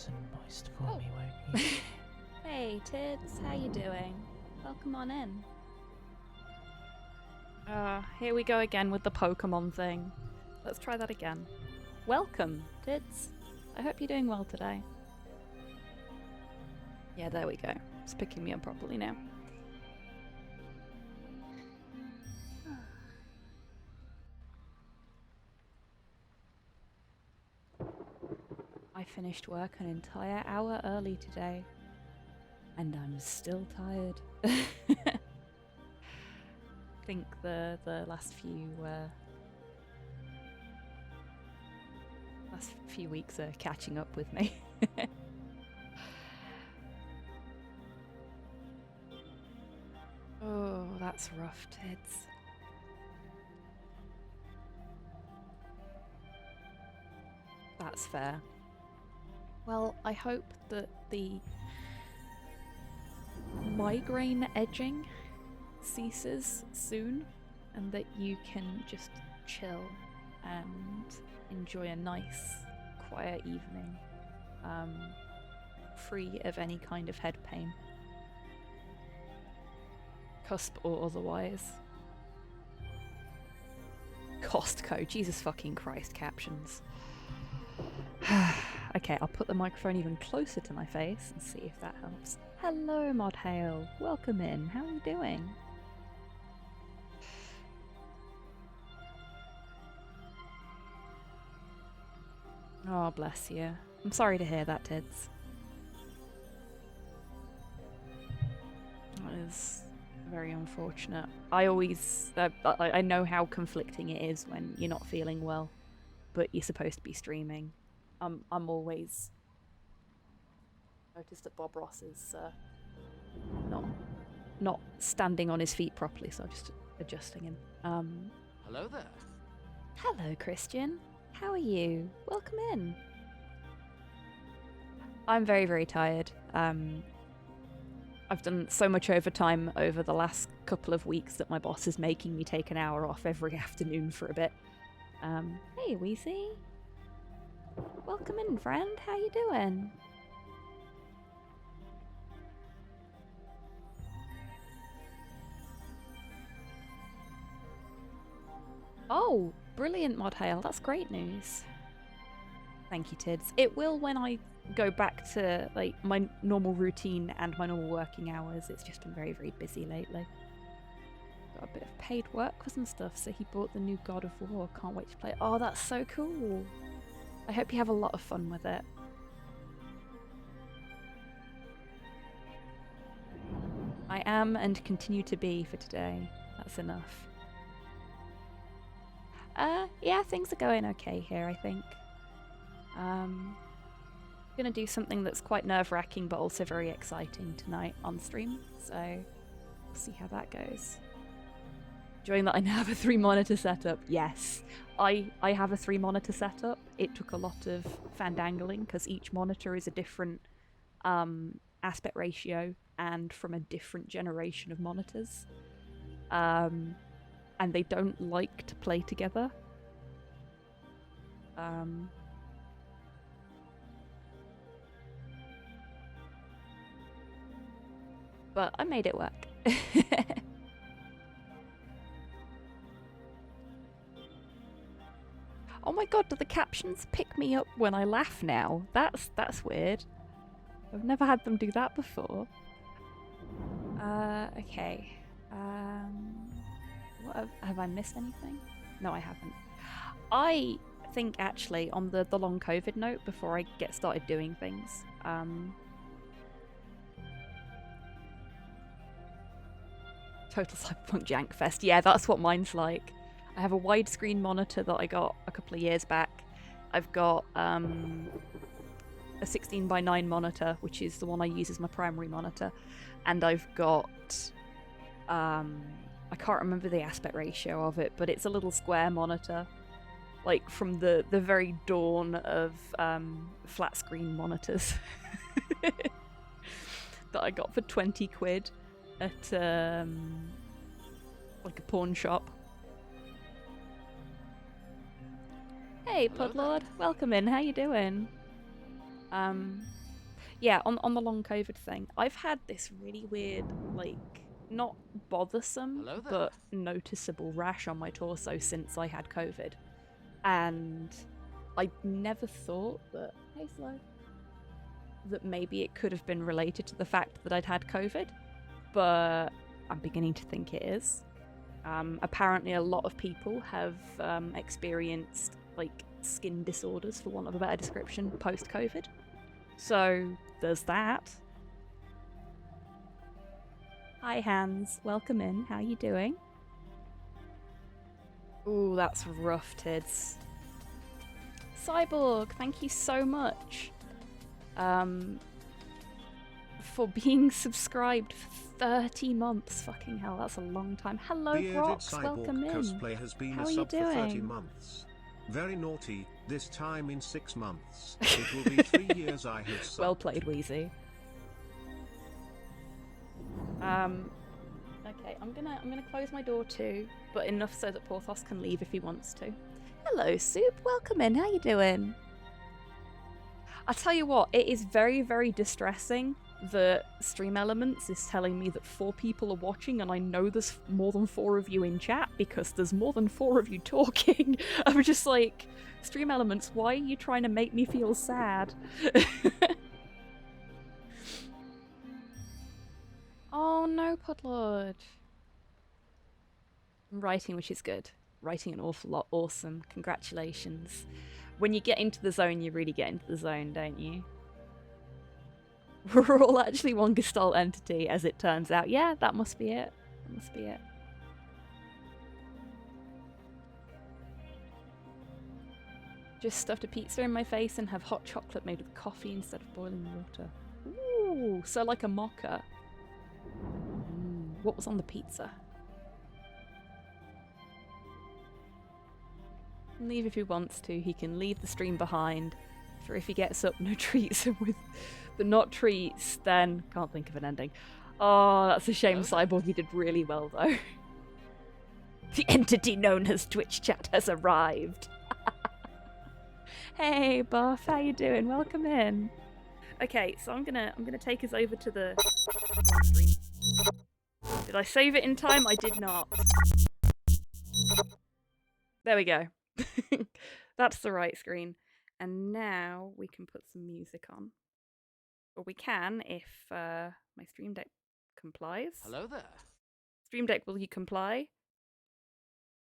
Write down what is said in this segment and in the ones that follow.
nice and moist for me, won't you? Hey, Tids, how you doing? Welcome on in. Here we go again with the Pokemon thing. Let's try that again. Welcome, Tids. I hope you're doing well today. Yeah, there we go. It's picking me up properly now. I finished work an entire hour early today, and I'm still tired. I think the last few weeks are catching up with me. Oh, that's rough, Tids. That's fair. Well, I hope that the migraine edging ceases soon and that you can just chill and enjoy a nice, quiet evening, free of any kind of head pain, cusp or otherwise. Costco, Jesus fucking Christ, captions. Okay, I'll put the microphone even closer to my face and see if that helps. Hello, Mod Hale. Welcome in. How are you doing? Oh, bless you. I'm sorry to hear that, Tids. That is very unfortunate. I always... I know how conflicting it is when you're not feeling well, but you're supposed to be streaming. I'm always noticed that Bob Ross is not standing on his feet properly, so I'm just adjusting him. Hello there. Hello, Christian. How are you? Welcome in. I'm very, very tired. I've done so much overtime over the last couple of weeks that my boss is making me take an hour off every afternoon for a bit. Hey, Weezy. Welcome in, friend. How you doing? Oh, brilliant, Mod Hale. That's great news. Thank you, Tids. It will when I go back to like my normal routine and my normal working hours. It's just been very, very busy lately. Got a bit of paid work for some stuff, so he bought the new God of War. Can't wait to play it. Oh, that's so cool. I hope you have a lot of fun with it. I am and continue to be for today. That's enough. Yeah, things are going okay here, I think. Gonna do something that's quite nerve-wracking but also very exciting tonight on stream, so we'll see how that goes. Enjoying that I now have a 3-monitor setup. Yes, I have a 3-monitor setup. It took a lot of fandangling because each monitor is a different aspect ratio and from a different generation of monitors. And they don't like to play together. But I made it work. Oh my god, do the captions pick me up when I laugh now? That's weird. I've never had them do that before. Okay. What have I missed anything? No, I haven't. I think actually on the long COVID note, before I get started doing things, Total Cyberpunk Jankfest. Yeah, that's what mine's like. I have a widescreen monitor that I got a couple of years back. I've got a 16:9 monitor, which is the one I use as my primary monitor. And I've got... I can't remember the aspect ratio of it, but it's a little square monitor. Like from the very dawn of flat screen monitors. That I got for 20 quid at like a pawn shop. Hey, Pudlord, welcome in. How you doing? Yeah, on the long COVID thing, I've had this really weird, like, not bothersome, but noticeable rash on my torso since I had COVID. And I never thought that, hey, Slow, that maybe it could have been related to the fact that I'd had COVID, but I'm beginning to think it is. Apparently, a lot of people have experienced, like, skin disorders, for want of a better description, post-COVID. So there's that. Hi, Hans. Welcome in. How you doing? Ooh, that's rough, Tids. Cyborg, thank you so much for being subscribed for 30 months. Fucking hell, that's a long time. Hello, Brox. Welcome in. Cosplay has been How a are you sub for 30 doing? months. Very naughty, this time in 6 months. It will be 3 years I have subbed. Well played, Wheezy. Okay, I'm gonna close my door too, but enough so that Porthos can leave if he wants to. Hello, Soup. Welcome in. How you doing? I'll tell you what, it is very, very distressing that Stream Elements is telling me that 4 people are watching, and I know there's more than 4 of you in chat because there's more than 4 of you talking. I'm just like, Stream Elements, why are you trying to make me feel sad? Oh no, Podlord. I'm writing, which is good. Writing an awful lot. Awesome. Congratulations. When you get into the zone, you really get into the zone, don't you? We're all actually one Gestalt entity, as it turns out. Yeah, that must be it. That must be it. Just stuffed a pizza in my face and have hot chocolate made with coffee instead of boiling water. Ooh, so like a mocha. What was on the pizza? Leave if he wants to. He can leave the stream behind. For if he gets up, no treats. And with the not treats, then can't think of an ending. Oh, that's a shame. Cyborg, you did really well though. The entity known as Twitch chat has arrived. Hey, Buff, how you doing? Welcome in. Okay, so I'm gonna take us over to the stream. Did I save it in time? I did not. There we go. That's the right screen. And now we can put some music on. Or we can if my Stream Deck complies. Hello there. Stream Deck, will you comply?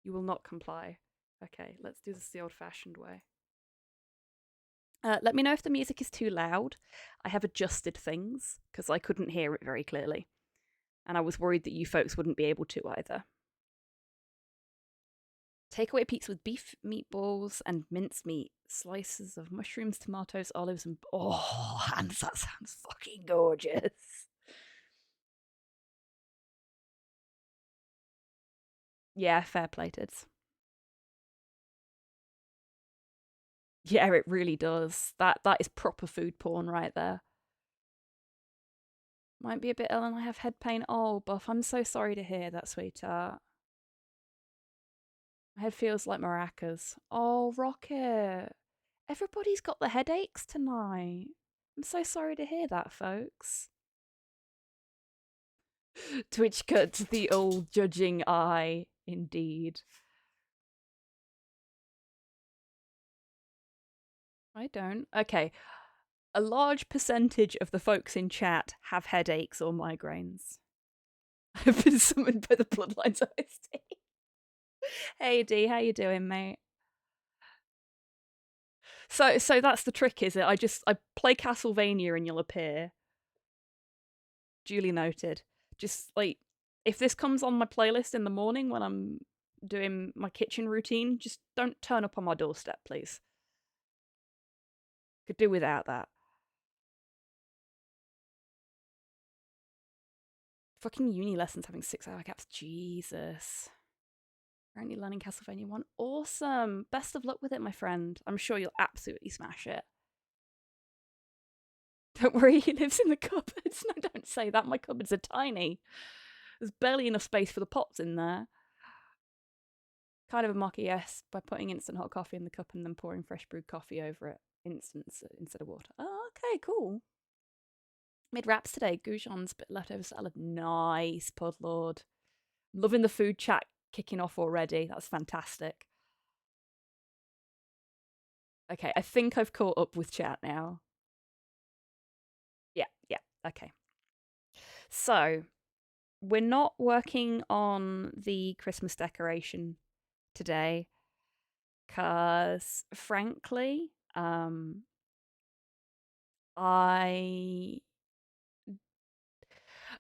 You will not comply. Okay, let's do this the old-fashioned way. Let me know if the music is too loud. I have adjusted things because I couldn't hear it very clearly. And I was worried that you folks wouldn't be able to either. Takeaway pizza with beef meatballs and mincemeat, slices of mushrooms, tomatoes, olives, and... Oh, Hans, that sounds fucking gorgeous. Yeah, fair plated. Yeah, it really does. That is proper food porn right there. Might be a bit ill and I have head pain. Oh, Buff, I'm so sorry to hear that, sweetheart. My head feels like maracas. Oh, Rocket. Everybody's got the headaches tonight. I'm so sorry to hear that, folks. Twitch cuts the old judging eye, indeed. I don't. Okay. A large percentage of the folks in chat have headaches or migraines. I've been summoned by the Bloodlines OST. Hey D, how you doing, mate? So that's the trick, is it? I play Castlevania and you'll appear. Duly noted. Just like, if this comes on my playlist in the morning when I'm doing my kitchen routine, just don't turn up on my doorstep, please. Could do without that. Fucking uni lessons having 6-hour gaps. Jesus. Currently learning Castlevania 1. Awesome. Best of luck with it, my friend. I'm sure you'll absolutely smash it. Don't worry, he lives in the cupboards. No, don't say that. My cupboards are tiny. There's barely enough space for the pots in there. Kind of a mocky, yes, by putting instant hot coffee in the cup and then pouring fresh brewed coffee over it. instance instead of water. Oh, okay, cool. Made wraps today. Goujons, bit leftover salad. Nice, Podlord. Loving the food chat kicking off already. That's fantastic. Okay, I think I've caught up with chat now. Yeah, okay. So, we're not working on the Christmas decoration today because, frankly, I...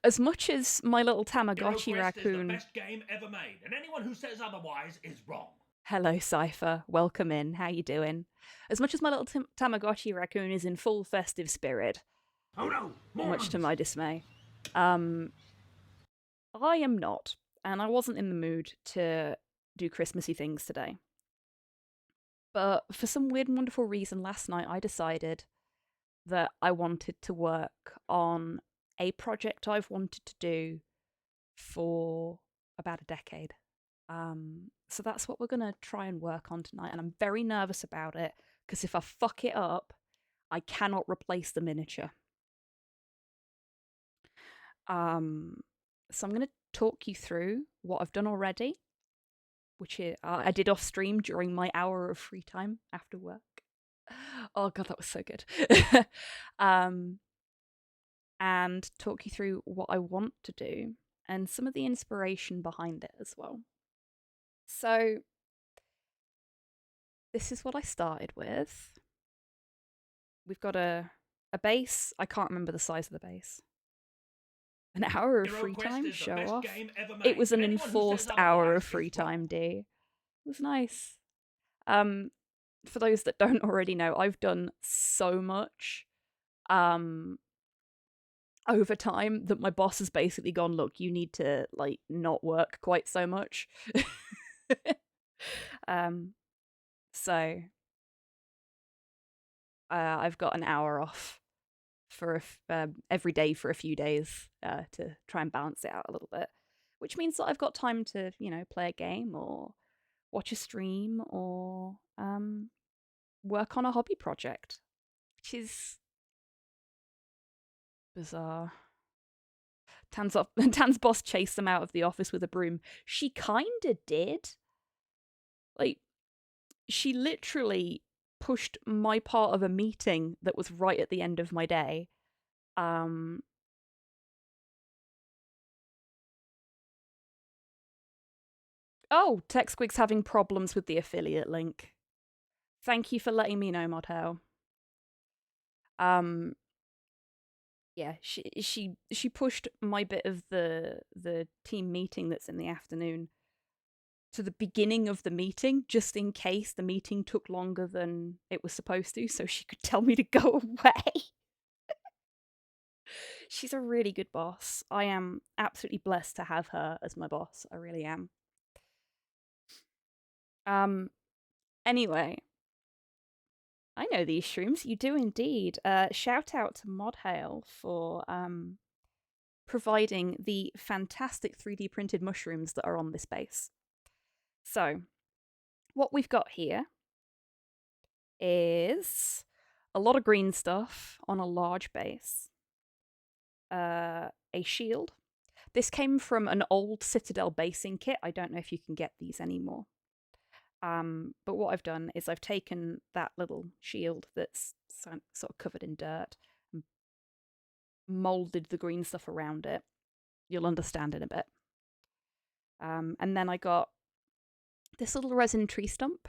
As much as my little Tamagotchi raccoon... is the best game ever made, and anyone who says otherwise is wrong. Hello, Cypher. Welcome in. How you doing? As much as my little Tamagotchi raccoon is in full festive spirit, Oh no! much to my dismay, I am not, and I wasn't in the mood to do Christmassy things today. But for some weird and wonderful reason, last night I decided that I wanted to work on a project I've wanted to do for about a decade. So that's what we're going to try and work on tonight, and I'm very nervous about it, because if I fuck it up, I cannot replace the miniature. So I'm going to talk you through what I've done already, which I did off stream during my hour of free time after work. Oh god, that was so good. And talk you through what I want to do and some of the inspiration behind it as well. So this is what I started with. We've got a base. I can't remember the size of the base. An hour of free time, show off. It was an enforced hour of free time, D. It was nice. For those that don't already know, I've done so much overtime that my boss has basically gone, look, you need to like not work quite so much. So I've got an hour off for every day for a few days to try and balance it out a little bit, which means that I've got time to, you know, play a game or watch a stream or work on a hobby project, which is bizarre. Tan's boss chased them out of the office with a broom. She kinda did. Like, she literally pushed my part of a meeting that was right at the end of my day. Oh, TechSquig's having problems with the affiliate link. Thank you for letting me know, Modhell. Yeah, she pushed my bit of the team meeting that's in the afternoon to the beginning of the meeting, just in case the meeting took longer than it was supposed to, so she could tell me to go away. She's a really good boss. I am absolutely blessed to have her as my boss. I really am. Anyway, I know these shrooms. You do indeed. Shout out to Modhail for providing the fantastic 3D printed mushrooms that are on this base. So, what we've got here is a lot of green stuff on a large base. A shield. This came from an old Citadel basing kit. I don't know if you can get these anymore. But what I've done is I've taken that little shield that's sort of covered in dirt and molded the green stuff around it. You'll understand in a bit. And then I got this little resin tree stump.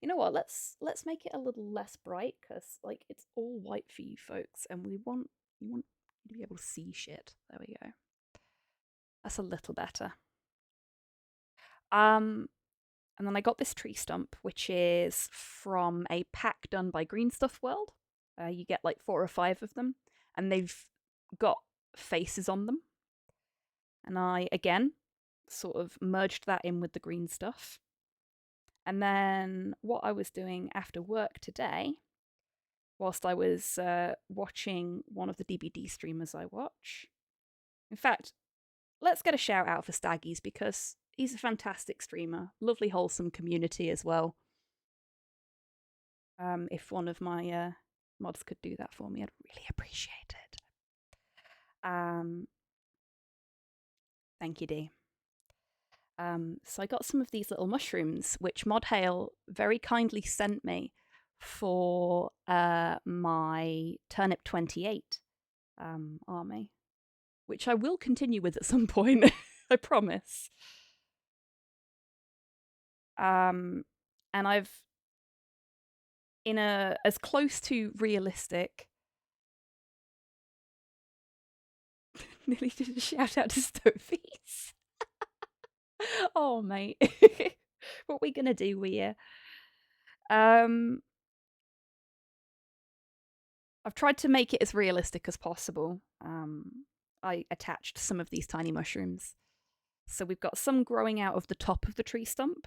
You know what? Let's make it a little less bright, because like it's all white for you folks, and you want you to be able to see shit. There we go. That's a little better. And then I got this tree stump, which is from a pack done by Green Stuff World. You get like 4 or 5 of them, and they've got faces on them. And I, again, sort of merged that in with the green stuff. And then what I was doing after work today, whilst I was watching one of the DBD streamers I watch. In fact, let's get a shout out for Staggies, because he's a fantastic streamer. Lovely, wholesome community as well. If one of my mods could do that for me, I'd really appreciate it. Thank you, Dee. So I got some of these little mushrooms, which Modhail very kindly sent me for my Turnip 28 army, which I will continue with at some point, I promise. And I've, in a as close to realistic, nearly did a shout out to Stovies. Oh, mate. What we gonna do here? I've tried to make it as realistic as possible. I attached some of these tiny mushrooms. So we've got some growing out of the top of the tree stump.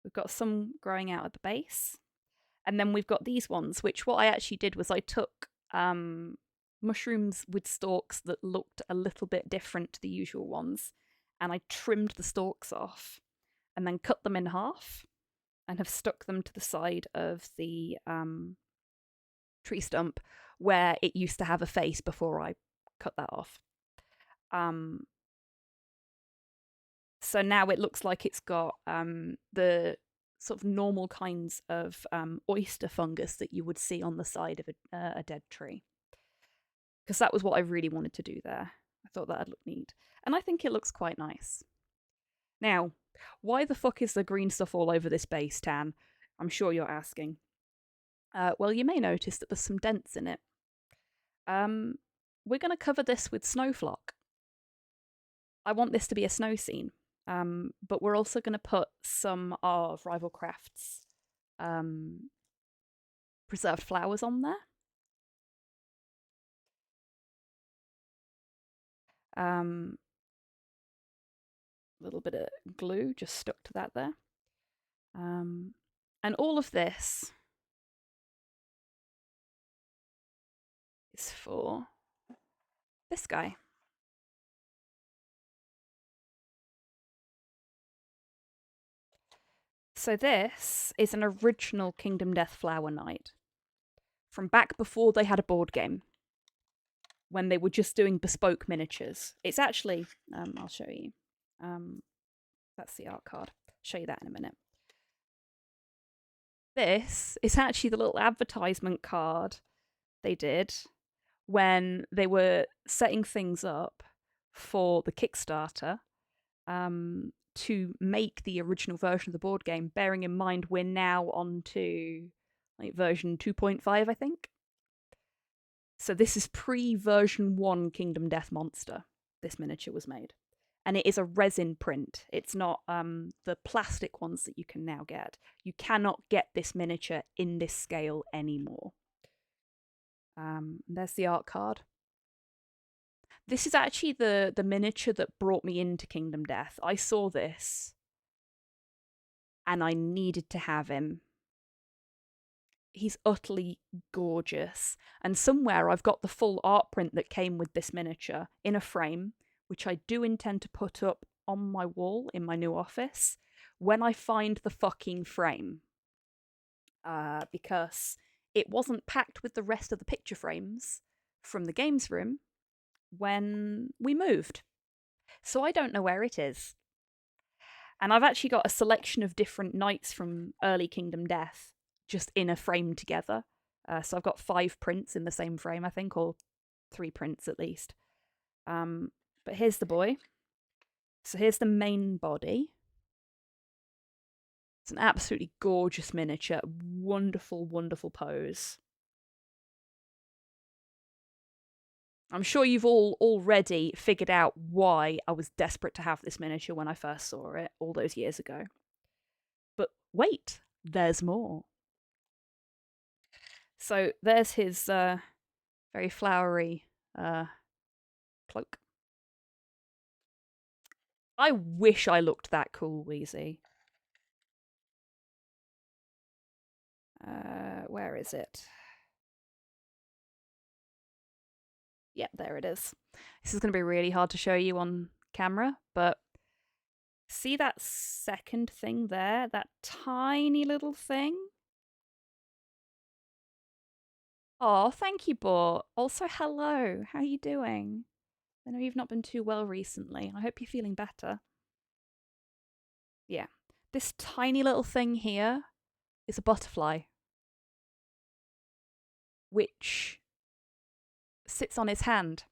We've got some growing out at the base. And then we've got these ones, which what I actually did was I took mushrooms with stalks that looked a little bit different to the usual ones, and I trimmed the stalks off and then cut them in half and have stuck them to the side of the tree stump where it used to have a face before I cut that off. So now it looks like it's got the sort of normal kinds of oyster fungus that you would see on the side of a dead tree. Because that was what I really wanted to do there. I thought that'd look neat. And I think it looks quite nice. Now, why the fuck is there green stuff all over this base, Tan? I'm sure you're asking. Well, you may notice that there's some dents in it. We're going to cover this with snowflock. I want this to be a snow scene. But we're also going to put some of Rival Craft's preserved flowers on there. A little bit of glue just stuck to that there. And all of this is for this guy. So this is an original Kingdom Death Flower Knight from back before they had a board game, when they were just doing bespoke miniatures. It's actually, I'll show you. That's the art card. I'll show you that in a minute. This is actually the little advertisement card they did when they were setting things up for the Kickstarter to make the original version of the board game, bearing in mind we're now on to like version 2.5, I think. So this is pre-version 1 Kingdom Death Monster, this miniature was made. And it is a resin print. It's not the plastic ones that you can now get. You cannot get this miniature in this scale anymore. There's the art card. This is actually the miniature that brought me into Kingdom Death. I saw this and I needed to have him. He's utterly gorgeous. And somewhere I've got the full art print that came with this miniature in a frame, which I do intend to put up on my wall in my new office when I find the fucking frame. Because it wasn't packed with the rest of the picture frames from the games room when we moved. So I don't know where it is. And I've actually got a selection of different knights from early Kingdom Death just in a frame together. So I've got 5 prints in the same frame, I think, or 3 prints at least. But here's the boy. So here's the main body. It's an absolutely gorgeous miniature. Wonderful, wonderful pose. I'm sure you've all already figured out why I was desperate to have this miniature when I first saw it all those years ago. But wait, there's more. So there's his very flowery cloak. I wish I looked that cool, Wheezy. Where is it? Yep, there it is. This is going to be really hard to show you on camera, but see that second thing there? That tiny little thing? Oh, thank you, Bort. Also, hello. How are you doing? I know you've not been too well recently. I hope you're feeling better. Yeah. This tiny little thing here is a butterfly, which sits on his hand.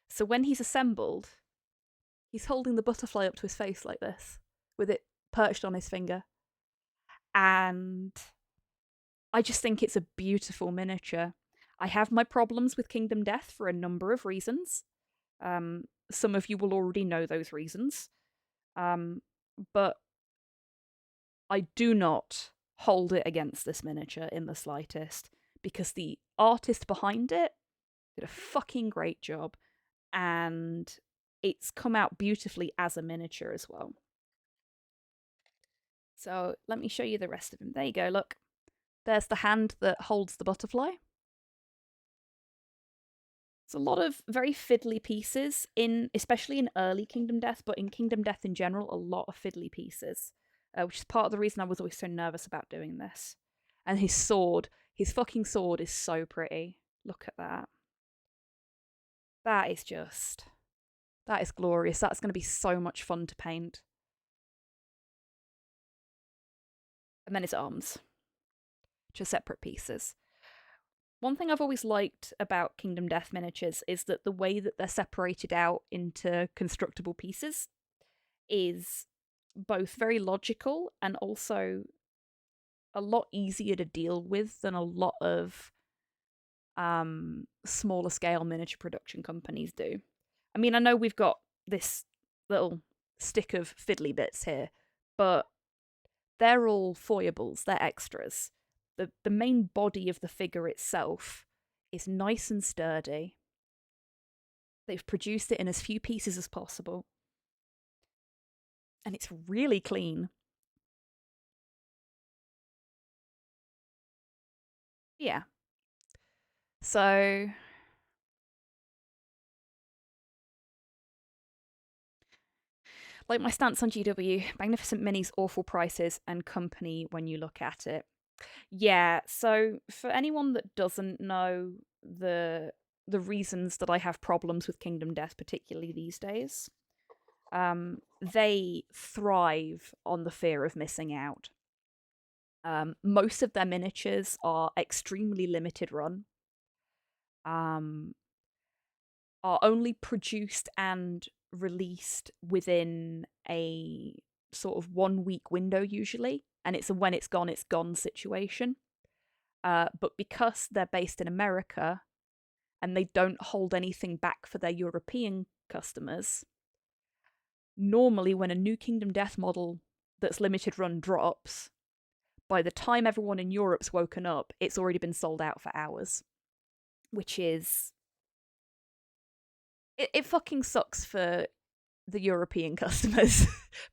So when he's assembled, he's holding the butterfly up to his face like this, with it perched on his finger. And I just think it's a beautiful miniature. I have my problems with Kingdom Death for a number of reasons. Some of you will already know those reasons. But I do not hold it against this miniature in the slightest, because the artist behind it did a fucking great job, and it's come out beautifully as a miniature as well. So let me show you the rest of him. There you go, look. There's the hand that holds the butterfly. It's a lot of very fiddly pieces, especially in early Kingdom Death, but in Kingdom Death in general, a lot of fiddly pieces, which is part of the reason I was always so nervous about doing this. And his sword, his fucking sword is so pretty. Look at that. That is glorious. That's going to be so much fun to paint. And then his arms, which are separate pieces. One thing I've always liked about Kingdom Death miniatures is that the way that they're separated out into constructible pieces is both very logical and also a lot easier to deal with than a lot of smaller scale miniature production companies do. I mean, I know we've got this little stick of fiddly bits here, but they're all foibles, they're extras. The main body of the figure itself is nice and sturdy. They've produced it in as few pieces as possible. And it's really clean. Yeah. So like my stance on GW, Magnificent Mini's awful prices and company when you look at it. Yeah, so for anyone that doesn't know the reasons that I have problems with Kingdom Death, particularly these days, they thrive on the fear of missing out. Most of their miniatures are extremely limited run, are only produced and released within a sort of 1 week window usually, and it's a when it's gone situation. But because they're based in America and they don't hold anything back for their European customers, normally when a new Kingdom Death model that's limited run drops, by the time everyone in Europe's woken up, it's already been sold out for hours. Which is... It fucking sucks for the European customers,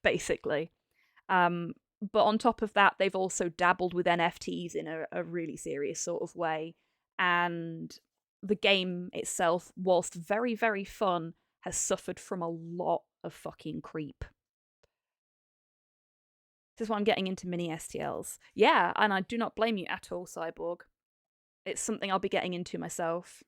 basically. But on top of that, they've also dabbled with NFTs in a really serious sort of way. And the game itself, whilst very, very fun, has suffered from a lot of fucking creep. This is why I'm getting into mini STLs. Yeah, and I do not blame you at all, Cyborg. It's something I'll be getting into myself.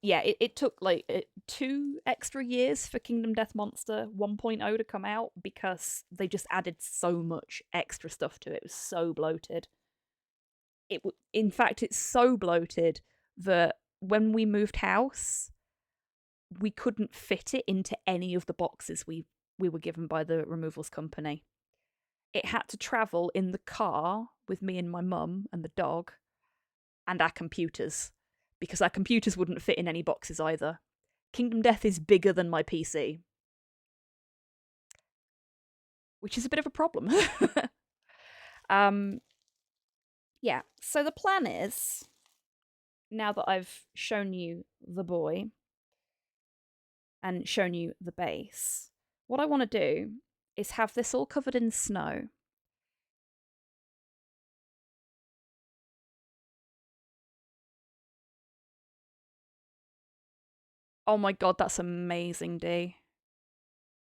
Yeah, it took like 2 extra years for Kingdom Death Monster 1.0 to come out because they just added so much extra stuff to it. It was so bloated. In fact, it's so bloated that when we moved house, we couldn't fit it into any of the boxes we were given by the removals company. It had to travel in the car with me and my mum and the dog and our computers, because our computers wouldn't fit in any boxes either. Kingdom Death is bigger than my PC, which is a bit of a problem. Yeah, so the plan is, now that I've shown you the boy and shown you the base, what I want to do is have this all covered in snow. Oh my god, that's amazing, D.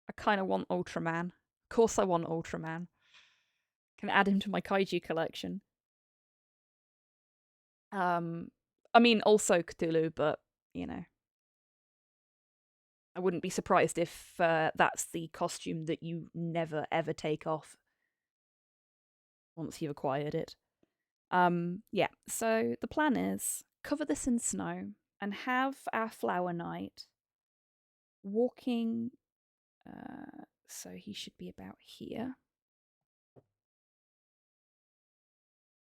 I kind of want Ultraman. Of course I want Ultraman. Can add him to my kaiju collection. I mean, also Cthulhu, but, you know, I wouldn't be surprised if that's the costume that you never ever take off once you've acquired it. Yeah, so the plan is cover this in snow and have our flower knight walking. So he should be about here.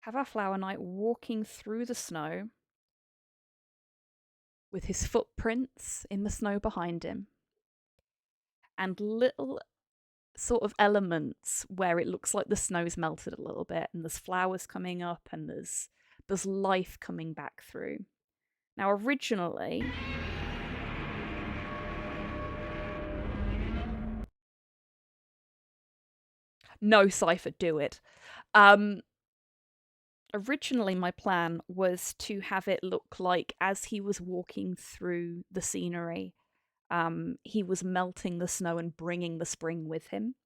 Have our flower knight walking through the snow with his footprints in the snow behind him and little sort of elements where it looks like the snow's melted a little bit and there's flowers coming up and there's life coming back through. Now, originally, no, Cypher, do it. Originally, my plan was to have it look like as he was walking through the scenery, he was melting the snow and bringing the spring with him.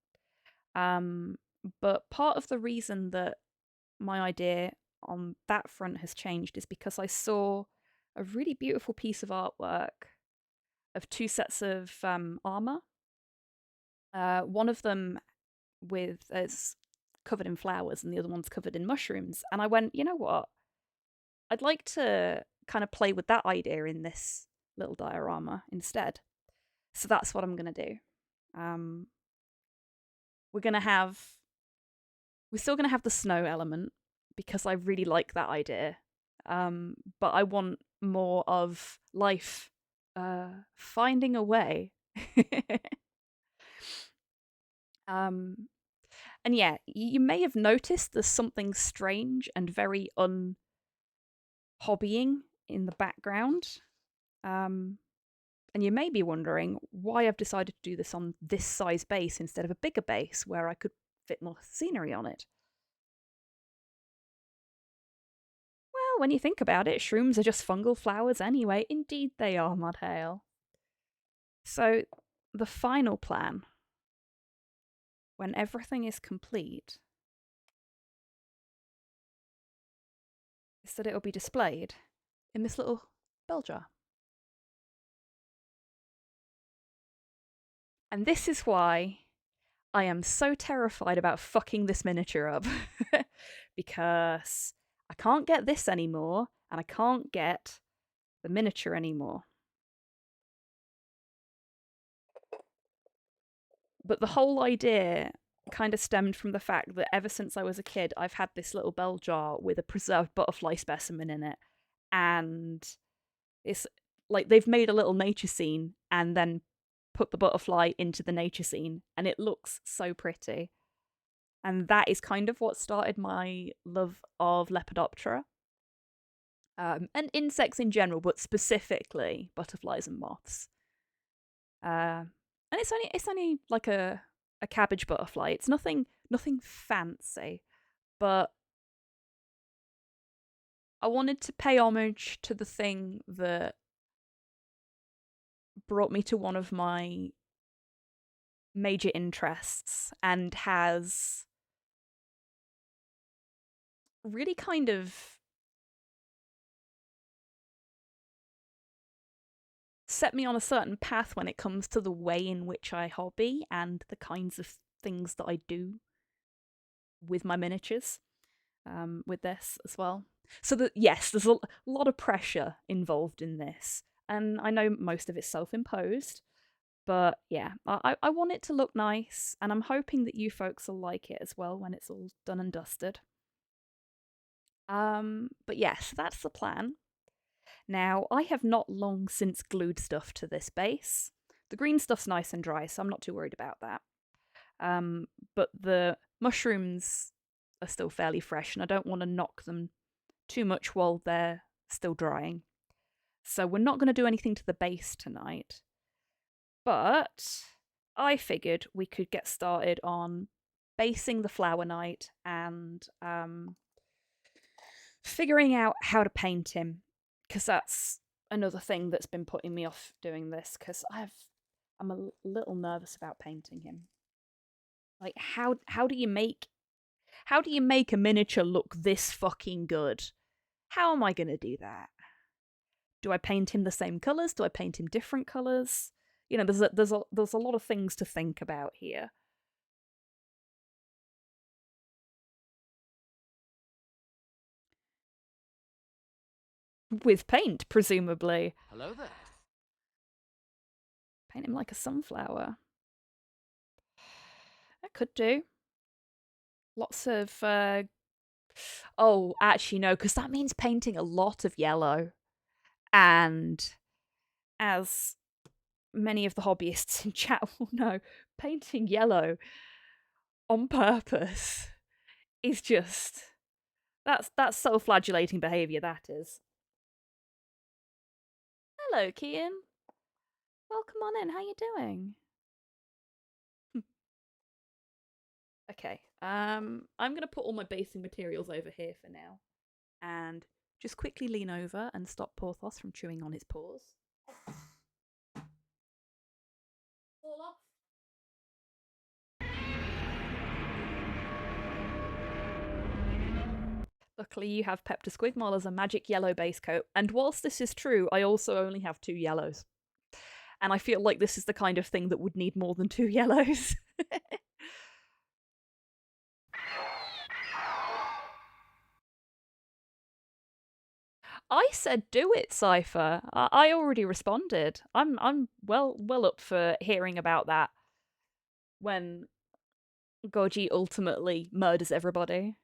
But part of the reason that my idea on that front has changed is because I saw a really beautiful piece of artwork of two sets of armor. One of them is covered in flowers and the other one's covered in mushrooms. And I went, you know what? I'd like to kind of play with that idea in this little diorama instead. So that's what I'm going to do. We're still going to have the snow element because I really like that idea. But I want more of life finding a way. And yeah, you may have noticed there's something strange and very unhobbying in the background. And you may be wondering why I've decided to do this on this size base instead of a bigger base where I could fit more scenery on it. Well, when you think about it, shrooms are just fungal flowers anyway. Indeed they are, Mudhale. So, the final plan, when everything is complete, is that it'll be displayed in this little bell jar. And this is why I am so terrified about fucking this miniature up. Because I can't get this anymore, and I can't get the miniature anymore. But the whole idea kind of stemmed from the fact that ever since I was a kid, I've had this little bell jar with a preserved butterfly specimen in it. And it's like they've made a little nature scene and then put the butterfly into the nature scene, and it looks so pretty. And that is kind of what started my love of Lepidoptera. And insects in general, but specifically butterflies and moths. And it's only like a cabbage butterfly. It's nothing fancy, but I wanted to pay homage to the thing that brought me to one of my major interests and has really kind of set me on a certain path when it comes to the way in which I hobby and the kinds of things that I do with my miniatures, with this as well. So that, yes, there's a lot of pressure involved in this, and I know most of it's self-imposed, but yeah, I want it to look nice, and I'm hoping that you folks will like it as well when it's all done and dusted. But yes, that's the plan. Now, I have not long since glued stuff to this base. The green stuff's nice and dry, so I'm not too worried about that. But the mushrooms are still fairly fresh, and I don't want to knock them too much while they're still drying. So we're not going to do anything to the base tonight. But I figured we could get started on basing the Flower Knight and figuring out how to paint him, because that's another thing that's been putting me off doing this, because I'm a little nervous about painting him. Like, how do you make a miniature look this fucking good? How am I going to do that? Do I paint him the same colours? Do I paint him different colours? You know, there's a lot of things to think about here. With paint, presumably. Hello there. Paint him like a sunflower. That could do. Lots of... Oh, actually, no, because that means painting a lot of yellow. And as many of the hobbyists in chat will know, painting yellow on purpose is just... That's self-flagellating behaviour, that is. Hello, Kian. Welcome on in. How you doing? Okay. I'm gonna put all my basing materials over here for now, and just quickly lean over and stop Porthos from chewing on his paws. Fall off. Luckily, you have Pepta Squigmol as a magic yellow base coat, and whilst this is true, I also only have 2 yellows. And I feel like this is the kind of thing that would need more than 2 yellows. I said do it, Cypher. I already responded. I'm well up for hearing about that when Goji ultimately murders everybody.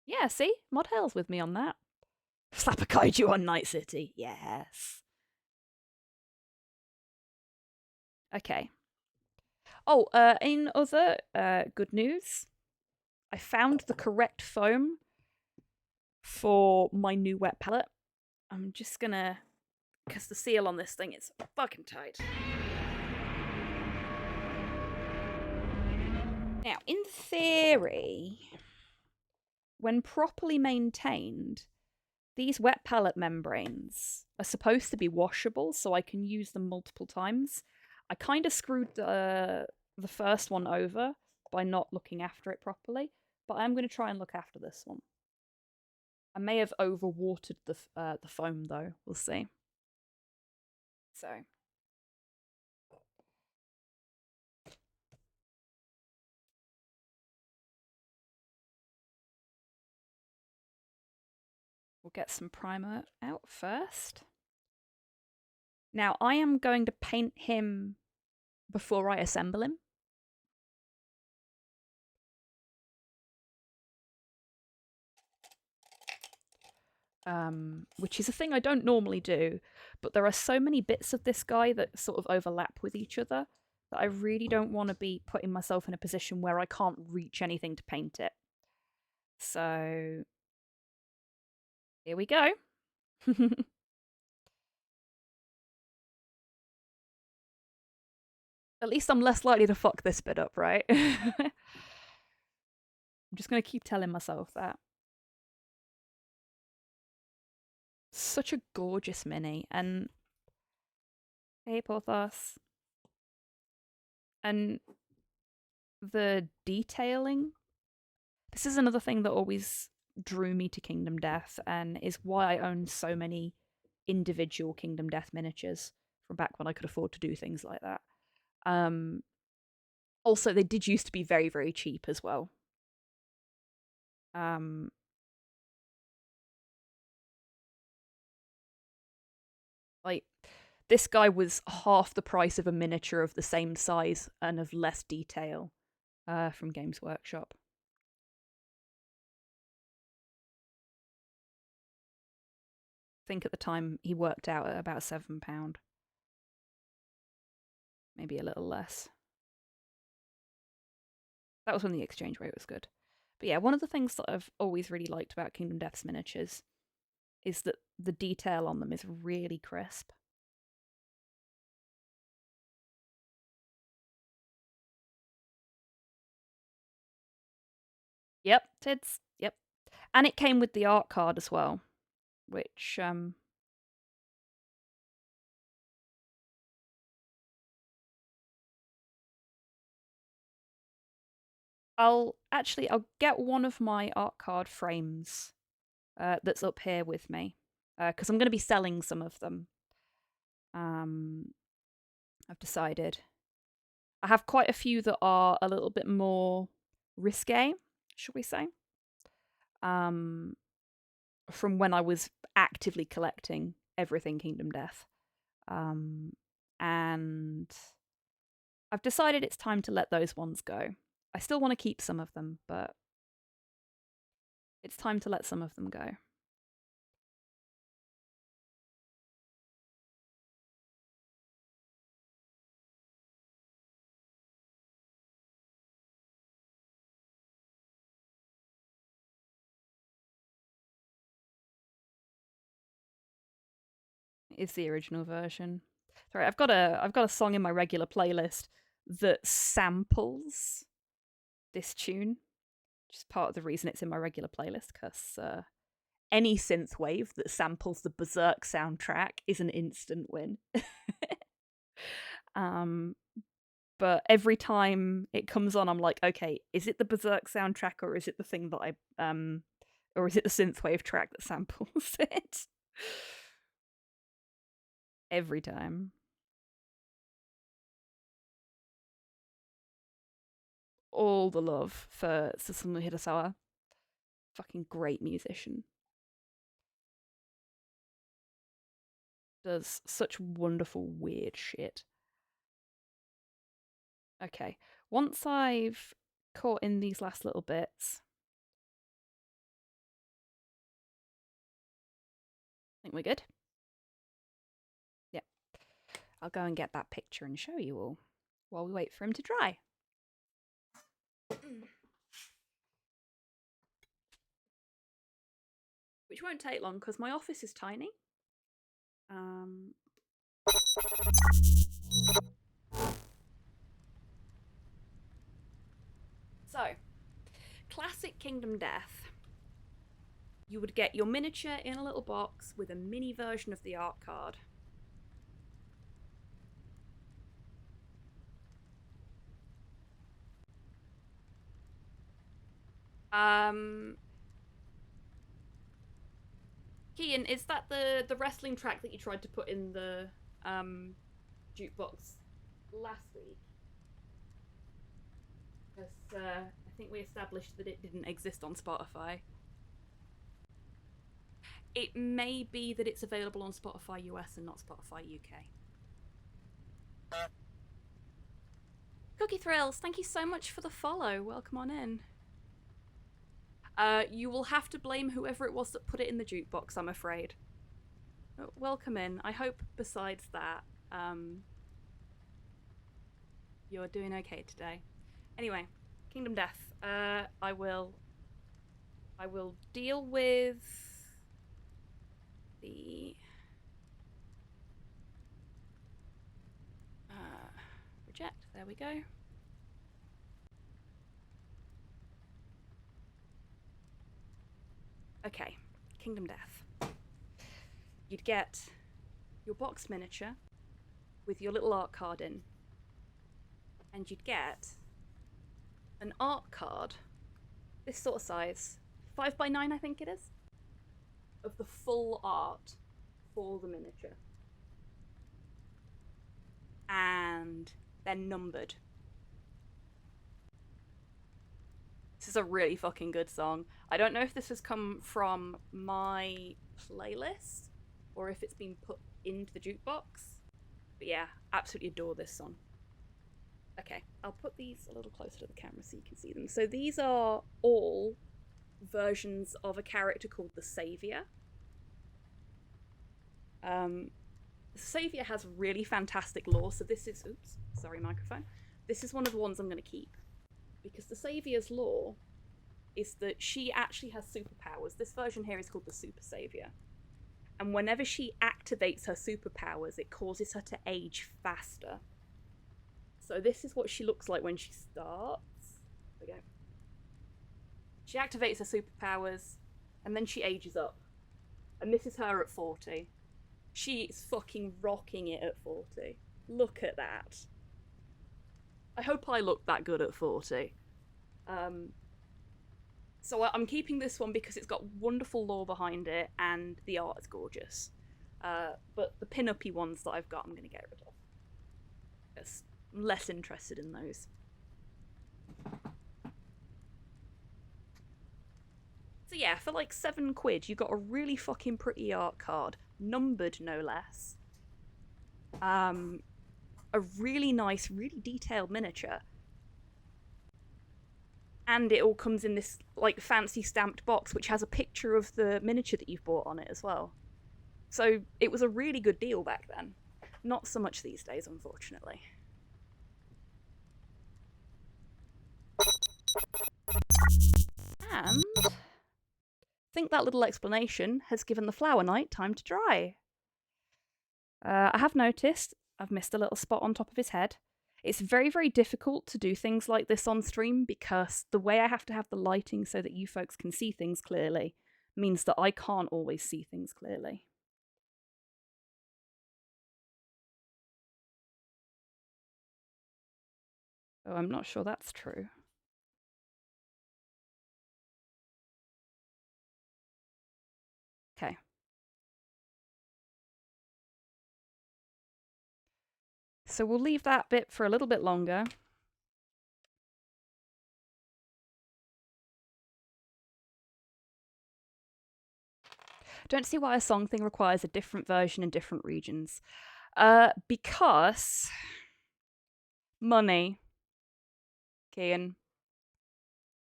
Yeah, see? Mod Hell's with me on that. Slap a kaiju on Night City. Yes. Okay. Oh, in other good news, I found the correct foam for my new wet palette. I'm just gonna... because the seal on this thing is fucking tight. Now, in theory, when properly maintained, these wet palette membranes are supposed to be washable, so I can use them multiple times. I kind of screwed the first one over by not looking after it properly, but I'm going to try and look after this one. I may have overwatered the foam, though. We'll see. So... we'll get some primer out first. Now, I am going to paint him before I assemble him. Which is a thing I don't normally do, but there are so many bits of this guy that sort of overlap with each other that I really don't want to be putting myself in a position where I can't reach anything to paint it. So, here we go. At least I'm less likely to fuck this bit up, right? I'm just going to keep telling myself that. Such a gorgeous mini, and hey, Porthos. And the detailing. This is another thing that always drew me to Kingdom Death, and is why I own so many individual Kingdom Death miniatures from back when I could afford to do things like that. Also, they did used to be very, very cheap as well. Like, this guy was half the price of a miniature of the same size and of less detail from Games Workshop. I think at the time he worked out at about £7. Maybe a little less. That was when the exchange rate was good. But yeah, one of the things that I've always really liked about Kingdom Death's miniatures is that the detail on them is really crisp. Yep, Tids. Yep. And it came with the art card as well, which I'll get one of my art card frames that's up here with me because I'm going to be selling some of them. I've decided. I have quite a few that are a little bit more risque, should we say? From when I was actively collecting everything Kingdom Death. And I've decided it's time to let those ones go. I still want to keep some of them, but it's time to let some of them go. It's the original version. Sorry, I've got a song in my regular playlist that samples this tune, which is part of the reason it's in my regular playlist, because any synthwave that samples the Berserk soundtrack is an instant win. But every time it comes on, I'm like, okay, is it the Berserk soundtrack or is it the thing that or is it the synthwave track that samples it? Every time. All the love for Susumu Hirasawa. Fucking great musician. Does such wonderful, weird shit. Okay, once I've caught in these last little bits, I think we're good. Yep. I'll go and get that picture and show you all while we wait for him to dry. Which won't take long because my office is tiny. So, classic Kingdom Death. You would get your miniature in a little box with a mini version of the art card. Kian, is that the wrestling track that you tried to put in the jukebox last week? Because I think we established that it didn't exist on Spotify. It may be that it's available on Spotify US and not Spotify UK. Cookie Thrills, thank you so much for the follow. Welcome on in. You will have to blame whoever it was that put it in the jukebox, I'm afraid. Welcome in. I hope besides that, you're doing okay today. Anyway, Kingdom Death. I will deal with the reject. There we go. Okay, Kingdom Death. You'd get your box miniature with your little art card in, and you'd get an art card, this sort of size, 5x9 I think it is, of the full art for the miniature. And they're numbered. This is a really fucking good song. I don't know if this has come from my playlist or if it's been put into the jukebox. But yeah, absolutely adore this song. Okay, I'll put these a little closer to the camera so you can see them. So these are all versions of a character called the Savior. The Savior has really fantastic lore, so this is... Oops, sorry, microphone. This is one of the ones I'm going to keep. Because the Savior's lore is that she actually has superpowers. This version here is called the Super Savior. And whenever she activates her superpowers, it causes her to age faster. So this is what she looks like when she starts. There we go. She activates her superpowers, and then she ages up. And this is her at 40. She is fucking rocking it at 40. Look at that. I hope I look that good at 40. So I'm keeping this one because it's got wonderful lore behind it and the art is gorgeous. But the pin-uppy ones that I've got, I'm going to get rid of. Because I'm less interested in those. So yeah, for like £7, you got a really fucking pretty art card, numbered no less. A really nice, really detailed miniature. And it all comes in this like fancy stamped box, which has a picture of the miniature that you've bought on it as well. So it was a really good deal back then. Not so much these days, unfortunately. And I think that little explanation has given the Flower Knight time to dry. I have noticed I've missed a little spot on top of his head. It's very, very difficult to do things like this on stream because the way I have to have the lighting so that you folks can see things clearly means that I can't always see things clearly. Oh, I'm not sure that's true. Okay. So we'll leave that bit for a little bit longer. Don't see why a song thing requires a different version in different regions. Because money, Kian.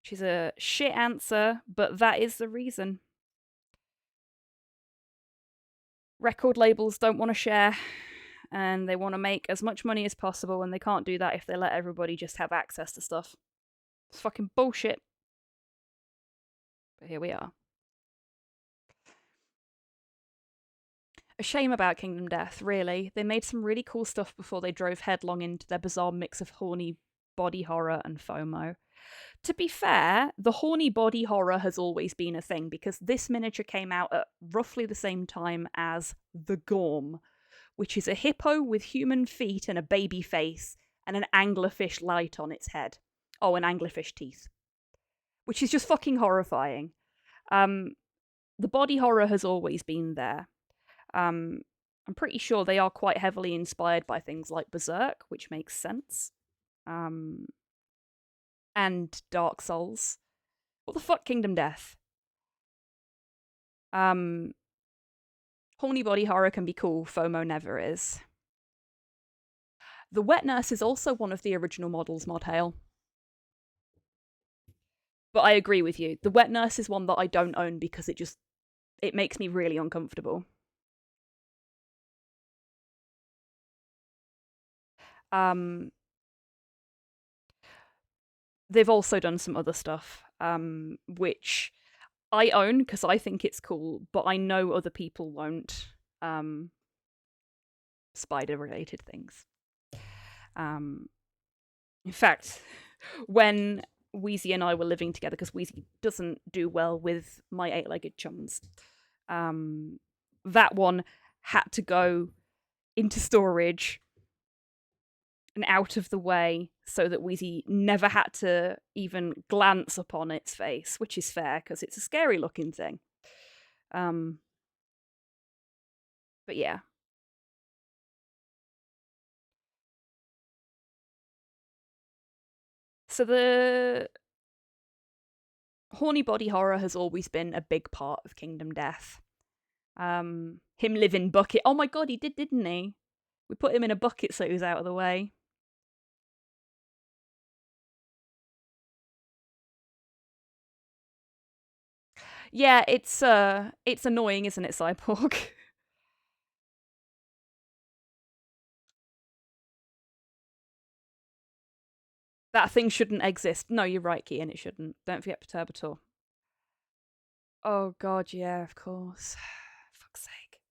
She's a shit answer, but that is the reason. Record labels don't want to share, and they want to make as much money as possible, and they can't do that if they let everybody just have access to stuff. It's fucking bullshit. But here we are. A shame about Kingdom Death, really. They made some really cool stuff before they drove headlong into their bizarre mix of horny body horror and FOMO. To be fair, the horny body horror has always been a thing because this miniature came out at roughly the same time as The Gorm, which is a hippo with human feet and a baby face and an anglerfish light on its head. Oh, and anglerfish teeth. Which is just fucking horrifying. The body horror has always been there. I'm pretty sure they are quite heavily inspired by things like Berserk, which makes sense. And Dark Souls. What the fuck, Kingdom Death? Horny body horror can be cool, FOMO never is. The Wet Nurse is also one of the original models, Mod Hail. But I agree with you. The Wet Nurse is one that I don't own because it makes me really uncomfortable. They've also done some other stuff, which I own because I think it's cool, but I know other people won't. Spider-related things. In fact, when Wheezy and I were living together, because Wheezy doesn't do well with my eight-legged chums, that one had to go into storage and out of the way so that Wheezy never had to even glance upon its face, which is fair because it's a scary looking thing. But yeah. So the horny body horror has always been a big part of Kingdom Death. Him live in bucket. Oh my god, he did, didn't he? We put him in a bucket so he was out of the way. Yeah, it's annoying, isn't it, Cyborg? That thing shouldn't exist. No, you're right, Kian, it shouldn't. Don't forget Perturbator. Oh god, yeah, of course. Fuck's sake.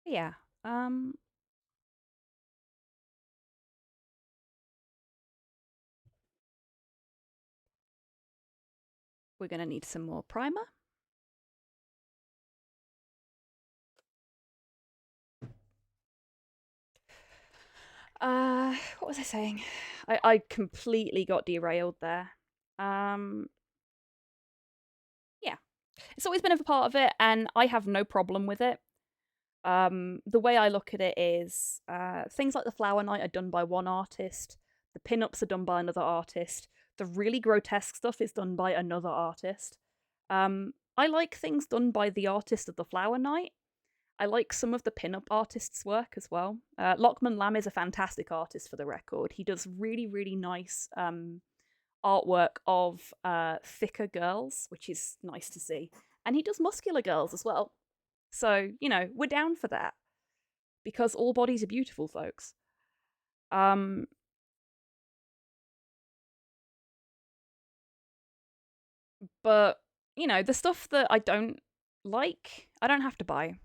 Yeah. We're going to need some more primer. What was I saying? I completely got derailed there. Yeah, it's always been a part of it, and I have no problem with it. The way I look at it is things like the flower night are done by one artist, the pin-ups are done by another artist, the really grotesque stuff is done by another artist. I like things done by the artist of the flower night. I like some of the pin-up artists' work as well. Lockman Lamb is a fantastic artist, for the record. He does really, really nice artwork of thicker girls, which is nice to see. And he does muscular girls as well. So, you know, we're down for that. Because all bodies are beautiful, folks. But, you know, the stuff that I don't like, I don't have to buy.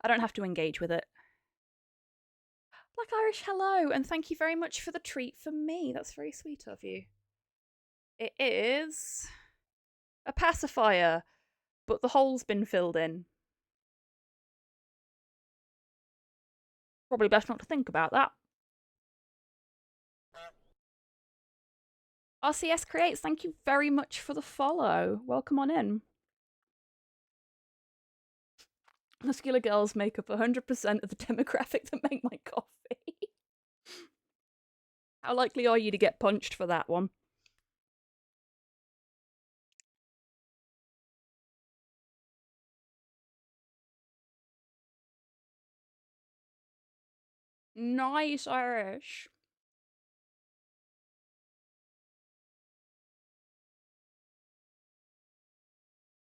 I don't have to engage with it. Black Irish, hello, and thank you very much for the treat for me. That's very sweet of you. It is a pacifier, but the hole's been filled in. Probably best not to think about that. RCS Creates, thank you very much for the follow. Welcome on in. Muscular girls make up 100% of the demographic that make my coffee. How likely are you to get punched for that one? Nice, Irish.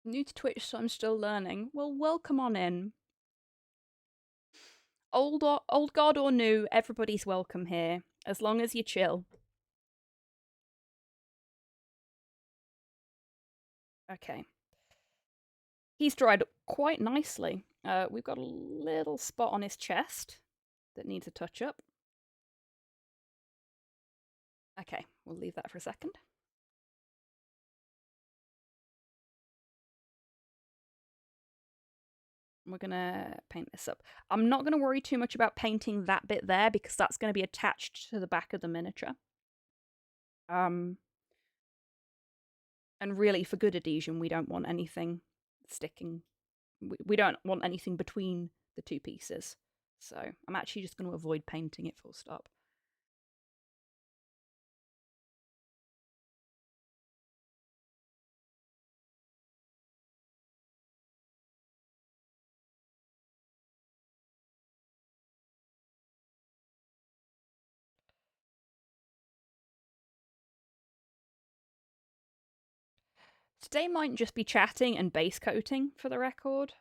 New to Twitch, so I'm still learning. Well, welcome on in. Old god or new, everybody's welcome here, as long as you chill. Okay. He's dried up quite nicely. We've got a little spot on his chest that needs a touch up. Okay, we'll leave that for a second. We're gonna paint this up. I'm not gonna worry too much about painting that bit there because that's gonna be attached to the back of the miniature. And really, for good adhesion, we don't want anything sticking. We don't want anything between the two pieces. So I'm actually just going to avoid painting it full stop. Today might just be chatting and base coating for the record.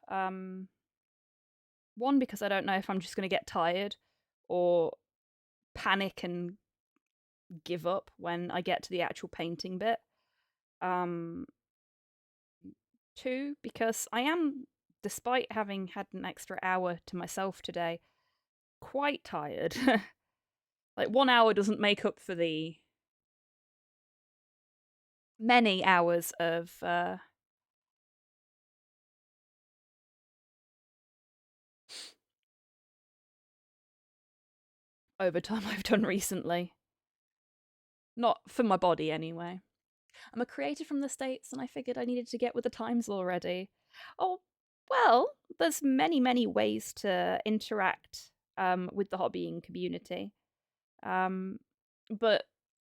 One, because I don't know if I'm just going to get tired or panic and give up when I get to the actual painting bit. Two, because I am, despite having had an extra hour to myself today, quite tired. Like 1 hour doesn't make up for the many hours of overtime I've done recently. Not for my body, anyway. I'm a creator from the States, and I figured I needed to get with the times already. Oh, well, there's many, many ways to interact with the hobbying community. But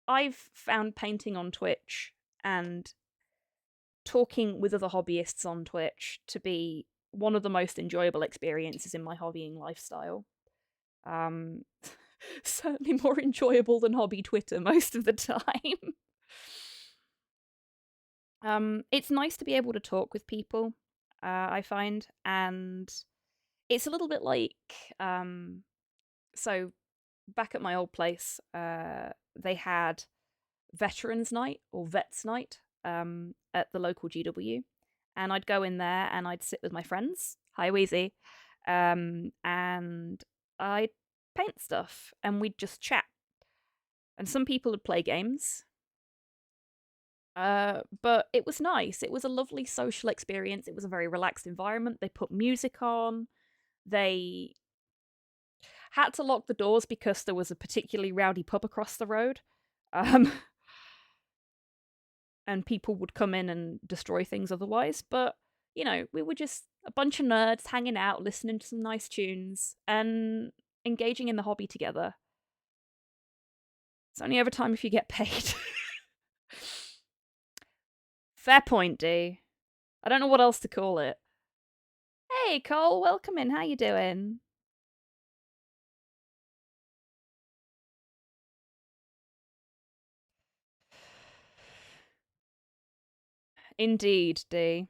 I've found painting on Twitch and talking with other hobbyists on Twitch to be one of the most enjoyable experiences in my hobbying lifestyle. Certainly more enjoyable than hobby Twitter most of the time. It's nice to be able to talk with people, I find, and it's a little bit like, so back at my old place, they had Veterans Night or Vets Night at the local GW, and I'd go in there and I'd sit with my friends. Hi, Wheezy. And I'd paint stuff, and we'd just chat. And some people would play games. But it was nice. It was a lovely social experience. It was a very relaxed environment. They put music on. They had to lock the doors because there was a particularly rowdy pub across the road. Um, and people would come in and destroy things otherwise. But, you know, we were just a bunch of nerds hanging out, listening to some nice tunes, and engaging in the hobby together. It's only over time if you get paid. Fair point, D. I don't know what else to call it. Hey, Cole, welcome in. How you doing? Indeed, D.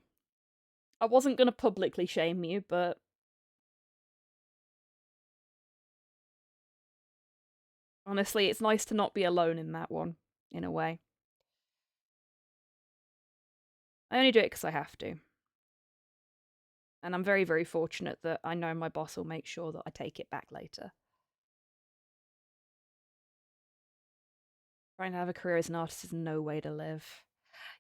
I wasn't going to publicly shame you, but honestly, it's nice to not be alone in that one, in a way. I only do it because I have to. And I'm very, very fortunate that I know my boss will make sure that I take it back later. Trying to have a career as an artist is no way to live.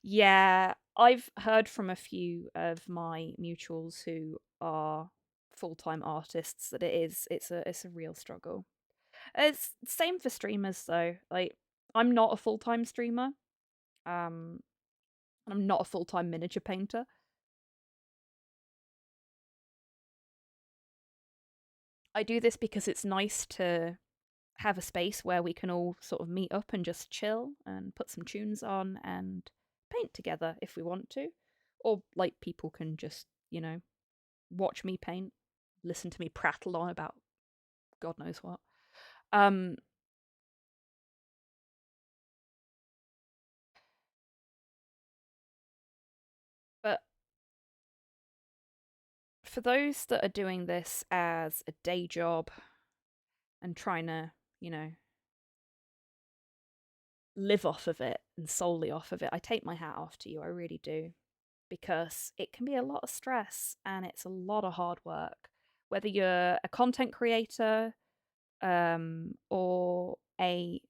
Yeah, I've heard from a few of my mutuals who are full-time artists that it's a real struggle. It's same for streamers though. Like I'm not a full-time streamer. Um I'm not a full-time miniature painter. I do this because it's nice to have a space where we can all sort of meet up and just chill and put some tunes on and paint together if we want to. Or like people can just, you know, watch me paint, listen to me prattle on about God knows what. Um but for those that are doing this as a day job and trying to, you know, live off of it and solely off of it, I take my hat off to you. I really do. Because it can be a lot of stress and it's a lot of hard work. Whether you're a content creator or a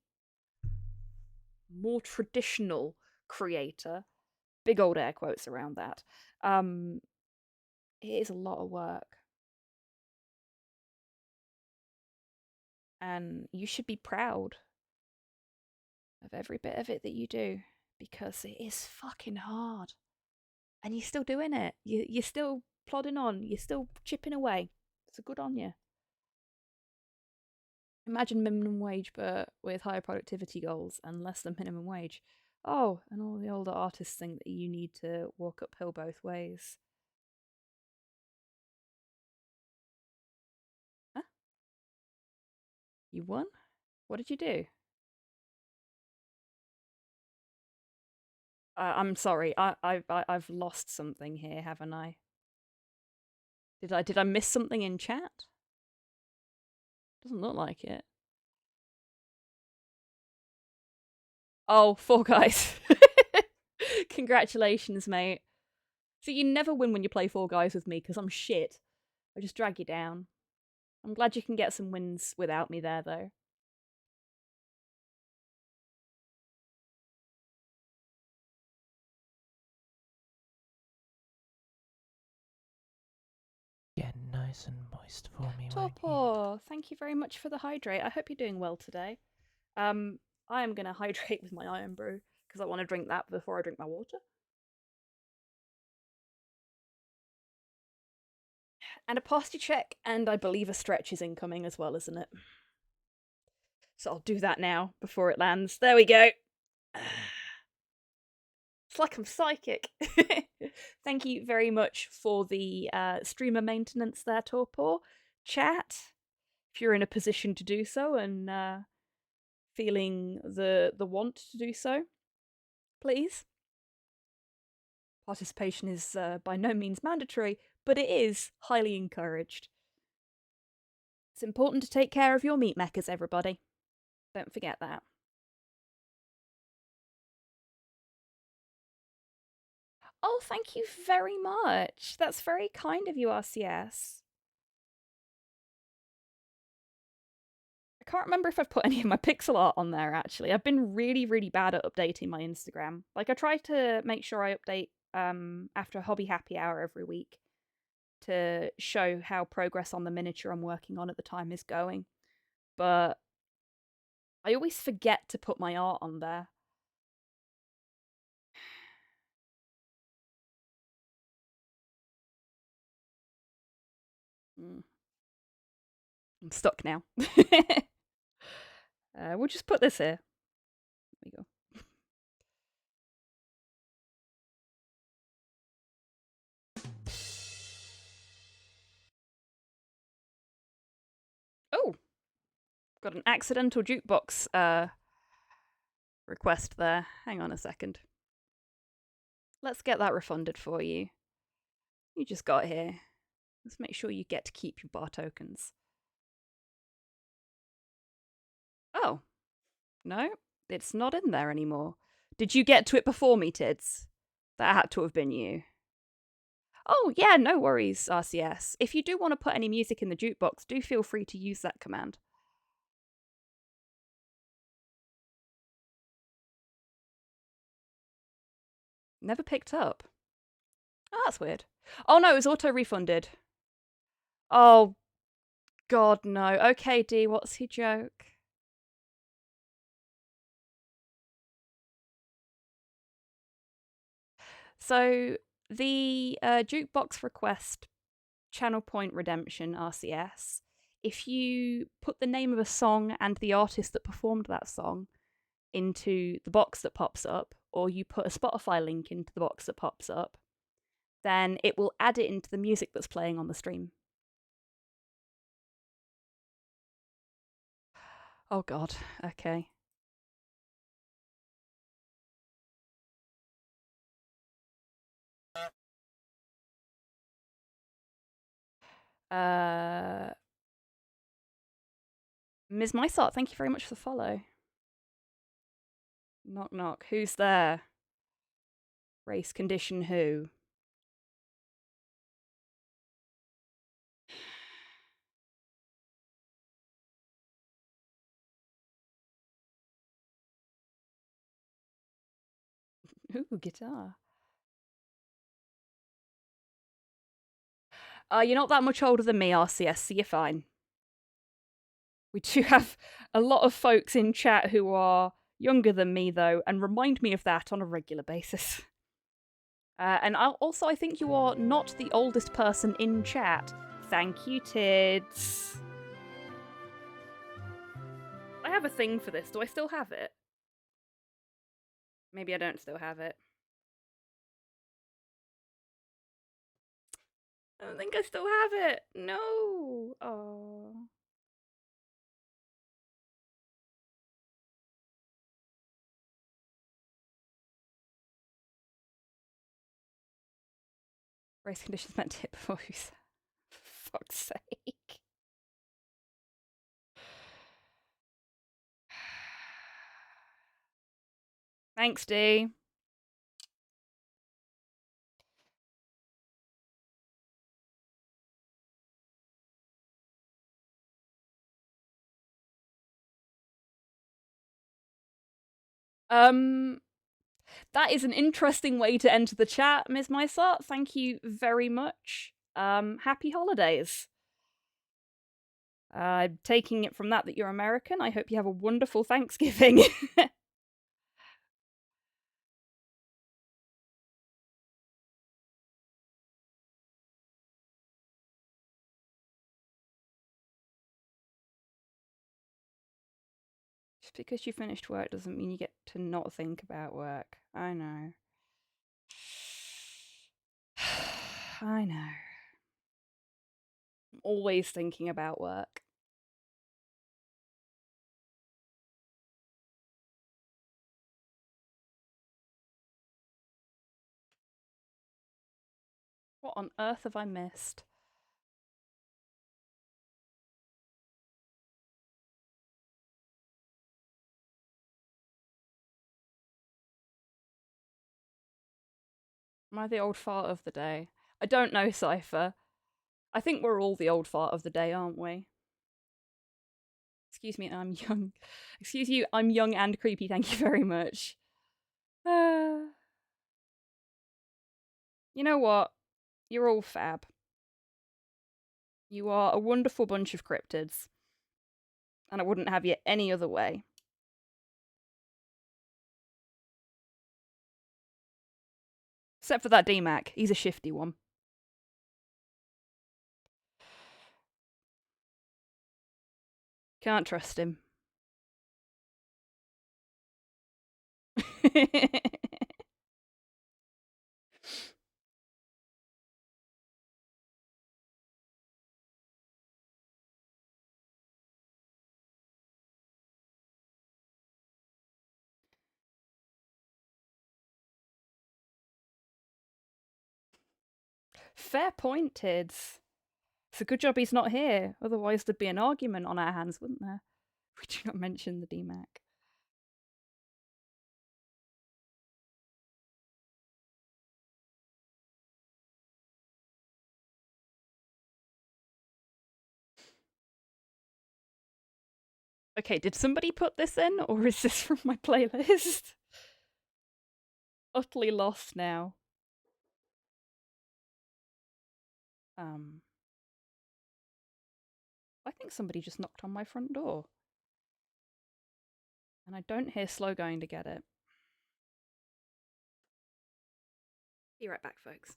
more traditional creator, big old air quotes around that, it is a lot of work. And you should be proud of every bit of it that you do because it is fucking hard. And you're still doing it. You're still plodding on. You're still chipping away. So good on you. Imagine minimum wage, but with higher productivity goals and less than minimum wage. Oh, and all the older artists think that you need to walk uphill both ways. Huh? You won? What did you do? I'm sorry. I've lost something here, haven't I? Did I miss something in chat? Doesn't look like it. Oh, Four Guys. Congratulations, mate. So you never win when you play Four Guys with me because I'm shit. I just drag you down. I'm glad you can get some wins without me there, though. Get nice and moist for me, won't you? Torpor, thank you very much for the hydrate. I hope you're doing well today. I am gonna hydrate with my iron brew because I want to drink that before I drink my water. And a posture check, and I believe a stretch is incoming as well, isn't it? So I'll do that now before it lands. There we go. It's like I'm psychic. Thank you very much for the streamer maintenance there, Torpor. Chat, if you're in a position to do so and feeling the want to do so, please. Participation is by no means mandatory, but it is highly encouraged. It's important to take care of your meat mechas, everybody. Don't forget that. Oh, thank you very much. That's very kind of you, RCS. I can't remember if I've put any of my pixel art on there, actually. I've been really, really bad at updating my Instagram. Like, I try to make sure I update after a hobby happy hour every week to show how progress on the miniature I'm working on at the time is going. But I always forget to put my art on there. I'm stuck now. We'll just put this here. There we go. Oh, got an accidental jukebox request there. Hang on a second. Let's get that refunded for you. You just got here. Let's make sure you get to keep your bar tokens. Oh, no, it's not in there anymore. Did you get to it before me, Tids? That had to have been you. Oh, yeah, no worries, RCS. If you do want to put any music in the jukebox, do feel free to use that command. Never picked up. Oh, that's weird. Oh, no, it was auto-refunded. Oh, God, no. Okay, D, what's your joke? So, the jukebox request channel point redemption RCS, if you put the name of a song and the artist that performed that song into the box that pops up, or you put a Spotify link into the box that pops up, then it will add it into the music that's playing on the stream. Oh god, okay. Ms. Mysart, thank you very much for the follow. Knock knock, who's there? Race condition who? Ooh, guitar. You're not that much older than me, RCS, so you're fine. We do have a lot of folks in chat who are younger than me, though, and remind me of that on a regular basis. And I think you are not the oldest person in chat. Thank you, Tids. I have a thing for this. Do I still have it? Maybe I don't still have it. I don't think I still have it. No. Oh. Race conditions meant to hit before you said. For fuck's sake. Thanks, D. That is an interesting way to enter the chat, Ms. Mysart. Thank you very much. Happy holidays. Taking it from that you're American, I hope you have a wonderful Thanksgiving. Just because you finished work doesn't mean you get to not think about work. I know. I know. I'm always thinking about work. What on earth have I missed? Am I the old fart of the day? I don't know, Cypher. I think we're all the old fart of the day, aren't we? Excuse me, I'm young. Excuse you, I'm young and creepy. Thank you very much. You know what? You're all fab. You are a wonderful bunch of cryptids. And I wouldn't have you any other way. Except for that DMAC. He's a shifty one. Can't trust him. Fair pointed. It's a good job he's not here. Otherwise, there'd be an argument on our hands, wouldn't there? We do not mention the DMAC. Okay, did somebody put this in, or is this from my playlist? Utterly lost now. I think somebody just knocked on my front door. And I don't hear Slow going to get it. Be right back, folks.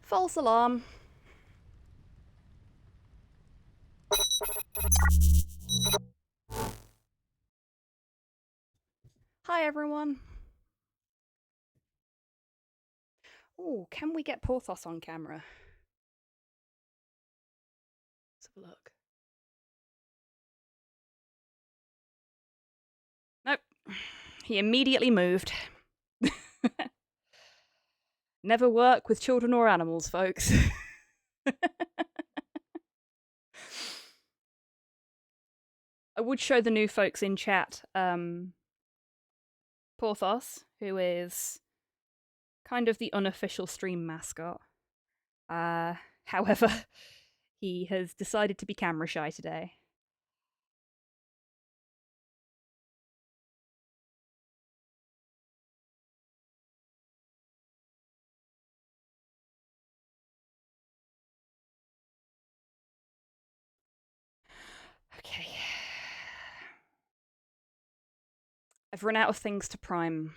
False alarm. Hi, everyone. Oh, can we get Porthos on camera? Let's have a look. Nope. He immediately moved. Never work with children or animals, folks. I would show the new folks in chat Porthos, who is kind of the unofficial stream mascot. However, he has decided to be camera shy today. Okay. I've run out of things to prime.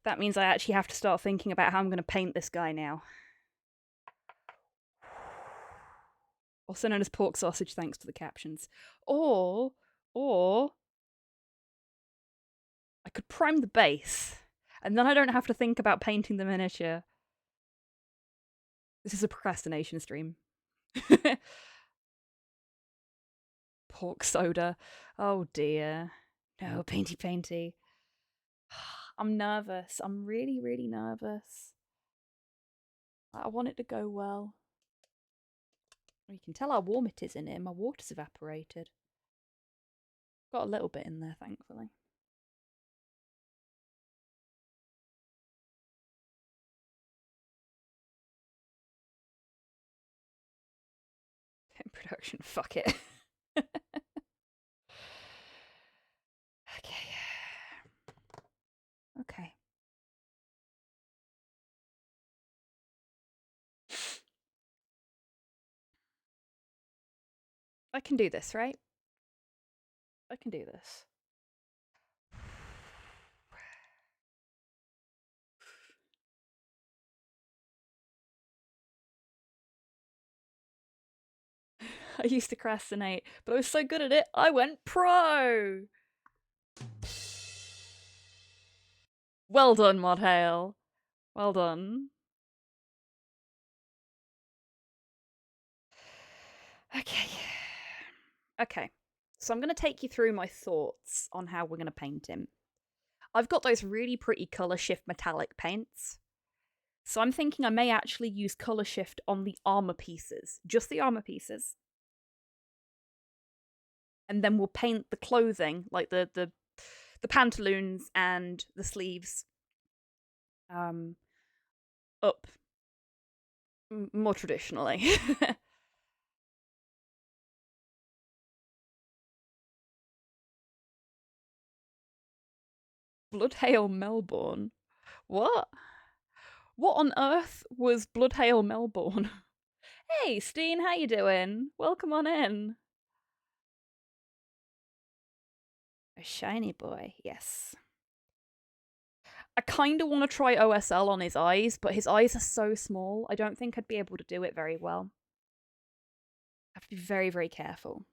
That means I actually have to start thinking about how I'm going to paint this guy now. Also known as pork sausage, thanks to the captions. Or I could prime the base, and then I don't have to think about painting the miniature. This is a procrastination stream. Pork soda. Oh dear. No, painty painty. I'm nervous. I'm really, really nervous. I want it to go well. You can tell how warm it is in here. My water's evaporated. Got a little bit in there, thankfully. In production, fuck it. Okay. Okay. I can do this, right? I can do this. I used to procrastinate, but I was so good at it, I went pro! Well done, Modhail. Well done. Okay. Okay. So I'm going to take you through my thoughts on how we're going to paint him. I've got those really pretty colour shift metallic paints. So I'm thinking I may actually use colour shift on the armour pieces. Just the armour pieces. And then we'll paint the clothing, like the pantaloons and the sleeves, up more traditionally. Bloodhail Melbourne? What? What on earth was Bloodhail Melbourne? Hey, Steen, how you doing? Welcome on in. A shiny boy, yes. I kind of want to try OSL on his eyes, but his eyes are so small, I don't think I'd be able to do it very well. I have to be very, very careful.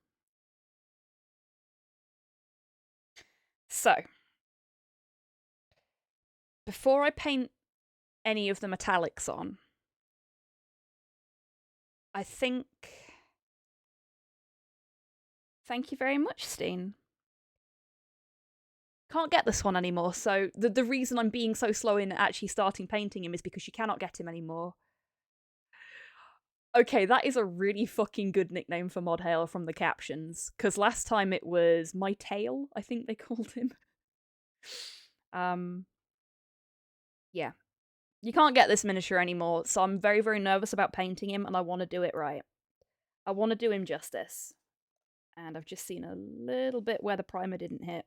So, before I paint any of the metallics on, I think... Thank you very much, Steen. Can't get this one anymore, so the reason I'm being so slow in actually starting painting him is because you cannot get him anymore. Okay, that is a really fucking good nickname for Modhail from the captions, because last time it was My Tail, I think they called him. Yeah. You can't get this miniature anymore, so I'm very, very nervous about painting him, and I want to do it right. I want to do him justice. And I've just seen a little bit where the primer didn't hit.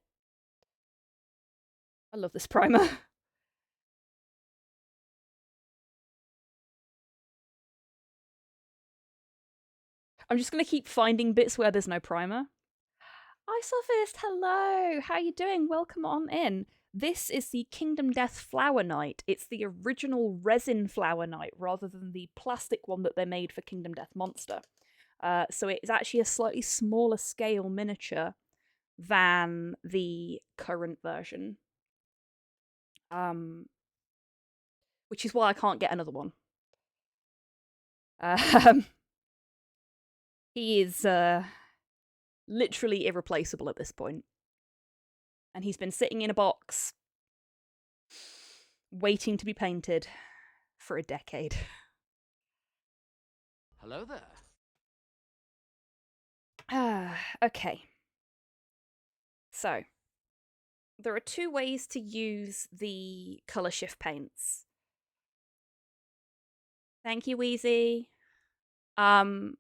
I love this primer. I'm just going to keep finding bits where there's no primer. Isophist, hello! How you doing? Welcome on in. This is the Kingdom Death Flower Knight. It's the original resin Flower Knight rather than the plastic one that they made for Kingdom Death Monster. So it's actually a slightly smaller scale miniature than the current version. Which is why I can't get another one. He is literally irreplaceable at this point. And he's been sitting in a box, waiting to be painted for a decade. Hello there. Okay. So, there are two ways to use the colour shift paints. Thank you, Wheezy. You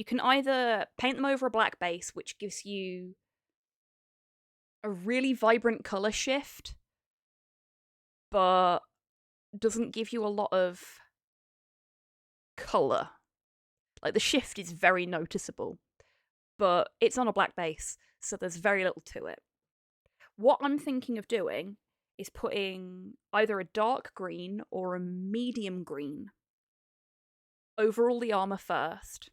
can either paint them over a black base, which gives you a really vibrant colour shift, but doesn't give you a lot of colour. Like, the shift is very noticeable, but it's on a black base, so there's very little to it. What I'm thinking of doing is putting either a dark green or a medium green over all the armour first.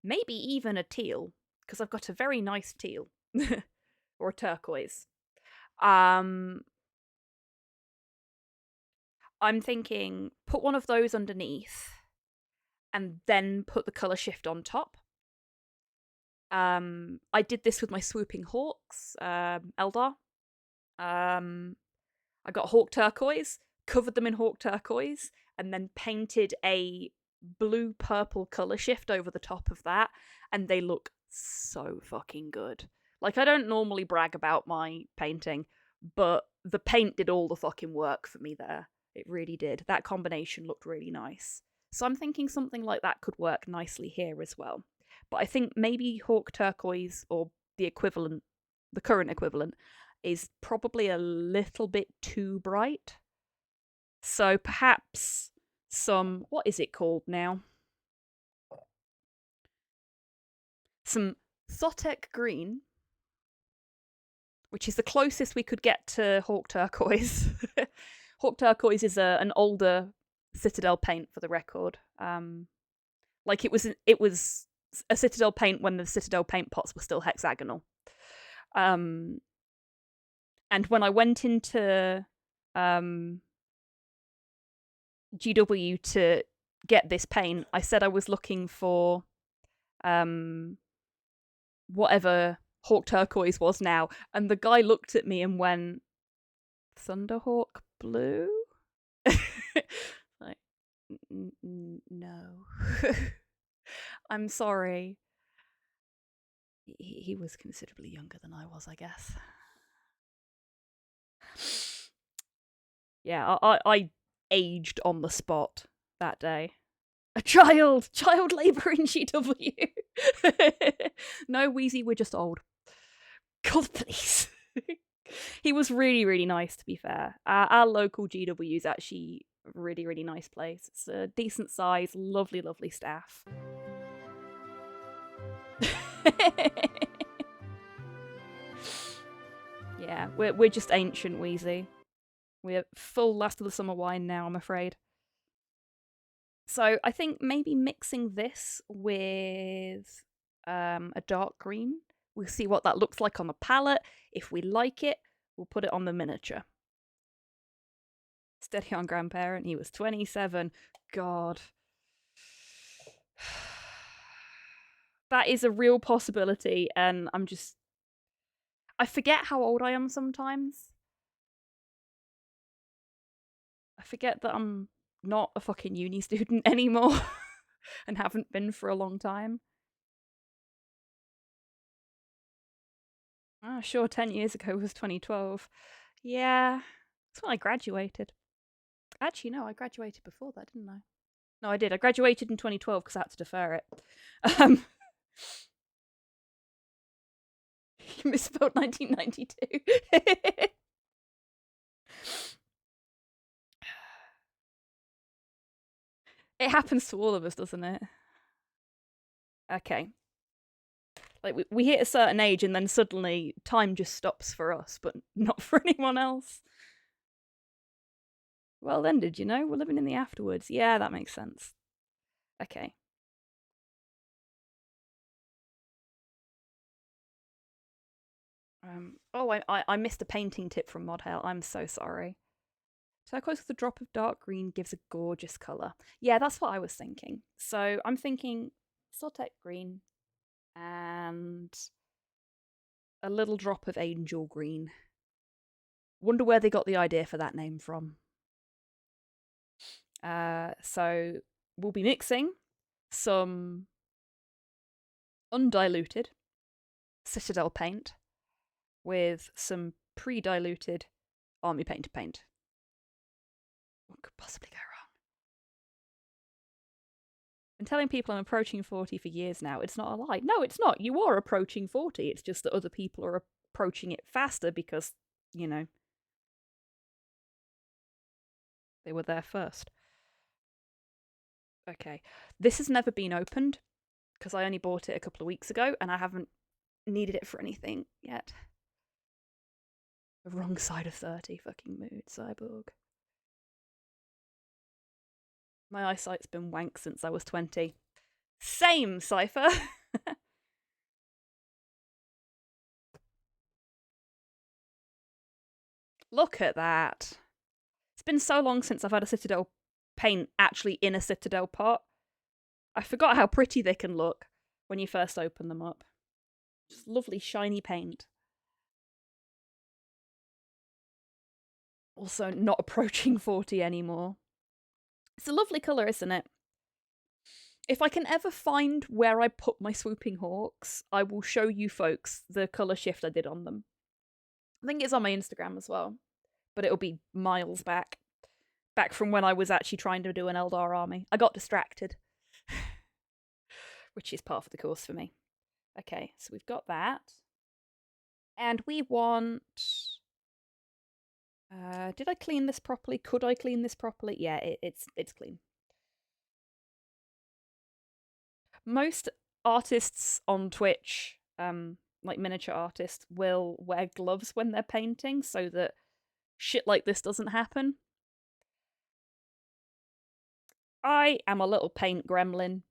Maybe even a teal, because I've got a very nice teal. Or a turquoise. I'm thinking put one of those underneath and then put the colour shift on top. I did this with my swooping hawks, Eldar. I got hawk turquoise, covered them in hawk turquoise, and then painted a blue-purple colour shift over the top of that, and they look so fucking good. Like, I don't normally brag about my painting, but the paint did all the fucking work for me there. It really did. That combination looked really nice. So I'm thinking something like that could work nicely here as well. But I think maybe hawk turquoise, or the equivalent, the current equivalent, is probably a little bit too bright. So perhaps some, what is it called now? Some Thotek green, which is the closest we could get to hawk turquoise. Hawk turquoise is an older Citadel paint, for the record. Like, it was a Citadel paint when the Citadel paint pots were still hexagonal. And when I went into GW to get this paint, I said I was looking for whatever Hawk Turquoise was now, and the guy looked at me and went, Thunderhawk Blue? Like, no. I'm sorry. He was considerably younger than I was, I guess. Yeah, I aged on the spot that day. A child labour in GW. No, Wheezy, we're just old. God, please. He was really, really nice, to be fair. Our local GW is actually a really, really nice place. It's a decent size, lovely, lovely staff. Yeah, we're just ancient, Wheezy. We're full last of the summer wine now, I'm afraid. So I think maybe mixing this with a dark green. We'll see what that looks like on the palette. If we like it, we'll put it on the miniature. Steady on grandparent, he was 27. God. That is a real possibility, and I forget how old I am sometimes. I forget that I'm not a fucking uni student anymore and haven't been for a long time. Oh, sure, 10 years ago was 2012. Yeah, that's when I graduated. Actually, no, I graduated before that, didn't I? No, I did. I graduated in 2012 because I had to defer it. You misspelled 1992. It happens to all of us, doesn't it? Okay. Like, we hit a certain age and then suddenly time just stops for us, but not for anyone else. Well then, did you know? We're living in the afterwards. Yeah, that makes sense. Okay. Oh, I missed a painting tip from Modhale. I'm so sorry. Turquoise with a drop of dark green gives a gorgeous colour. Yeah, that's what I was thinking. So I'm thinking Saltec green and a little drop of angel green. Wonder where they got the idea for that name from. So we'll be mixing some undiluted Citadel paint with some pre-diluted Army Painter paint. What could possibly go wrong? Been telling people I'm approaching 40 for years now. It's not a lie. No, it's not. You are approaching 40. It's just that other people are approaching it faster because, you know, they were there first. Okay. This has never been opened because I only bought it a couple of weeks ago and I haven't needed it for anything yet. The wrong side of 30 fucking mood, Cyborg. My eyesight's been wank since I was 20. Same, Cypher! Look at that. It's been so long since I've had a Citadel paint actually in a Citadel pot. I forgot how pretty they can look when you first open them up. Just lovely shiny paint. Also not approaching 40 anymore. It's a lovely colour, isn't it? If I can ever find where I put my swooping hawks, I will show you folks the colour shift I did on them. I think it's on my Instagram as well, but it'll be miles back. Back from when I was actually trying to do an Eldar army. I got distracted. Which is part of the course for me. Okay, so we've got that. And we want... did I clean this properly? Could I clean this properly? Yeah, it's clean. Most artists on Twitch, like miniature artists, will wear gloves when they're painting so that shit like this doesn't happen. I am a little paint gremlin.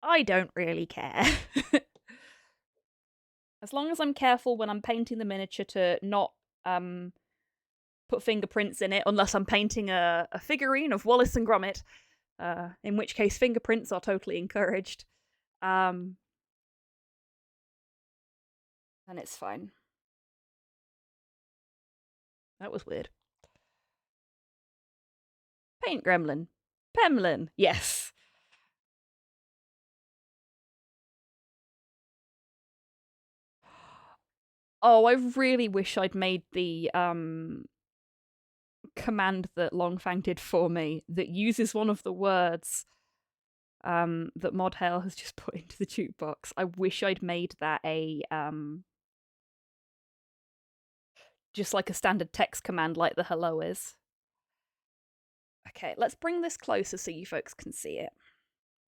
I don't really care. As long as I'm careful when I'm painting the miniature to not put fingerprints in it, unless I'm painting a figurine of Wallace and Gromit, in which case fingerprints are totally encouraged. And it's fine. That was weird. Paint gremlin. Pemlin. Yes. Oh, I really wish I'd made the command that Longfang did for me that uses one of the words that Modhail has just put into the jukebox. I wish I'd made that a just like a standard text command like the hello is. Okay, let's bring this closer so you folks can see it.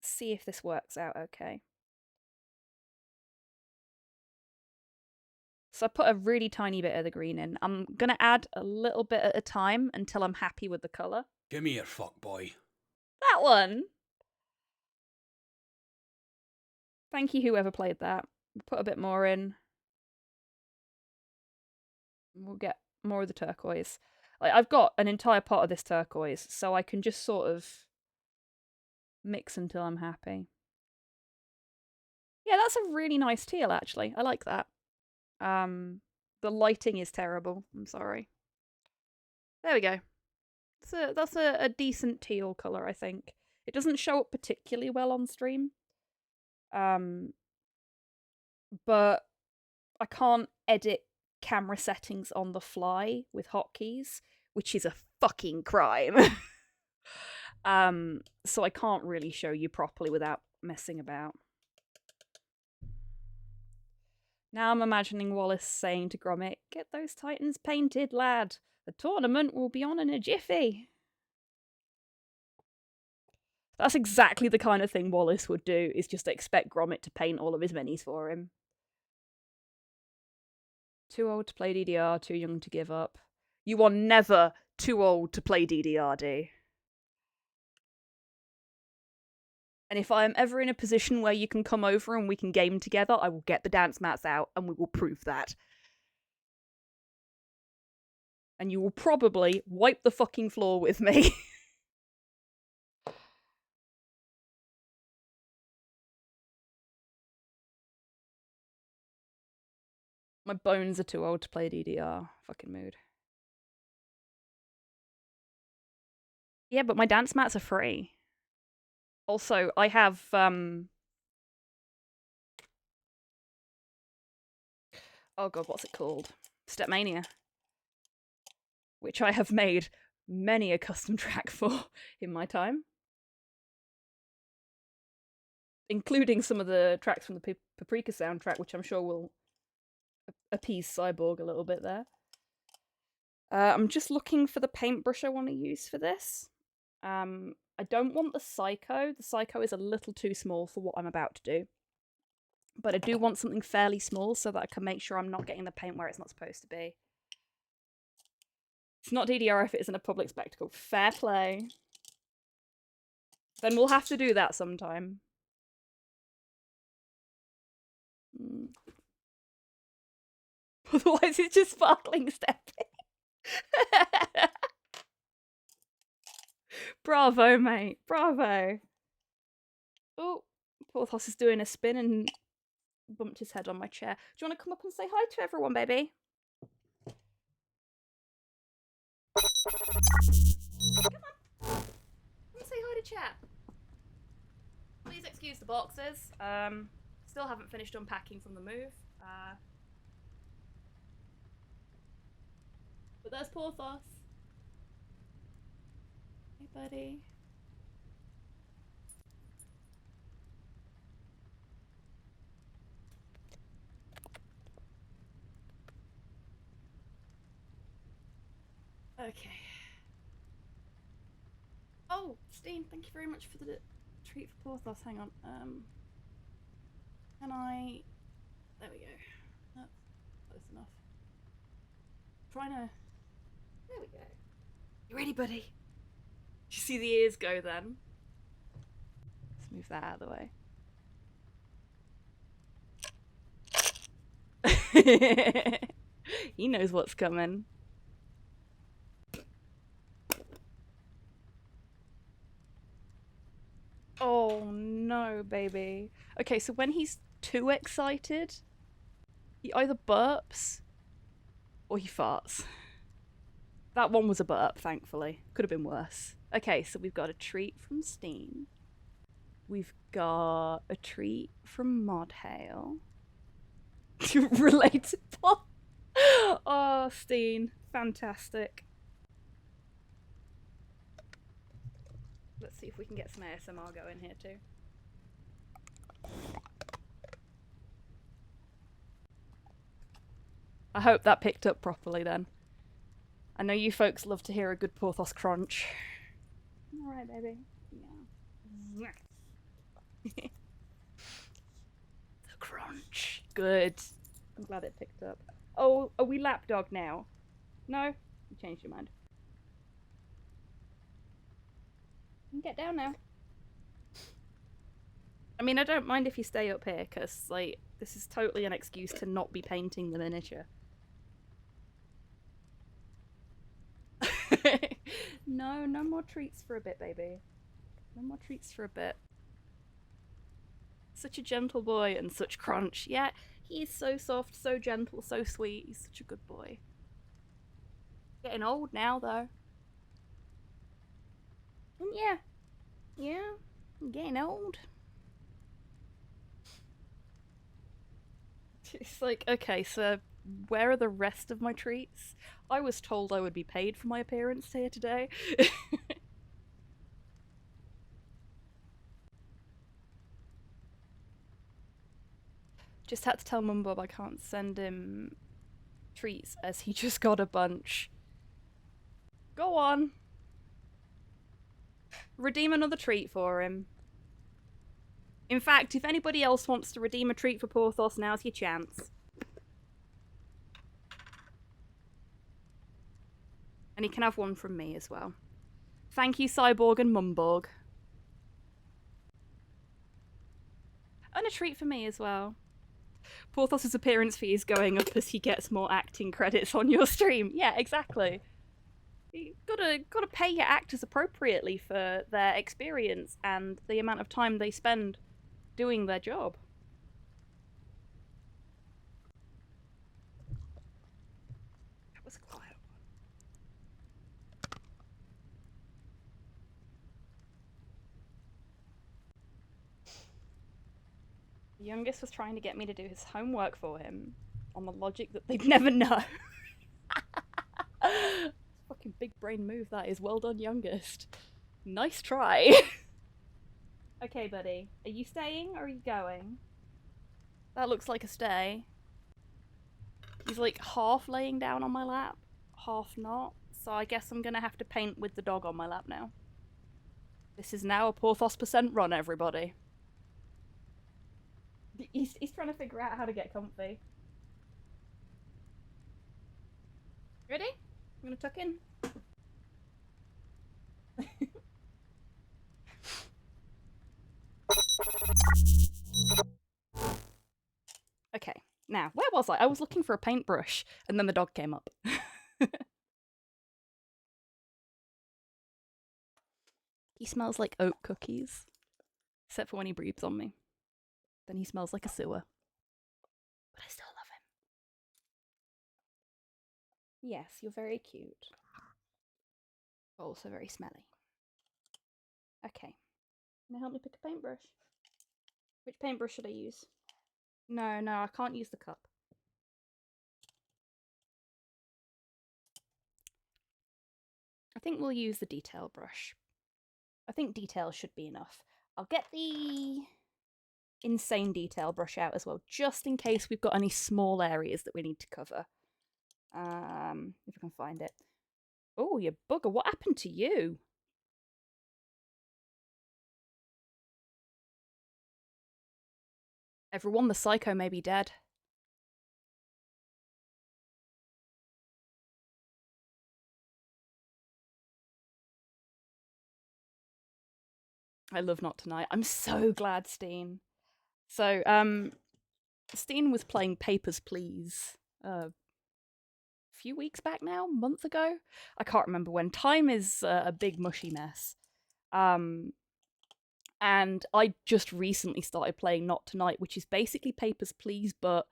See if this works out okay. So I put a really tiny bit of the green in. I'm going to add a little bit at a time until I'm happy with the colour. Give me your fuck boy. That one! Thank you, whoever played that. Put a bit more in. We'll get more of the turquoise. Like, I've got an entire pot of this turquoise, so I can just sort of mix until I'm happy. Yeah, that's a really nice teal, actually. I like that. The lighting is terrible. I'm sorry. There we go. That's a decent teal colour, I think. It doesn't show up particularly well on stream. But I can't edit camera settings on the fly with hotkeys, which is a fucking crime. So I can't really show you properly without messing about. Now I'm imagining Wallace saying to Gromit, "Get those Titans painted, lad. The tournament will be on in a jiffy." That's exactly the kind of thing Wallace would do, is just expect Gromit to paint all of his minis for him. Too old to play DDR, too young to give up. You are never too old to play DDRD. And if I am ever in a position where you can come over and we can game together, I will get the dance mats out and we will prove that. And you will probably wipe the fucking floor with me. My bones are too old to play DDR. Fucking mood. Yeah, but my dance mats are free. Also, I have, oh god, what's it called? Stepmania. Which I have made many a custom track for in my time. Including some of the tracks from the Paprika soundtrack, which I'm sure will appease Cyborg a little bit there. I'm just looking for the paintbrush I want to use for this. I don't want the Psycho. The Psycho is a little too small for what I'm about to do. But I do want something fairly small so that I can make sure I'm not getting the paint where it's not supposed to be. It's not DDR if it isn't a public spectacle. Fair play. Then we'll have to do that sometime. Otherwise it's just sparkling stepping. Bravo, mate. Bravo. Oh, Porthos is doing a spin and bumped his head on my chair. Do you want to come up and say hi to everyone, baby? Come on. Come say hi to chat. Please excuse the boxes. Still haven't finished unpacking from the move. But there's Porthos. Hey, buddy. Okay. Oh, Steen, thank you very much for the treat for Porthos. Hang on. Can I... There we go. That's close enough. Trying to... There we go. You ready, buddy? Did you see the ears go then? Let's move that out of the way. He knows what's coming. Oh no, baby. Okay, so when he's too excited, he either burps or he farts. That one was a burp, thankfully. Could have been worse. Okay, so we've got a treat from Steam. We've got a treat from Modhale. Relatable. Oh, Steen. Fantastic. Let's see if we can get some ASMR going here too. I hope that picked up properly then. I know you folks love to hear a good Porthos crunch. Alright, baby. Yeah. The crunch. Good. I'm glad it picked up. Oh, are we lapdog now? No? You changed your mind. You can get down now. I mean, I don't mind if you stay up here, because, like, this is totally an excuse to not be painting the miniature. No, no more treats for a bit, baby. No more treats for a bit. Such a gentle boy and such crunch. Yeah, he is so soft, so gentle, so sweet. He's such a good boy. Getting old now, though. Yeah. Yeah, I'm getting old. It's like, okay, so where are the rest of my treats? I was told I would be paid for my appearance here today. Just had to tell Mum Bob I can't send him treats as he just got a bunch. Go on. Redeem another treat for him. In fact, if anybody else wants to redeem a treat for Porthos, now's your chance. And he can have one from me as well. Thank you, Cyborg and Mumborg. And a treat for me as well. Porthos's appearance fee is going up as he gets more acting credits on your stream. Yeah, exactly. You gotta pay your actors appropriately for their experience and the amount of time they spend doing their job. That was a quiet one. The youngest was trying to get me to do his homework for him on the logic that they'd never know. Fucking big brain move that is. Well done, youngest. Nice try. Okay, buddy. Are you staying or are you going? That looks like a stay. He's like half laying down on my lap, half not. So I guess I'm gonna have to paint with the dog on my lap now. This is now a Porthos % run, everybody. He's trying to figure out how to get comfy. Ready? I'm gonna tuck in. Okay, now, where was I? I was looking for a paintbrush, and then the dog came up. He smells like oat cookies. Except for when he breathes on me. Then he smells like a sewer. But I still love him. Yes, you're very cute. But also very smelly. Okay. Can you help me pick a paintbrush? Which paintbrush should I use? No, I can't use the cup. I think we'll use the detail brush. I think detail should be enough. I'll get the insane detail brush out as well, just in case we've got any small areas that we need to cover. If I can find it. Oh, you bugger, what happened to you? Everyone, the psycho may be dead. I love Not Tonight. I'm so glad, Steen. So, Steen was playing Papers, Please a few weeks back now, a month ago. I can't remember when. Time is a big mushy mess. And I just recently started playing Not Tonight, which is basically Papers, Please, but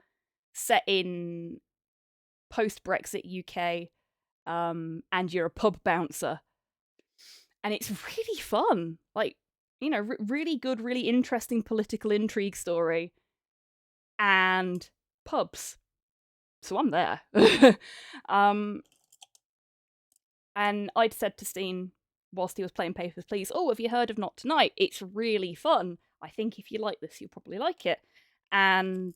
set in post-Brexit UK, and you're a pub bouncer. And it's really fun. Like, you know, really good, really interesting political intrigue story. And pubs. So I'm there. And I'd said to Steen, whilst he was playing Papers, Please, oh, have you heard of Not Tonight? It's really fun. I think if you like this, you'll probably like it. And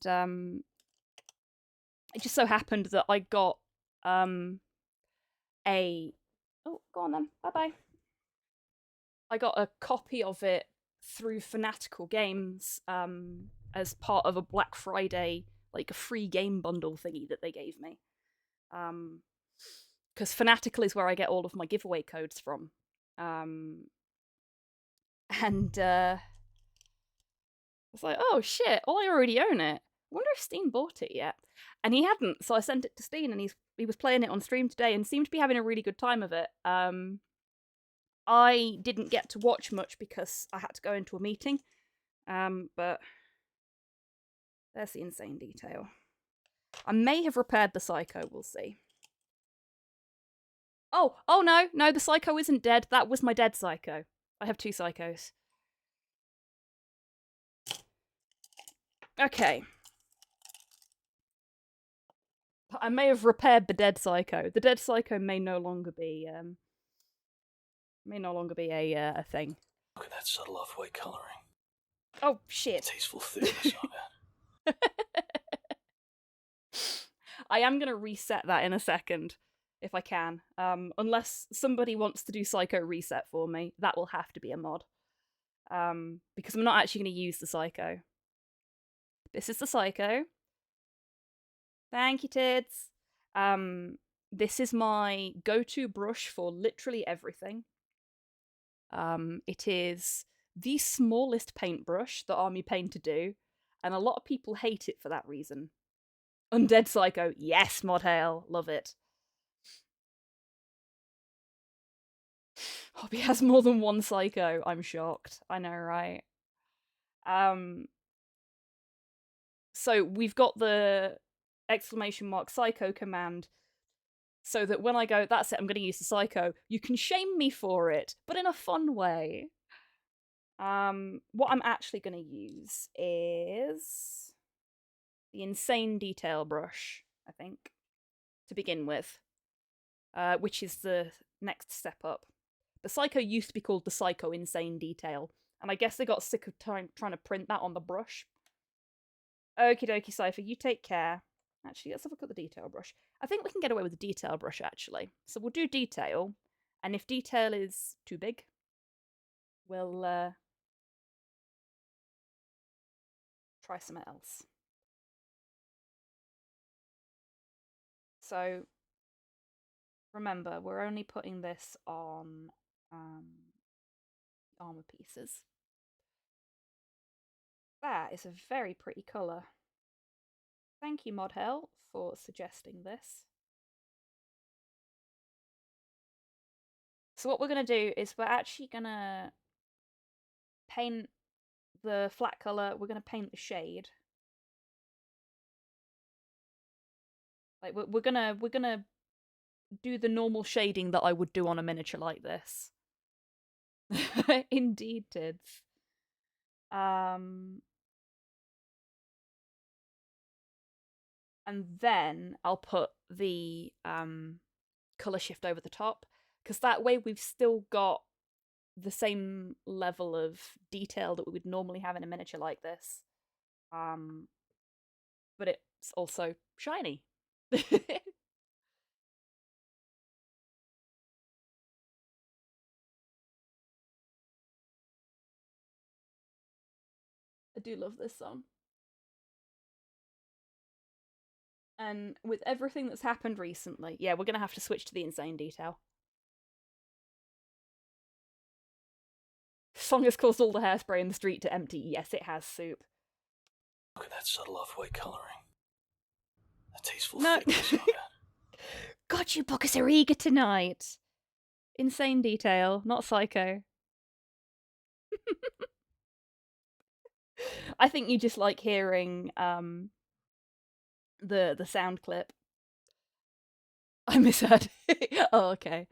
it just so happened that I got oh, go on then, bye-bye. I got a copy of it through Fanatical Games as part of a Black Friday, like a free game bundle thingy that they gave me. Because Fanatical is where I get all of my giveaway codes from. And I was like, oh shit, well, I already own it. I wonder if Steen bought it yet. And he hadn't, so I sent it to Steen, and he was playing it on stream today and seemed to be having a really good time of it. I didn't get to watch much because I had to go into a meeting. But there's the insane detail. I may have repaired the Psycho, we'll see. Oh no, the Psycho isn't dead. That was my dead Psycho. I have 2 Psychos. Okay. I may have repaired the dead Psycho. The dead Psycho may no longer be a thing. Look at that subtle off-white coloring. Oh shit. Tasteful thickness on it. I am gonna reset that in a second, if I can. Unless somebody wants to do Psycho reset for me, that will have to be a mod. Because I'm not actually gonna use the Psycho. This is the Psycho. Thank you, Tids. This is my go-to brush for literally everything. It is the smallest paintbrush that Army Painter do, and a lot of people hate it for that reason. Undead Psycho, yes, Mod Hail, love it. Hobby has more than 1 Psycho, I'm shocked. I know, right? So we've got the ! Psycho command, so that when I go, that's it, I'm going to use the Psycho, you can shame me for it, but in a fun way. What I'm actually going to use is the Insane Detail brush, I think, to begin with, which is the next step up. The Psycho used to be called the Psycho Insane Detail, and I guess they got sick of trying to print that on the brush. Okie dokie, Cypher, you take care. Actually, let's have a look at the detail brush. I think we can get away with the detail brush, actually. So we'll do detail, and if detail is too big, we'll try something else. So remember, we're only putting this on armor pieces. That is a very pretty colour. Thank you, Mod Hell, for suggesting this. So what we're going to do is we're actually going to paint the flat colour, we're going to paint the shade. Like we're gonna do the normal shading that I would do on a miniature like this. Indeed, Tids. And then I'll put the colour shift over the top, because that way we've still got the same level of detail that we would normally have in a miniature like this. But it's also shiny. I do love this song. And with everything that's happened recently, yeah, we're going to have to switch to the Insane Detail. Song has caused all the hairspray in the street to empty. Yes, it has, Soup. Look at that subtle off-white coloring. The tasteful No. thickness of it. God, you bookers are eager tonight. Insane detail, not psycho. I think you just like hearing the sound clip. I misheard. Oh, okay.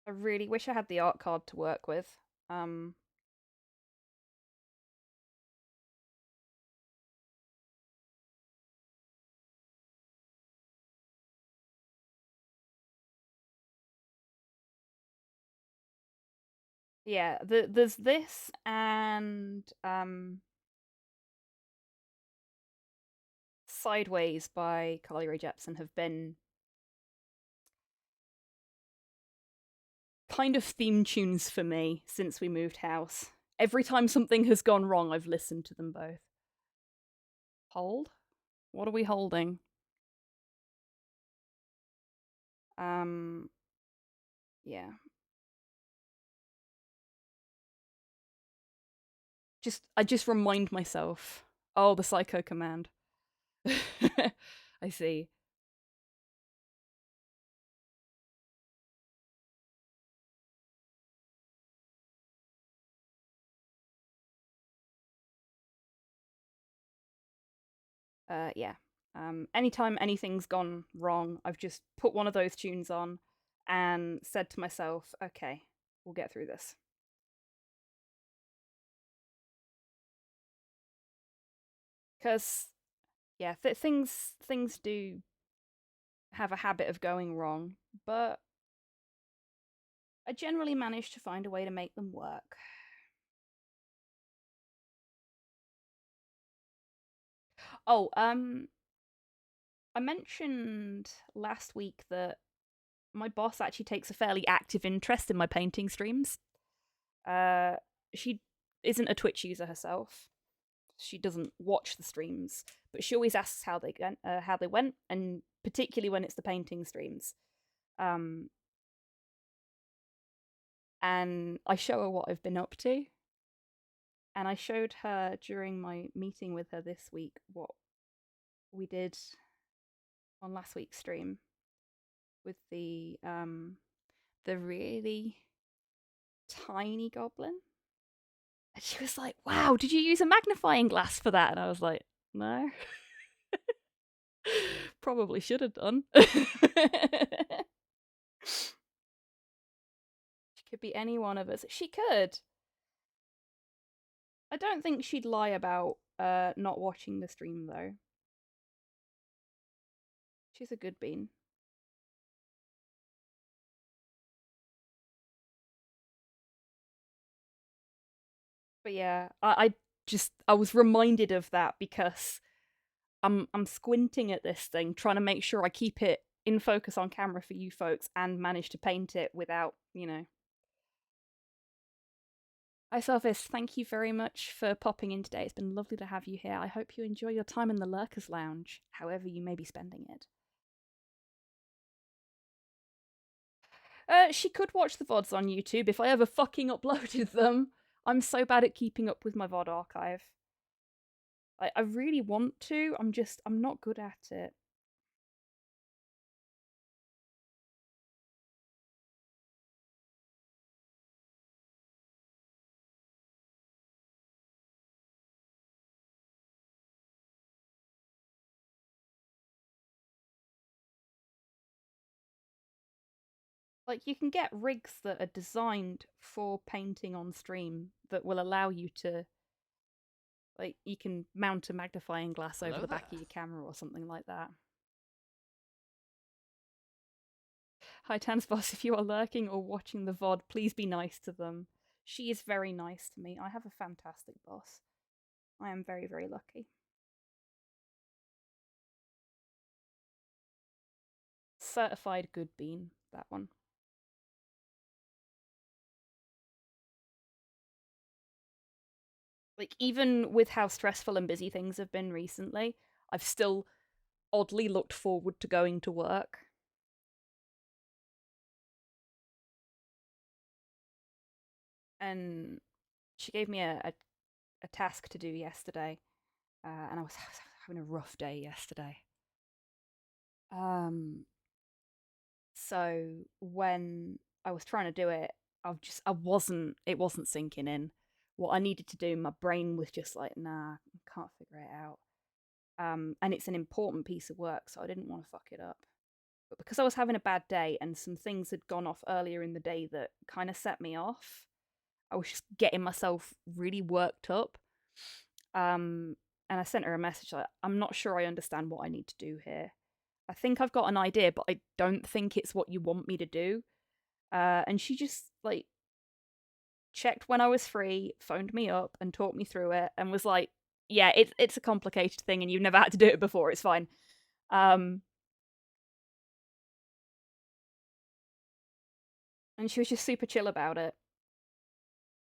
I really wish I had the art card to work with. Yeah, there's this and Sideways by Carly Rae Jepsen have been kind of theme tunes for me since we moved house. Every time something has gone wrong, I've listened to them both. Hold? What are we holding? Yeah. I just remind myself. Oh, the psycho command. I see. Yeah. Anytime anything's gone wrong, I've just put one of those tunes on and said to myself, okay, we'll get through this. Because, yeah, things do have a habit of going wrong, but I generally manage to find a way to make them work. Oh, I mentioned last week that my boss actually takes a fairly active interest in my painting streams. She isn't a Twitch user herself. She doesn't watch the streams, but she always asks how they went, and particularly when it's the painting streams. And I show her what I've been up to, and I showed her during my meeting with her this week what we did on last week's stream with the really tiny goblin. And she was like, "Wow, did you use a magnifying glass for that?" And I was like, "No." Probably should have done. She could be any one of us. She could. I don't think she'd lie about not watching the stream though. She's a good bean. But yeah, I was reminded of that because I'm squinting at this thing, trying to make sure I keep it in focus on camera for you folks and manage to paint it without, Hi Selphis, thank you very much for popping in today. It's been lovely to have you here. I hope you enjoy your time in the Lurkers Lounge, however you may be spending it. She could watch the VODs on YouTube if I ever fucking uploaded them. I'm so bad at keeping up with my VOD archive. I really want to, I'm not good at it. Like, you can get rigs that are designed for painting on stream that will allow you to, like, you can mount a magnifying glass over the back of your camera or something like that. Hi, Tansboss, if you are lurking or watching the VOD, please be nice to them. She is very nice to me. I have a fantastic boss. I am very, very lucky. Certified good bean, that one. Like, even with how stressful and busy things have been recently, I've still oddly looked forward to going to work. and she gave me a task to do yesterday, and I was having a rough day yesterday. So when I was trying to do it, it wasn't sinking in. What I needed to do, my brain was just like, nah, I can't figure it out. And it's an important piece of work, so I didn't want to fuck it up. But because I was having a bad day and some things had gone off earlier in the day that kind of set me off, I was just getting myself really worked up. And I sent her a message like, I'm not sure I understand what I need to do here. I think I've got an idea, but I don't think it's what you want me to do. And she just like checked when I was free, phoned me up, and talked me through it, and was like, "Yeah, it's a complicated thing, and you've never had to do it before. It's fine." And she was just super chill about it.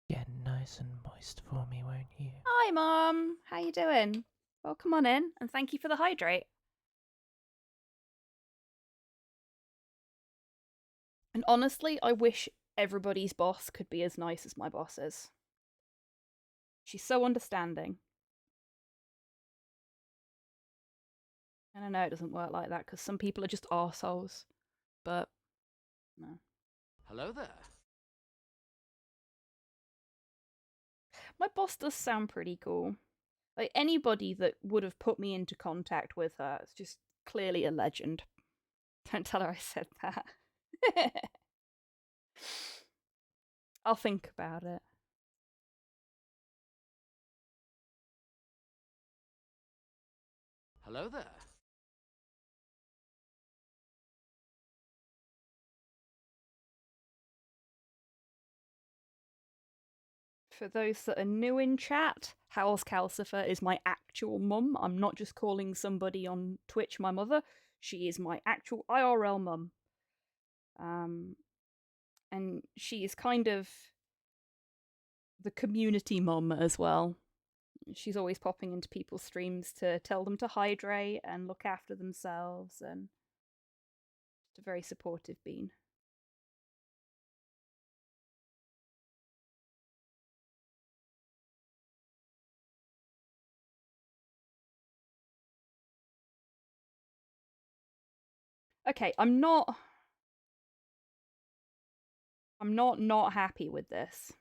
Get nice and moist for me, won't you? Hi, Mom. How you doing? Well, come on in, and thank you for the hydrate. And honestly, I wish everybody's boss could be as nice as my boss is. She's so understanding. And I know it doesn't work like that because some people are just arseholes. But, no. Hello there. My boss does sound pretty cool. Like, anybody that would have put me into contact with her is just clearly a legend. Don't tell her I said that. I'll think about it. Hello there. For those that are new in chat, Howls Calcifer is my actual mum. I'm not just calling somebody on Twitch my mother. She is my actual IRL mum. And she is kind of the community mum as well. She's always popping into people's streams to tell them to hydrate and look after themselves, and just a very supportive bean. Okay, I'm not happy with this.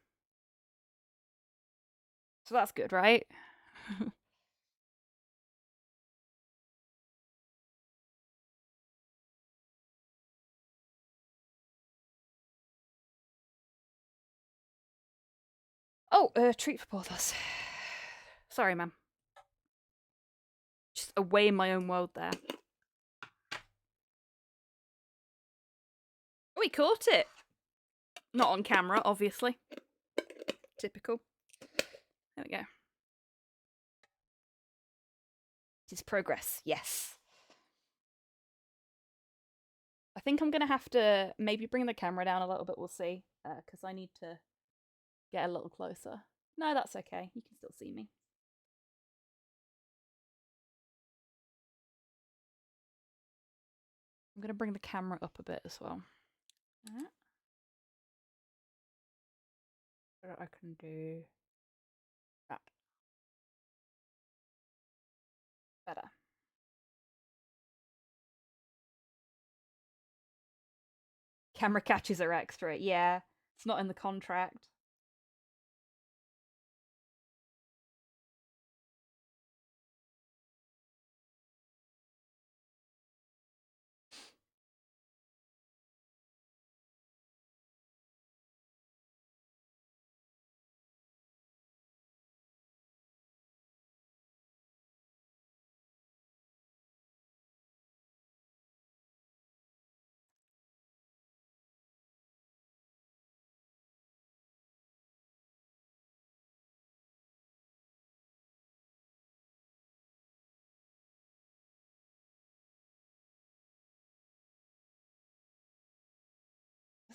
So that's good, right? Oh, treat for Porthos. Sorry, ma'am. Just away in my own world there. Oh, he caught it. Not on camera, obviously. Typical. There we go. It is progress, yes. I think I'm going to have to maybe bring the camera down a little bit, we'll see. Because I need to get a little closer. No, that's okay. You can still see me. I'm going to bring the camera up a bit as well. I can do that. Better. Camera catches are extra. Yeah, it's not in the contract.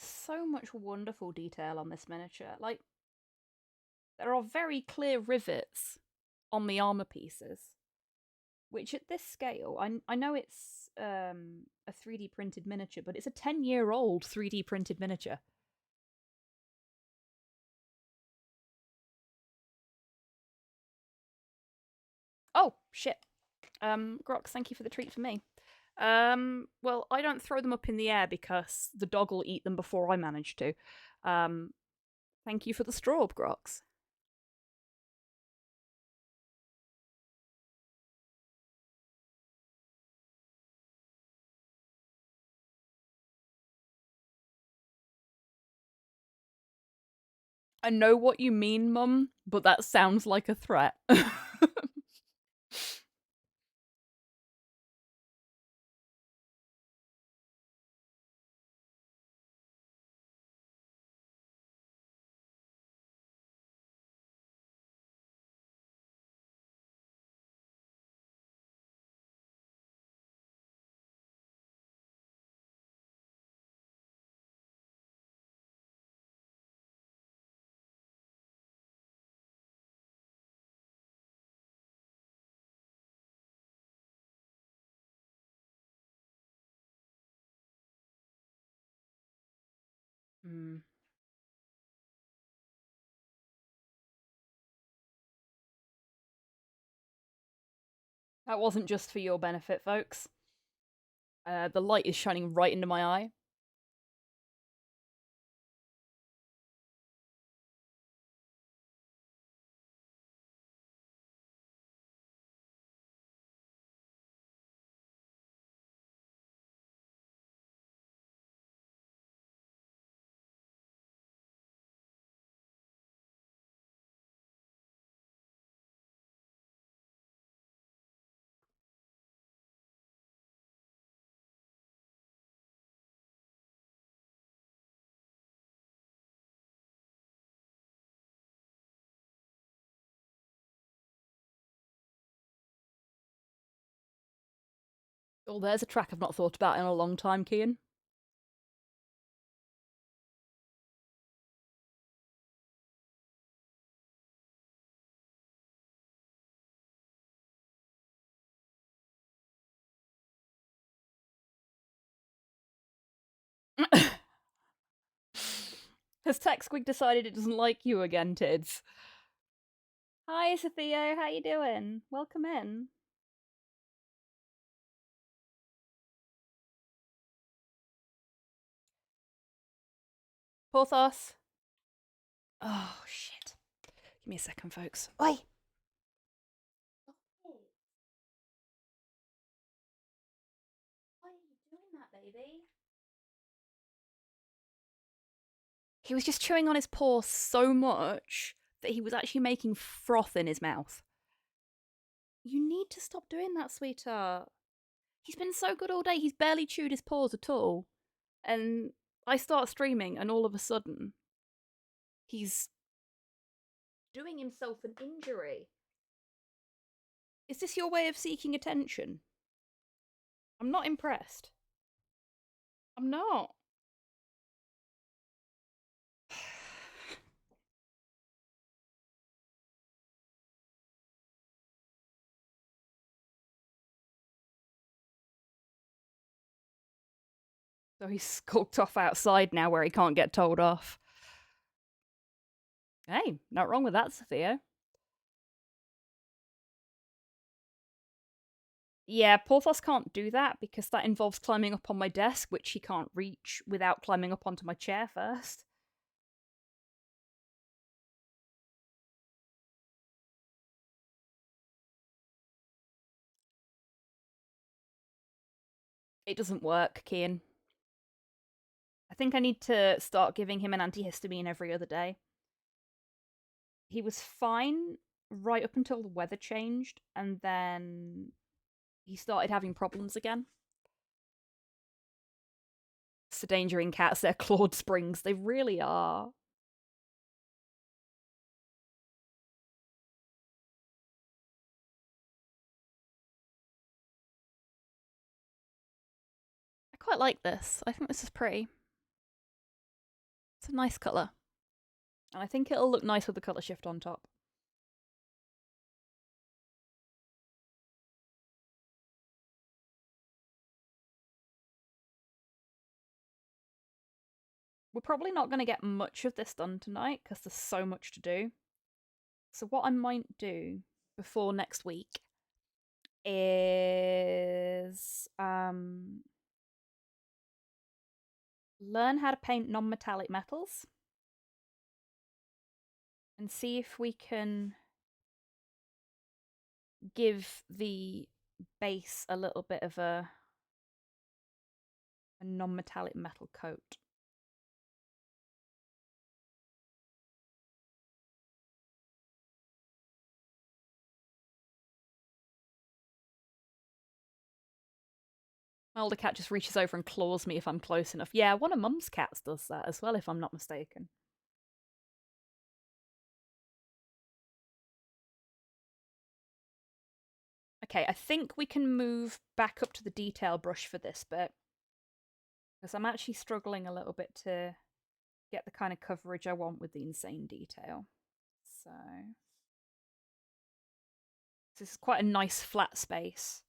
So much wonderful detail on this miniature. Like, there are very clear rivets on the armor pieces, which at this scale, I know it's a 3D printed miniature, but it's a 10-year-old 3D printed miniature. Oh, shit. Grox, thank you for the treat for me. Well, I don't throw them up in the air because the dog will eat them before I manage to. Thank you for the straw, Grox. I know what you mean, Mum, but that sounds like a threat. Hmm. That wasn't just for your benefit, folks. The light is shining right into my eye. Oh, there's a track I've not thought about in a long time, Kian. Has Tech Squig decided it doesn't like you again, Tids? Hi, Sophia. How you doing? Welcome in. Porthos. Oh, shit. Give me a second, folks. Oi! Why are you doing that, baby? He was just chewing on his paw so much that he was actually making froth in his mouth. You need to stop doing that, sweetheart. He's been so good all day, he's barely chewed his paws at all. And I start streaming, and all of a sudden, he's doing himself an injury. Is this your way of seeking attention? I'm not impressed. I'm not. So he's skulked off outside now where he can't get told off. Hey, not wrong with that, Sophia. Yeah, Porthos can't do that because that involves climbing up on my desk, which he can't reach without climbing up onto my chair first. It doesn't work, Kian. I think I need to start giving him an antihistamine every other day. He was fine right up until the weather changed, and then he started having problems again. It's the danger in cats, they're clawed springs. They really are. I quite like this. I think this is pretty. It's a nice colour. And I think it'll look nice with the colour shift on top. We're probably not going to get much of this done tonight because there's so much to do. So what I might do before next week is learn how to paint non-metallic metals and see if we can give the base a little bit of a non-metallic metal coat. My older cat just reaches over and claws me if I'm close enough. Yeah, one of Mum's cats does that as well, if I'm not mistaken. Okay, I think we can move back up to the detail brush for this bit. Because I'm actually struggling a little bit to get the kind of coverage I want with the insane detail. So this is quite a nice flat space.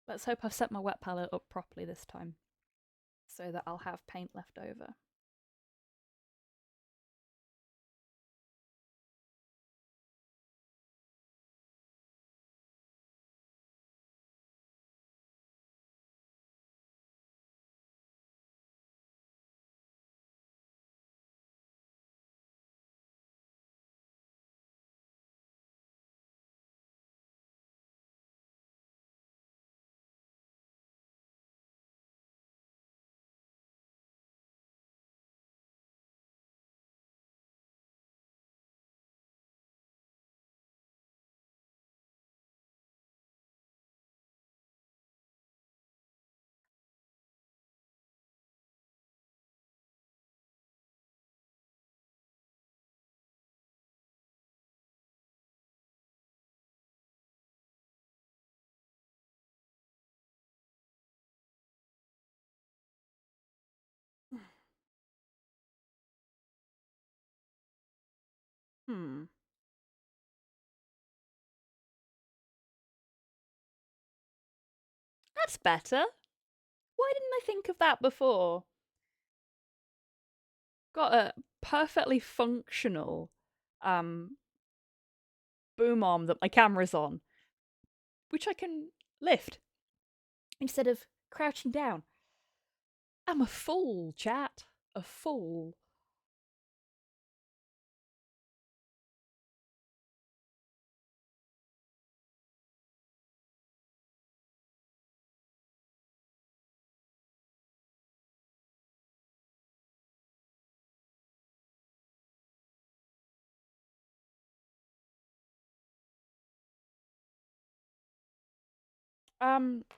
Let's hope I've set my wet palette up properly this time so that I'll have paint left over. That's better. Why didn't I think of that before? Got a perfectly functional boom arm that my camera's on, which I can lift instead of crouching down. I'm a fool, chat. A fool.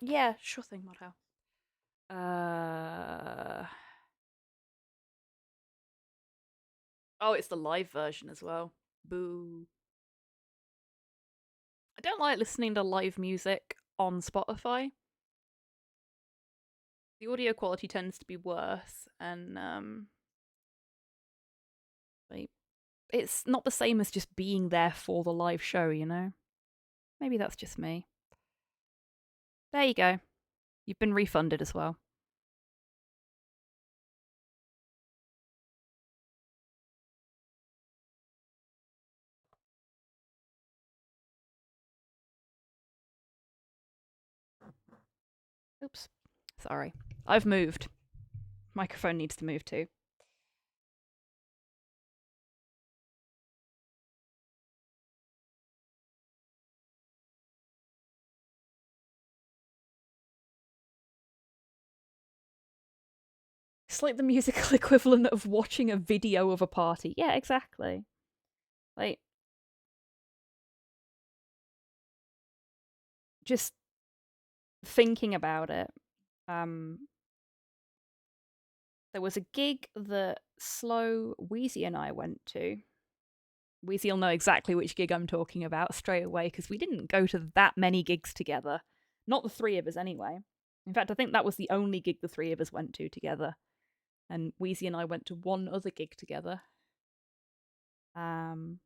Yeah, sure thing, Model. Oh, it's the live version as well. Boo. I don't like listening to live music on Spotify. The audio quality tends to be worse, and like, it's not the same as just being there for the live show, you know? Maybe that's just me. There you go. You've been refunded as well. Oops. Sorry. I've moved. Microphone needs to move too. It's like the musical equivalent of watching a video of a party. Yeah, exactly. Like, just thinking about it, there was a gig that Slow, Wheezy, and I went to. Wheezy will know exactly which gig I'm talking about straight away because we didn't go to that many gigs together. Not the three of us, anyway. In fact, I think that was the only gig the three of us went to together. And Wheezy and I went to one other gig together. And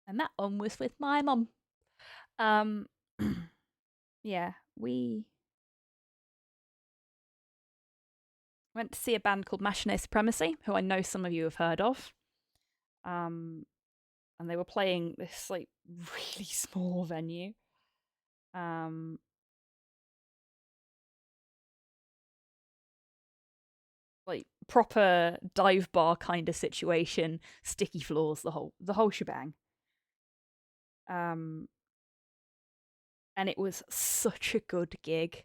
that one was with my mum. Yeah, we went to see a band called Machine Supremacy, who I know some of you have heard of. And they were playing this like really small venue. Like proper dive bar kind of situation, sticky floors, the whole shebang. And it was such a good gig.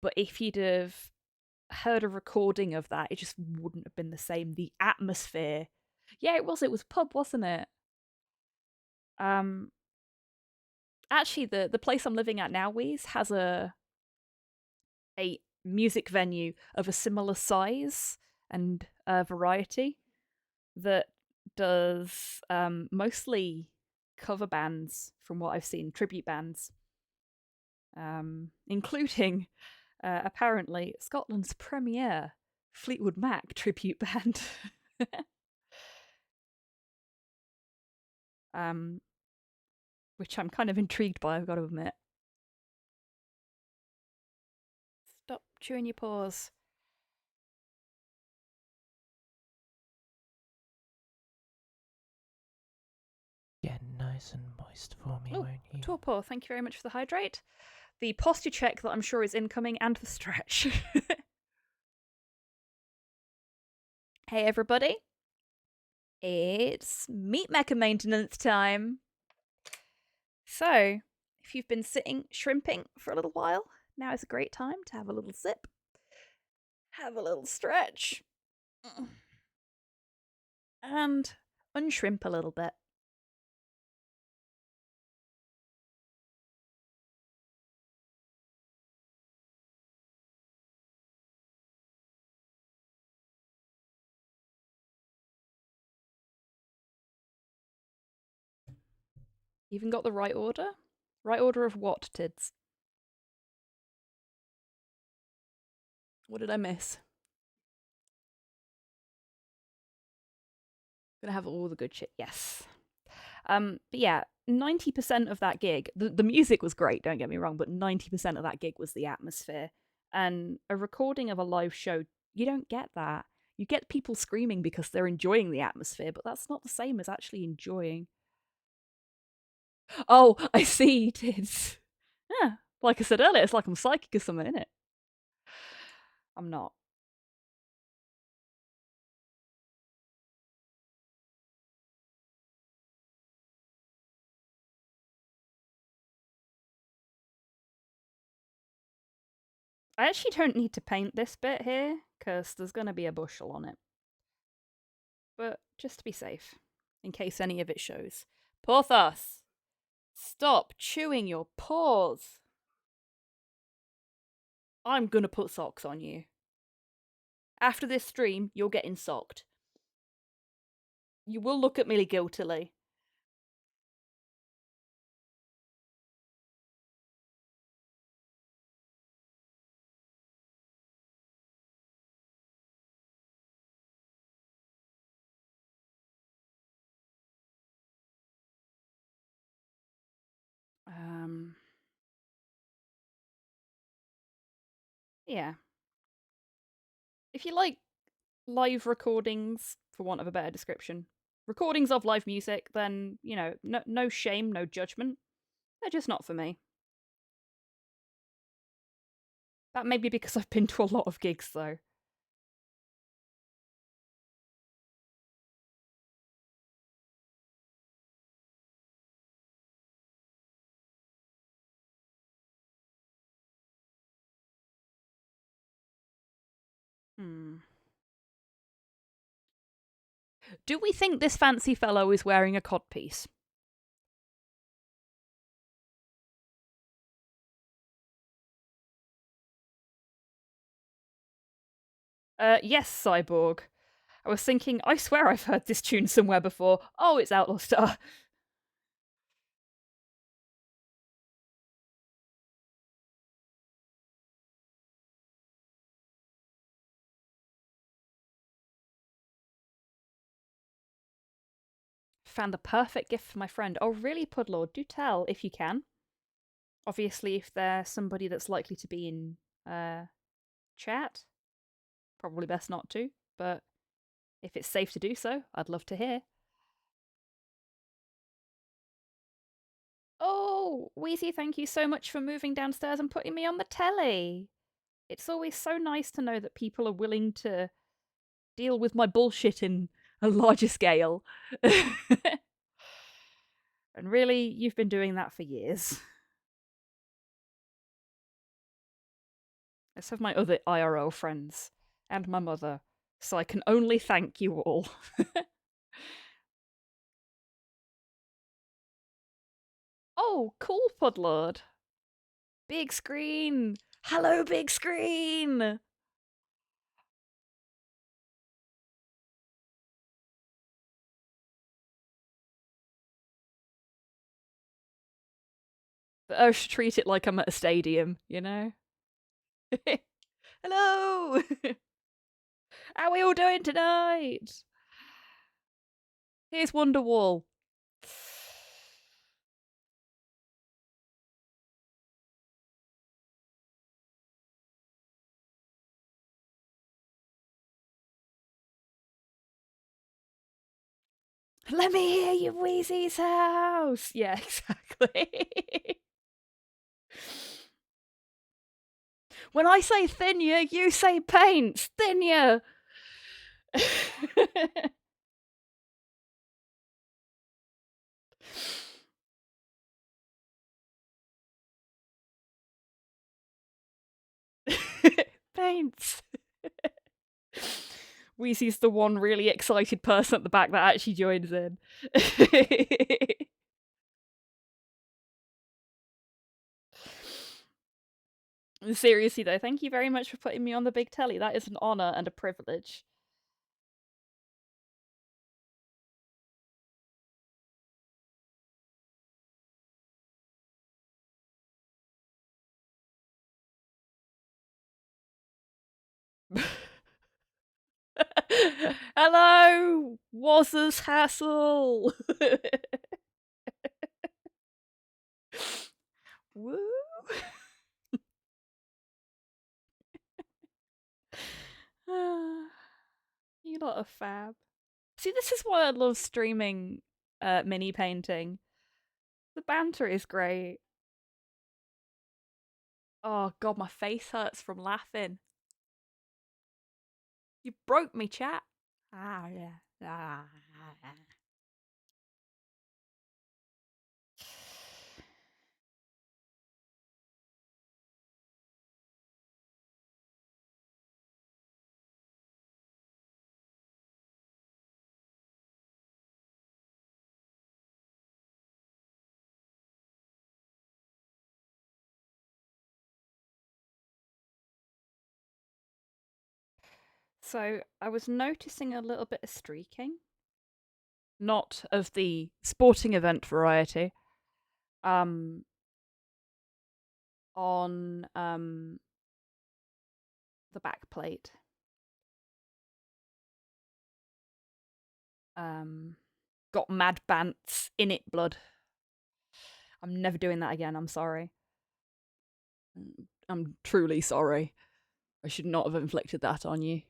But if you'd have heard a recording of that, it just wouldn't have been the same. The atmosphere. Yeah, it was. It was a pub, wasn't it? Actually, the place I'm living at now, Wheeze, has a music venue of a similar size and variety that does mostly cover bands, from what I've seen, tribute bands, including apparently Scotland's premier Fleetwood Mac tribute band. Which I'm kind of intrigued by, I've got to admit. Stop chewing your paws. Get nice and moist for me, won't you? Torpor, thank you very much for the hydrate. The posture check that I'm sure is incoming, and the stretch. Hey everybody. It's Meat Mecha maintenance time. So, if you've been sitting shrimping for a little while, now is a great time to have a little sip, have a little stretch, and unshrimp a little bit. Even got the right order? Right order of what, Tids? What did I miss? Gonna have all the good shit, yes. But yeah, 90% of that gig, the music was great, don't get me wrong, but 90% of that gig was the atmosphere. And a recording of a live show, you don't get that. You get people screaming because they're enjoying the atmosphere, but that's not the same as actually enjoying. Oh, I see, Tids. Yeah, like I said earlier, it's like I'm psychic or something, innit? I'm not. I actually don't need to paint this bit here, because there's going to be a bushel on it. But just to be safe, in case any of it shows. Porthos! Stop chewing your paws! I'm gonna put socks on you. After this stream, you're getting socked. You will look at me guiltily. Yeah. If you like live recordings, for want of a better description, recordings of live music, then, you know, no shame, no judgment. They're just not for me. That may be because I've been to a lot of gigs, though. Do we think this fancy fellow is wearing a codpiece? Yes, Cyborg. I was thinking, I swear I've heard this tune somewhere before. Oh, it's Outlaw Star. Found the perfect gift for my friend. Oh, really, Pudlord? Do tell if you can. Obviously, if they're somebody that's likely to be in chat, probably best not to, but if it's safe to do so, I'd love to hear. Oh, Wheezy, thank you so much for moving downstairs and putting me on the telly. It's always so nice to know that people are willing to deal with my bullshit in a larger scale. And really, you've been doing that for years. Let's have my other IRL friends and my mother, so I can only thank you all. Oh, cool, Pudlord. Big screen. Hello, big screen. But I should treat it like I'm at a stadium, you know? Hello! How are we all doing tonight? Here's Wonderwall. Let me hear you, Wheezy's house! Yeah, exactly. When I say Thinya, you say paints. Thinya! Paints. Wheezy's the one really excited person at the back that actually joins in. Seriously though, thank you very much for putting me on the big telly. That is an honor and a privilege. Hello, Wazza's Hassle. Woo. You lot are fab. See, this is why I love streaming mini painting. The banter is great. Oh god, my face hurts from laughing. You broke me, chat. Ah, yeah. Ah. So, I was noticing a little bit of streaking. Not of the sporting event variety. On the back plate. Got mad bants in it blood. I'm never doing that again, I'm sorry. I'm truly sorry. I should not have inflicted that on you.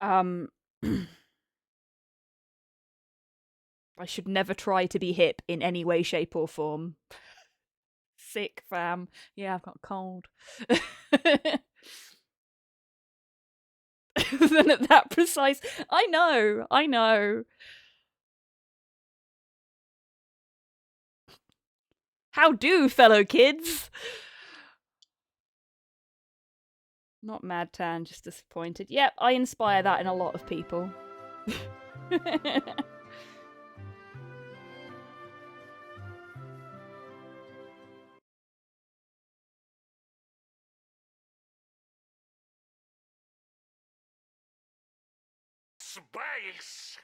I should never try to be hip in any way, shape, or form. Sick, fam. Yeah, I've got a cold. Then at that precise... I know. How do, fellow kids? Not mad tan, just disappointed. Yep, I inspire that in a lot of people. Space!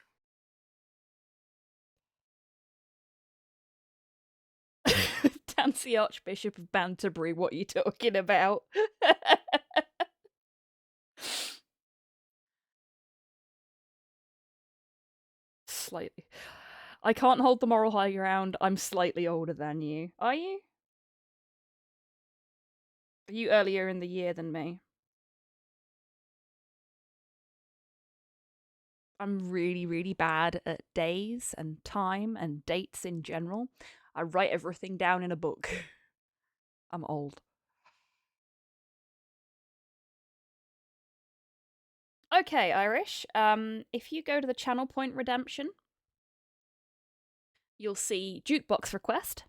Dancy Archbishop of Banterbury, what are you talking about? Slightly. I can't hold the moral high ground. I'm slightly older than you. Are you? Are you earlier in the year than me? I'm really, really bad at days and time and dates in general. I write everything down in a book. I'm old. Okay, Irish. If you go to the channel point redemption, you'll see jukebox request.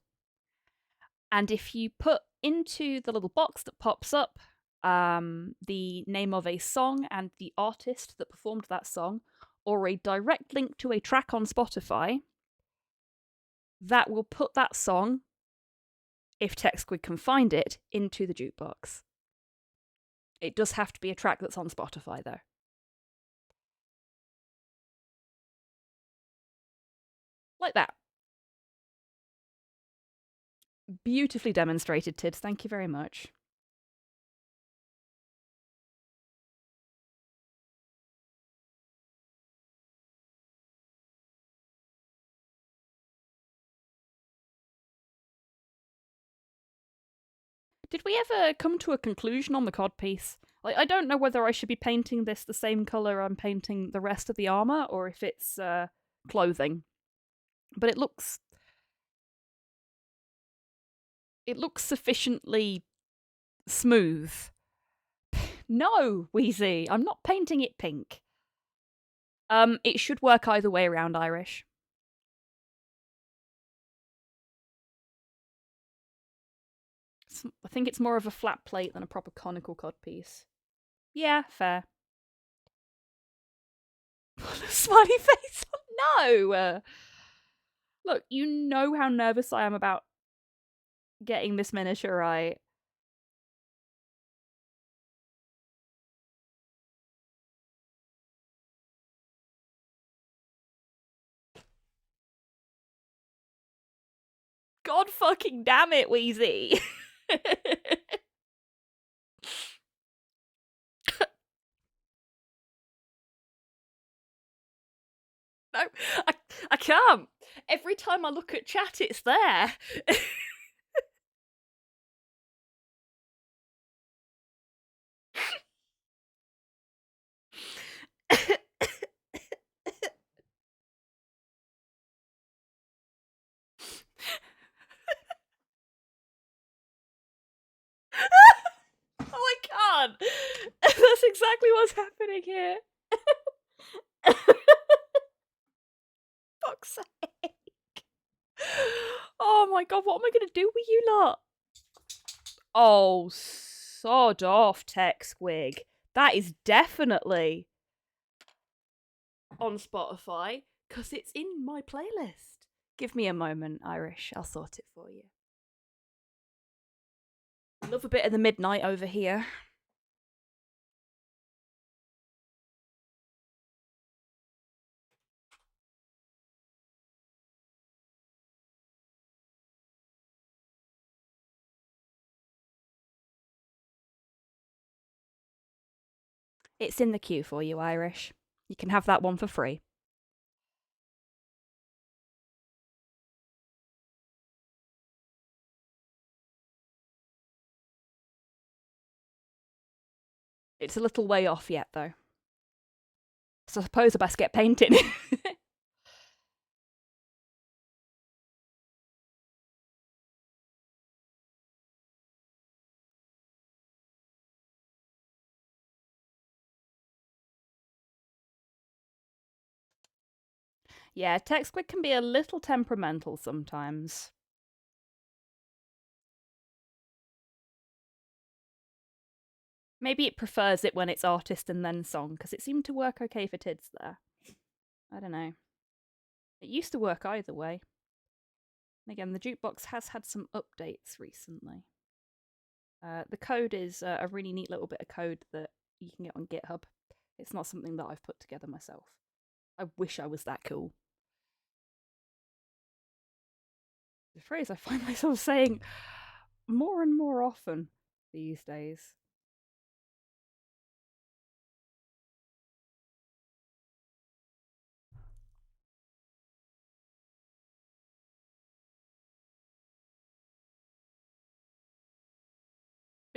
And if you put into the little box that pops up the name of a song and the artist that performed that song, or a direct link to a track on Spotify, that will put that song, if TechSquid can find it, into the jukebox. It does have to be a track that's on Spotify, though. Like that. Beautifully demonstrated, Tids. Thank you very much. Did we ever come to a conclusion on the codpiece? Like, I don't know whether I should be painting this the same colour I'm painting the rest of the armour, or if it's clothing. But it looks sufficiently smooth. No, Wheezy, I'm not painting it pink. It should work either way around, Irish. I think it's more of a flat plate than a proper conical codpiece. Yeah, fair. Smiley face. No! Look, you know how nervous I am about getting this miniature right. God fucking damn it, Wheezy. No, I can't. Every time I look at chat, it's there. Oh, I can't. That's exactly what's happening here. Fuck's sake. Oh my god, what am I going to do with you lot? Oh, sod off, Tech Squig. That is definitely on Spotify, because it's in my playlist. Give me a moment, Irish. I'll sort it for you. Love a bit of the midnight over here. It's in the queue for you, Irish. You can have that one for free. It's a little way off yet, though. So I suppose I best get painting. Yeah, Tech Squid can be a little temperamental sometimes. Maybe it prefers it when it's artist and then song, because it seemed to work okay for Tids there. I don't know. It used to work either way. And again, the jukebox has had some updates recently. The code is a really neat little bit of code that you can get on GitHub. It's not something that I've put together myself. I wish I was that cool. The phrase I find myself saying more and more often these days.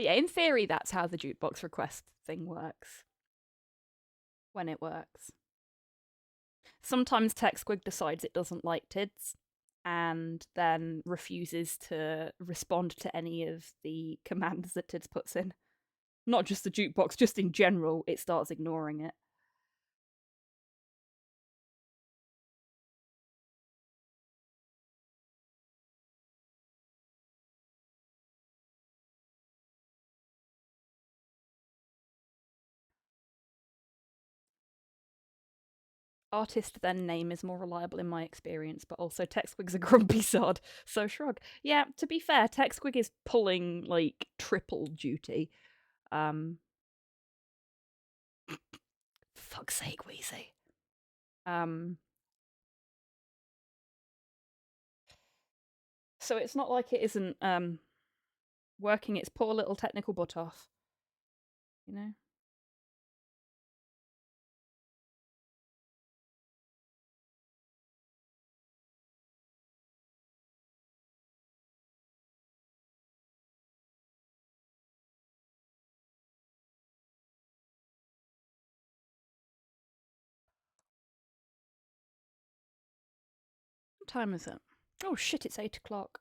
But yeah, in theory, that's how the jukebox request thing works. When it works. Sometimes TechSquig decides it doesn't like TIDs and then refuses to respond to any of the commands that TIDs puts in. Not just the jukebox, just in general, it starts ignoring it. Artist then name is more reliable in my experience, but also TechSquig's a grumpy sod, so shrug. Yeah, to be fair, TechSquig is pulling like triple duty. Fuck's sake, Wheezy. So it's not like it isn't working its poor little technical butt off, you know? What time is it? Oh shit, it's 8 o'clock.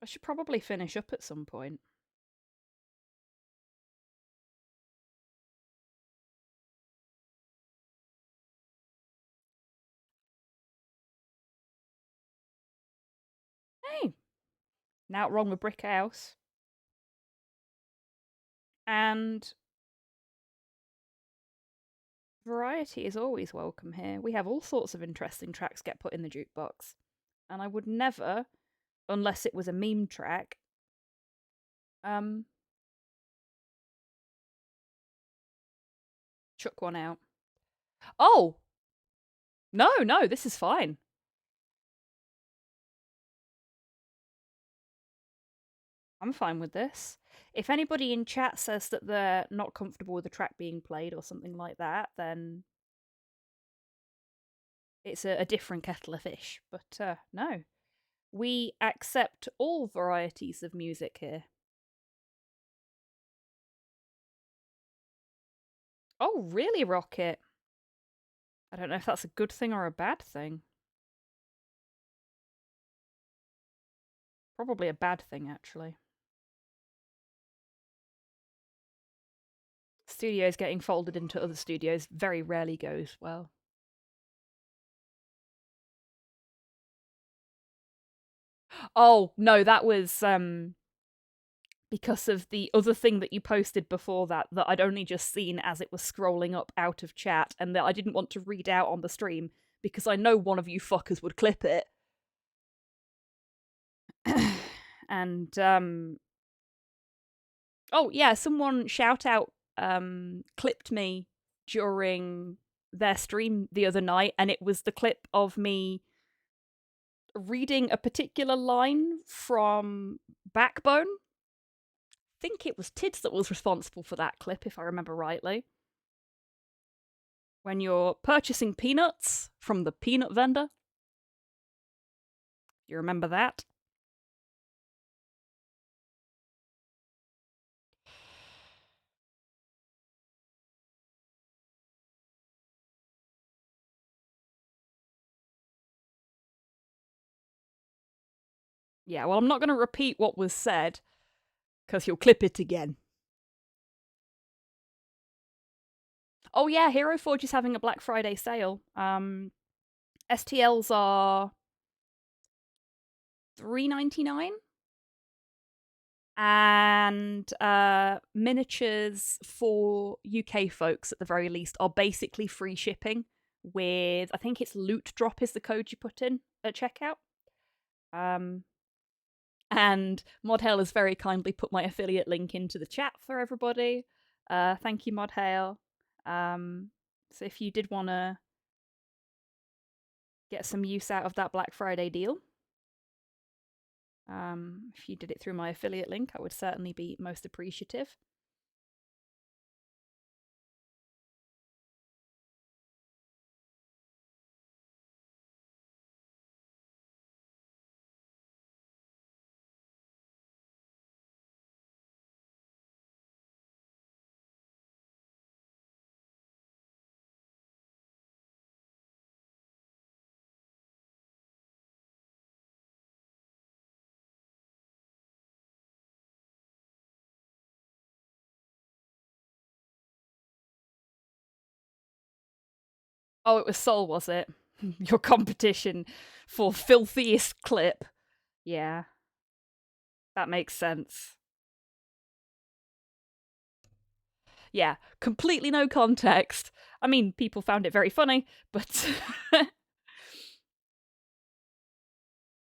I should probably finish up at some point. Hey! Now wrong with Brick House. And variety is always welcome here. We have all sorts of interesting tracks get put in the jukebox. And I would never, unless it was a meme track, chuck one out. Oh! No, this is fine. I'm fine with this. If anybody in chat says that they're not comfortable with the track being played or something like that, then it's a different kettle of fish. But no. We accept all varieties of music here. Oh, really, Rocket? I don't know if that's a good thing or a bad thing. Probably a bad thing, actually. Studios getting folded into other studios very rarely goes well. Oh, no, that was because of the other thing that you posted before that I'd only just seen as it was scrolling up out of chat, and that I didn't want to read out on the stream because I know one of you fuckers would clip it. And oh yeah, someone shout out clipped me during their stream the other night, and it was the clip of me reading a particular line from Backbone. I think it was Tids that was responsible for that clip, if I remember rightly. When you're purchasing peanuts from the peanut vendor. You remember that? Yeah, well, I'm not going to repeat what was said, because you'll clip it again. Oh yeah, Hero Forge is having a Black Friday sale. STLs are $3.99, and miniatures for UK folks at the very least are basically free shipping with, I think it's loot drop is the code you put in at checkout. And Modhail has very kindly put my affiliate link into the chat for everybody. Thank you, Modhail. So if you did want to get some use out of that Black Friday deal, if you did it through my affiliate link, I would certainly be most appreciative. Oh, it was Sol, was it? Your competition for filthiest clip. Yeah. That makes sense. Yeah, completely no context. I mean, people found it very funny, but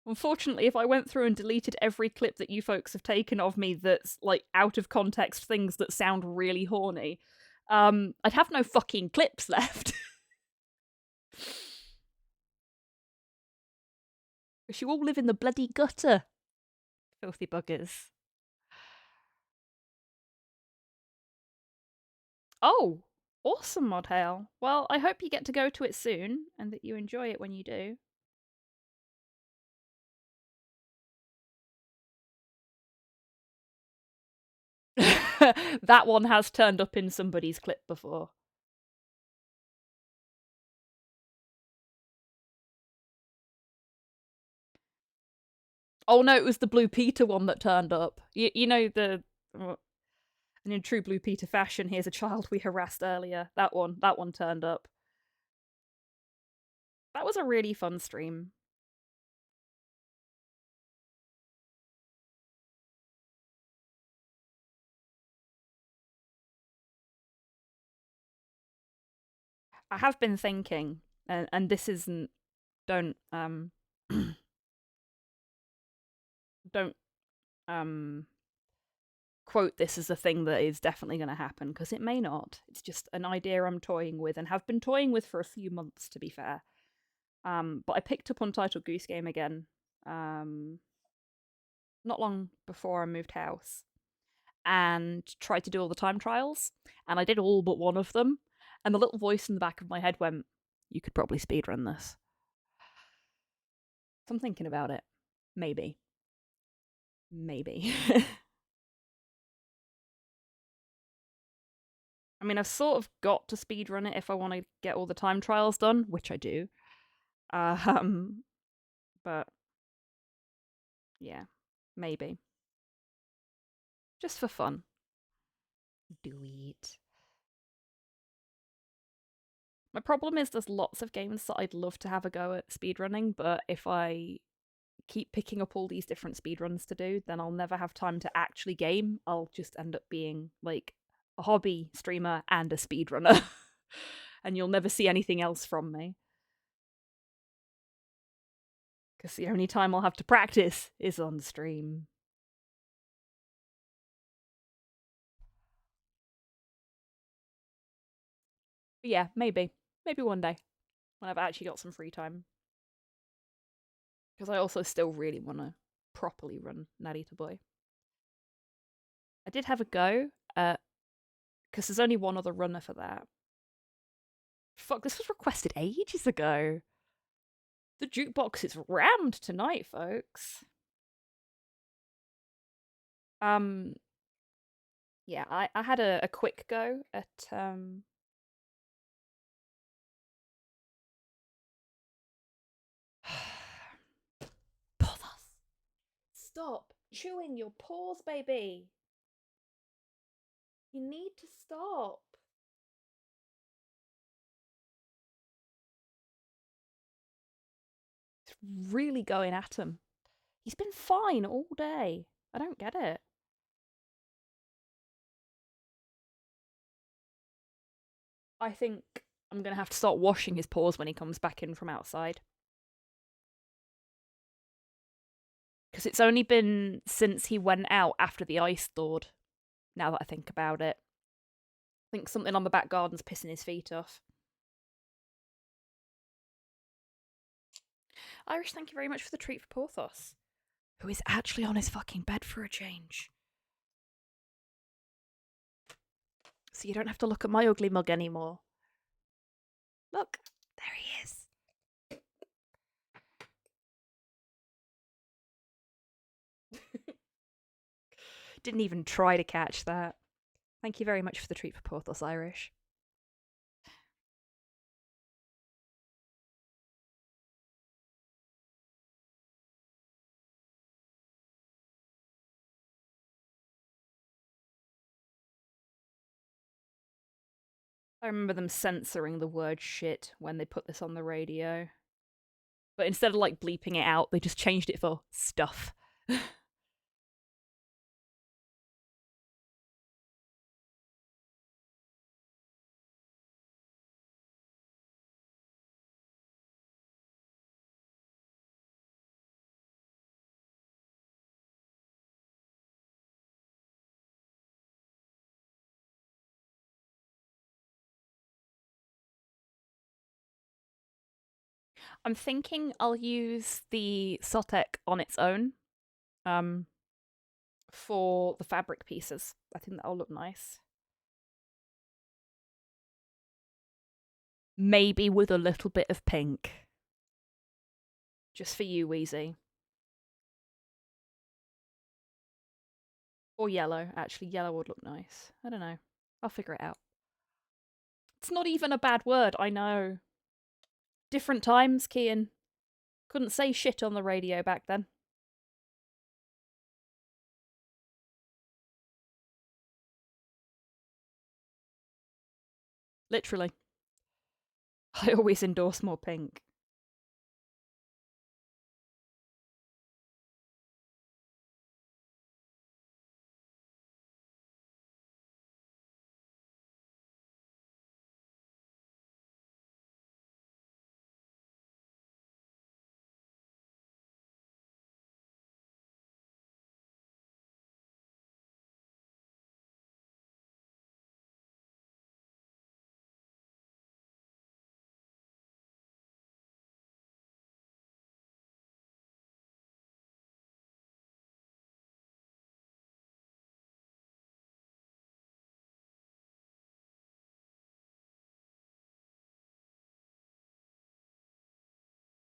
unfortunately, if I went through and deleted every clip that you folks have taken of me that's, like, out of context things that sound really horny, I'd have no fucking clips left. Because you all live in the bloody gutter. Filthy buggers. Oh, awesome, Mod Hail. Well, I hope you get to go to it soon, and that you enjoy it when you do. That one has turned up in somebody's clip before. Oh no, it was the Blue Peter one that turned up. You know the... And in true Blue Peter fashion, here's a child we harassed earlier. That one turned up. That was a really fun stream. I have been thinking, and this isn't... Don't, don't, quote this as a thing that is definitely going to happen, because it may not. It's just an idea I'm toying with, and have been toying with for a few months, to be fair. But I picked up Untitled Goose Game again, not long before I moved house, and tried to do all the time trials, and I did all but one of them, and the little voice in the back of my head went, "You could probably speedrun this." So I'm thinking about it. Maybe. Maybe. I mean, I've sort of got to speedrun it if I want to get all the time trials done, which I do. But yeah, maybe. Just for fun. Do it. My problem is there's lots of games that I'd love to have a go at speedrunning, but if I keep picking up all these different speedruns to do, then I'll never have time to actually game. I'll just end up being, like, a hobby streamer and a speedrunner. And you'll never see anything else from me. Because the only time I'll have to practice is on stream. But yeah, maybe. Maybe one day. When I've actually got some free time. Because I also still really want to properly run Narita Boy. I did have a go at... Because there's only one other runner for that. Fuck, this was requested ages ago. The jukebox is rammed tonight, folks. Yeah, I had a quick go at Porthos. Stop chewing your paws, baby. You need to stop. It's really going at him. He's been fine all day. I don't get it. I think I'm going to have to start washing his paws when he comes back in from outside. Because it's only been since he went out after the ice thawed, now that I think about it. I think something on the back garden's pissing his feet off. Irish, thank you very much for the treat for Porthos, who is actually on his fucking bed for a change. So you don't have to look at my ugly mug anymore. Look, there he is. Didn't even try to catch that. Thank you very much for the treat for Porthos, Irish. I remember them censoring the word shit when they put this on the radio. But instead of like bleeping it out, they just changed it for stuff. I'm thinking I'll use the Sotek on its own for the fabric pieces. I think that'll look nice. Maybe with a little bit of pink. Just for you, Wheezy. Or yellow. Actually, yellow would look nice. I don't know. I'll figure it out. It's not even a bad word, I know. Different times, Kian. Couldn't say shit on the radio back then. Literally. I always endorse more pink.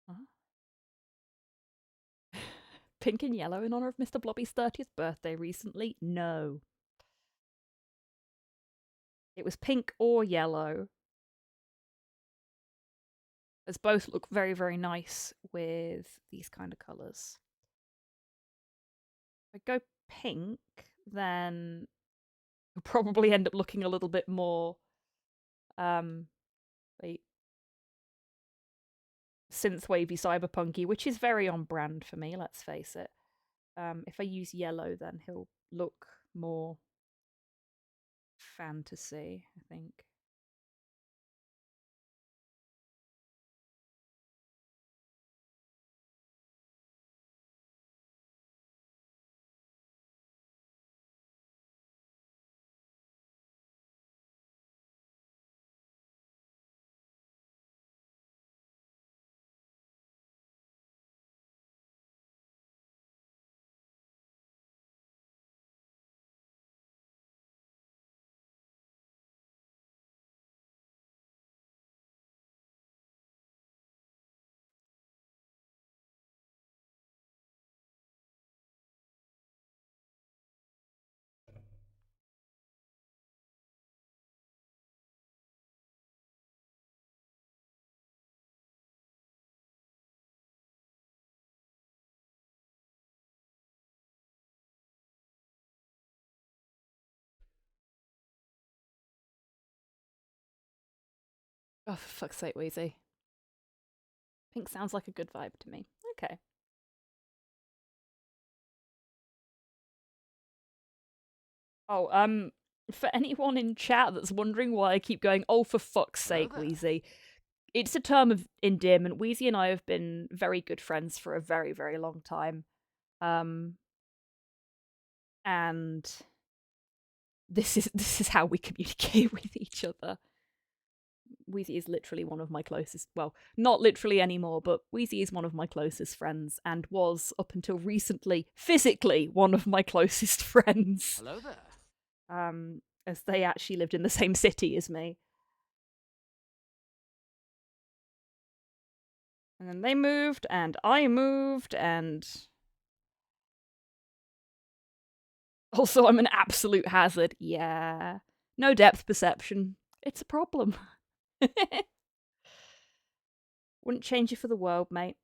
Huh? Pink and yellow in honor of Mr. Blobby's 30th birthday recently? No. It was pink or yellow. As both look very, very nice with these kind of colours. If I go pink, then it'll probably end up looking a little bit more wait, synthwavey cyberpunky, which is very on brand for me, let's face it. If I use yellow, then he'll look more fantasy, I think. Oh, for fuck's sake, Wheezy. Pink sounds like a good vibe to me. Okay. Oh, for anyone in chat that's wondering why I keep going, oh, for fuck's sake, Wheezy, it's a term of endearment. Wheezy and I have been very good friends for a very, very long time. And this is how we communicate with each other. Wheezy is literally one of my closest, well, not literally anymore, but Wheezy is one of my closest friends and was, up until recently, physically one of my closest friends. Hello there. As they actually lived in the same city as me. And then they moved, and I moved, and also I'm an absolute hazard. Yeah. No depth perception. It's a problem. Wouldn't change you for the world, mate.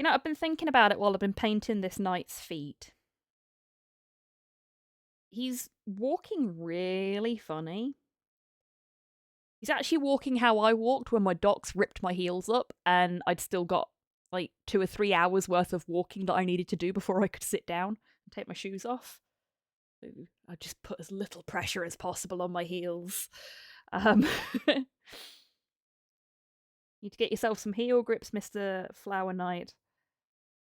You know, I've been thinking about it while I've been painting this knight's feet. He's walking really funny. He's actually walking how I walked when my docs ripped my heels up and I'd still got like 2 or 3 hours worth of walking that I needed to do before I could sit down and take my shoes off. I just put as little pressure as possible on my heels. Need to get yourself some heel grips, Mr. Flower Knight.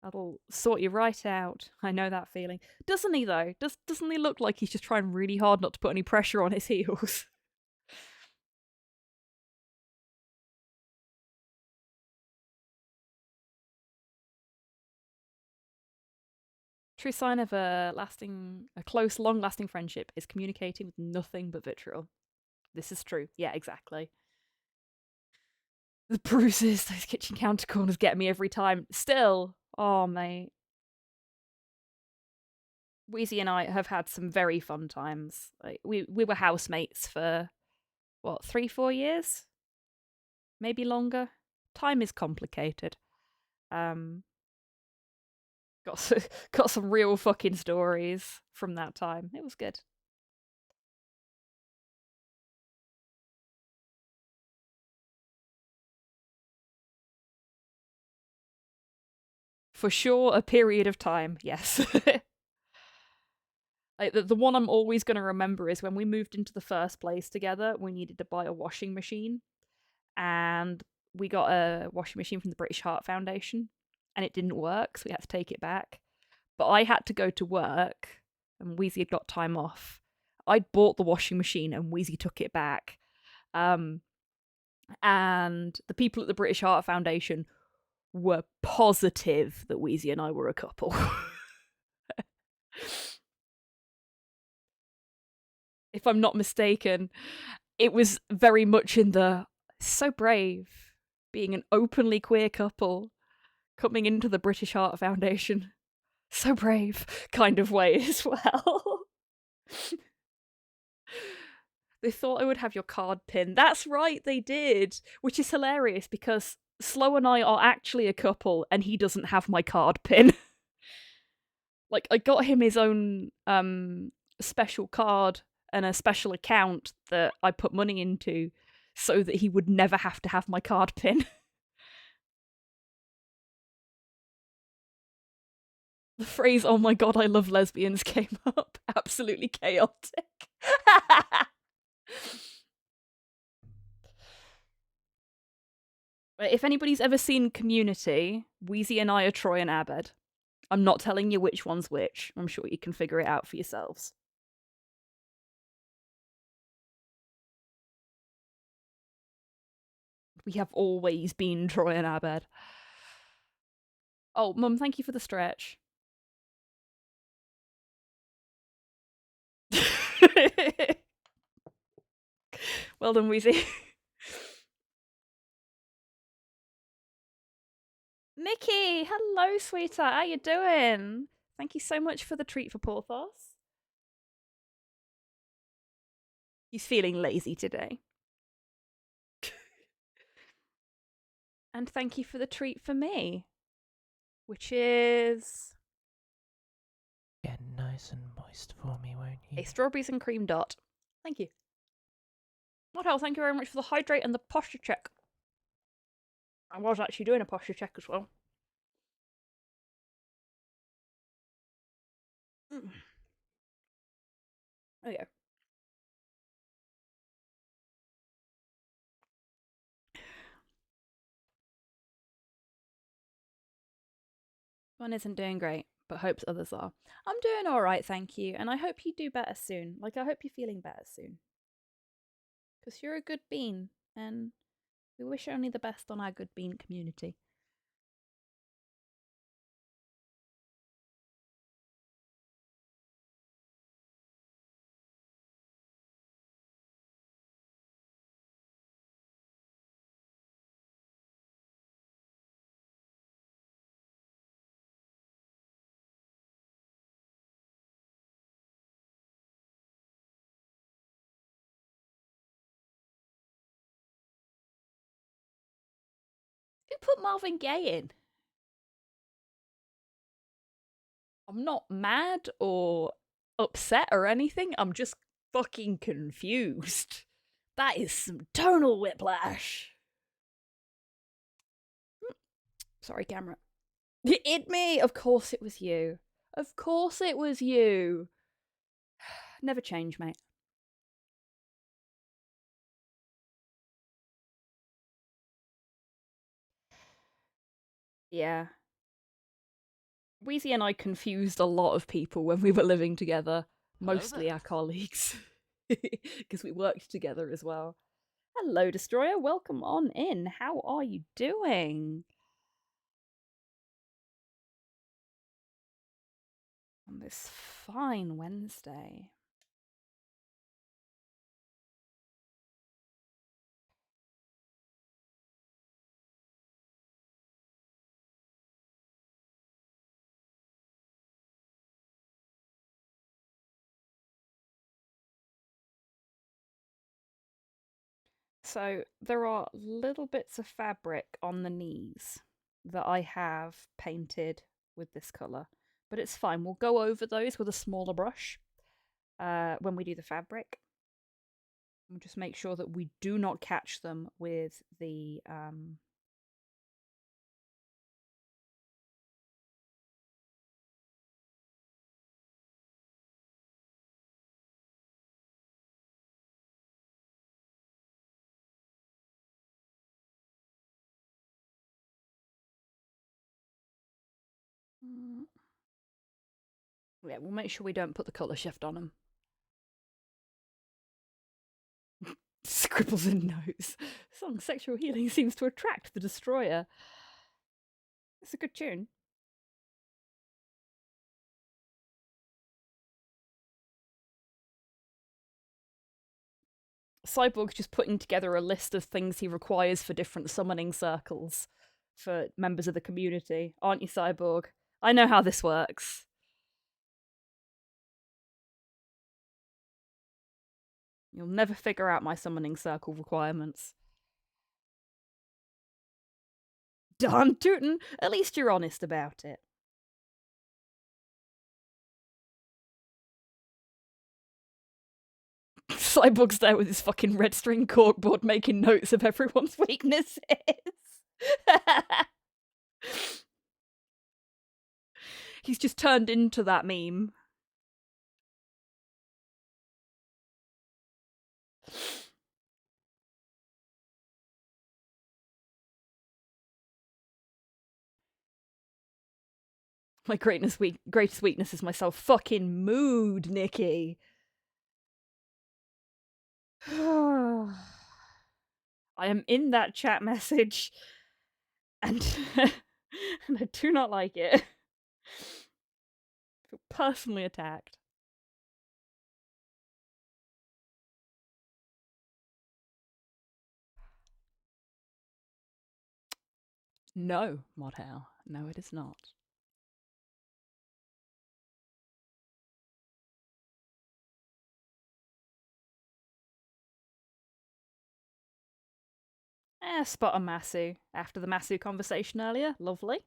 That'll sort you right out. I know that feeling. Doesn't he, though? Doesn't he look like he's just trying really hard not to put any pressure on his heels? True sign of a close, long-lasting friendship is communicating with nothing but vitriol. This is true. Yeah, exactly. The bruises, those kitchen counter corners get me every time. Still, oh mate. Wheezy and I have had some very fun times. Like, we were housemates for, what, 3-4 years? Maybe longer? Time is complicated. Got some real fucking stories from that time. It was good. For sure, a period of time, yes. Like, the one I'm always going to remember is when we moved into the first place together, we needed to buy a washing machine. And we got a washing machine from the British Heart Foundation. And it didn't work, so we had to take it back. But I had to go to work, and Wheezy had got time off. I'd bought the washing machine, and Wheezy took it back. And the people at the British Heart Foundation were positive that Wheezy and I were a couple. If I'm not mistaken, it was very much in the so brave being an openly queer couple coming into the British Heart Foundation. So brave kind of way as well. They thought I would have your card pin. That's right, they did. Which is hilarious because Slow and I are actually a couple and he doesn't have my card pin. Like, I got him his own special card and a special account that I put money into so that he would never have to have my card pin. The phrase, "oh my god, I love lesbians," came up. Absolutely chaotic. If anybody's ever seen Community, Wheezy and I are Troy and Abed. I'm not telling you which one's which. I'm sure you can figure it out for yourselves. We have always been Troy and Abed. Oh, Mum, thank you for the stretch. Well done, Wheezy. Mickey, hello, sweetheart. How you doing? Thank you so much for the treat for Porthos. He's feeling lazy today. And thank you for the treat for me, which is Get nice and moist for me, won't you? a strawberries and cream dot. Thank you. What else? Thank you very much for the hydrate and the posture check. I was actually doing a posture check as well. Oh yeah. One isn't doing great, but hopes others are. I'm doing alright, thank you, and I hope you do better soon. Like, I hope you're feeling better soon. Because you're a good bean, and we wish only the best on our good bean community. Who put Marvin Gaye in? I'm not mad or upset or anything. I'm just fucking confused. That is some tonal whiplash. Sorry, camera. It me! Of course it was you. Of course it was you. Never change, mate. Yeah. Wheezy and I confused a lot of people when we were living together. Hello Mostly there. our colleagues. Because we worked together as well. Hello, Destroyer. Welcome on in. How are you doing? On this fine Wednesday. So there are little bits of fabric on the knees that I have painted with this colour. But it's fine. We'll go over those with a smaller brush when we do the fabric. We'll just make sure that we do not catch them with the yeah, we'll make sure we don't put the colour shift on them. Scribbles and notes. Song Sexual Healing seems to attract the Destroyer. It's a good tune. Cyborg's just putting together a list of things he requires for different summoning circles for members of the community. Aren't you, Cyborg? I know how this works. You'll never figure out my summoning circle requirements. Darn tootin'! At least you're honest about it. Cyborg's there with his fucking red string corkboard making notes of everyone's weaknesses. He's just turned into that meme. My greatest weakness is my self fucking mood, Nikki. I am in that chat message and, and I do not like it. I feel personally attacked. No, Modhau. No, it is not. Spot a Masu after the Masu conversation earlier. Lovely.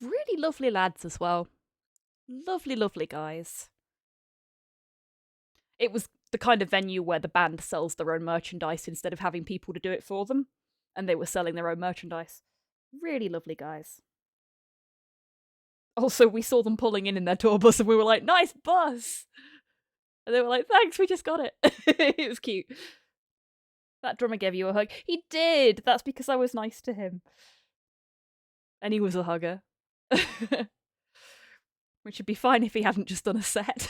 Really lovely lads as well. Lovely, lovely guys. It was the kind of venue where the band sells their own merchandise instead of having people to do it for them. And they were selling their own merchandise. Really lovely guys. Also, we saw them pulling in their tour bus and we were like, nice bus! And they were like, thanks, we just got it. It was cute. That drummer gave you a hug. He did! That's because I was nice to him. And he was a hugger. Which would be fine if he hadn't just done a set.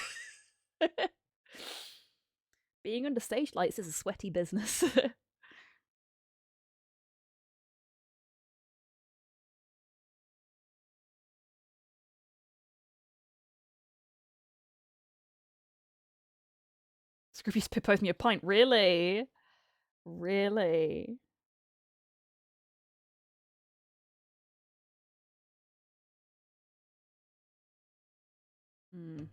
Being under stage lights is a sweaty business. Scroobius proposed me a pint. Really? Really? Hmm.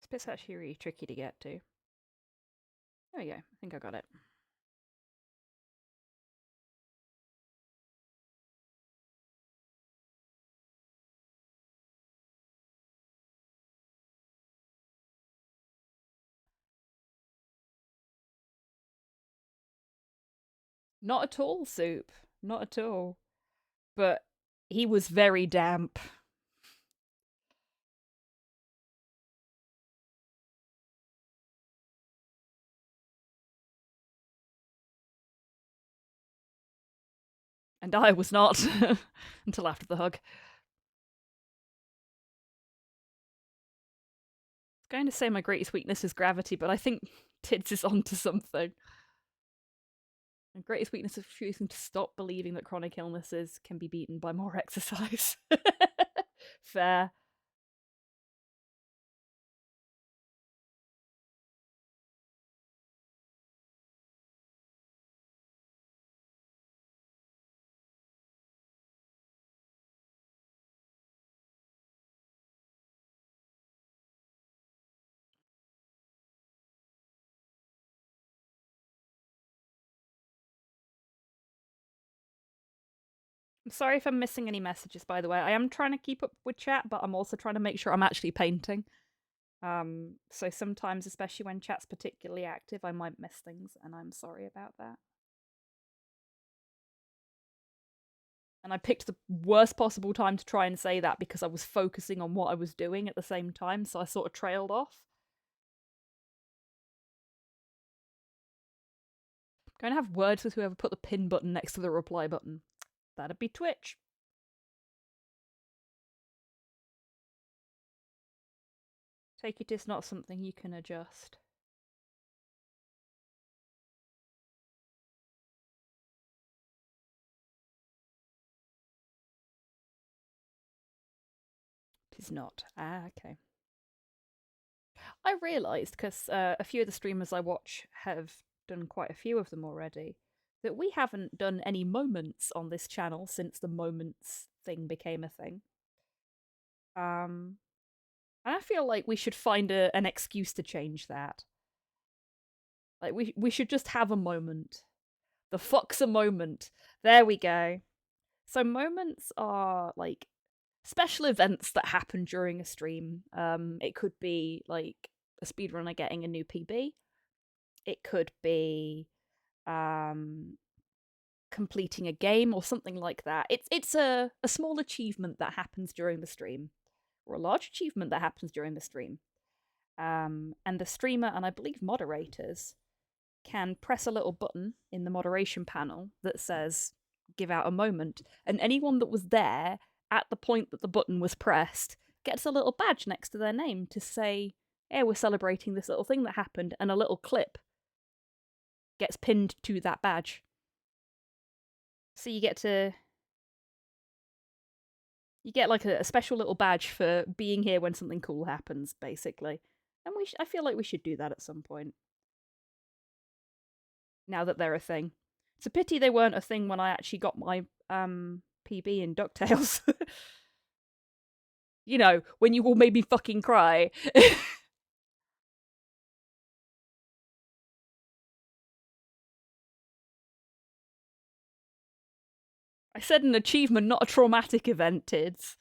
This bit's actually really tricky to get to. There we go. I think I got it. Not at all, Soup. Not at all. But he was very damp. And I was not until after the hug. I was going to say my greatest weakness is gravity, but I think Tids is onto something. My greatest weakness is choosing to stop believing that chronic illnesses can be beaten by more exercise. Fair. I'm sorry if I'm missing any messages, by the way. I am trying to keep up with chat, but I'm also trying to make sure I'm actually painting. So sometimes, especially when chat's particularly active, I might miss things, and I'm sorry about that. And I picked the worst possible time to try and say that because I was focusing on what I was doing at the same time, so I sort of trailed off. I'm going to have words with whoever put the pin button next to the reply button. That'd be Twitch. Take it is not something you can adjust. It is not. Ah, okay. I realised, because a few of the streamers I watch have done quite a few of them already, that we haven't done any moments on this channel since the moments thing became a thing. And I feel like we should find an excuse to change that. Like, we should just have a moment. The fuck's a moment? There we go. So moments are, like, special events that happen during a stream. It could be, like, a speedrunner getting a new PB. It could be completing a game or something like that. It's a small achievement that happens during the stream, or a large achievement that happens during the stream. And the streamer, and I believe moderators, can press a little button in the moderation panel that says give out a moment, and anyone that was there at the point that the button was pressed gets a little badge next to their name to say, hey, we're celebrating this little thing that happened, and a little clip gets pinned to that badge. So you get like a special little badge for being here when something cool happens, basically. And I feel like we should do that at some point. Now that they're a thing. It's a pity they weren't a thing when I actually got my PB in DuckTales. You know, when you all made me fucking cry. I said an achievement, not a traumatic event, Tids.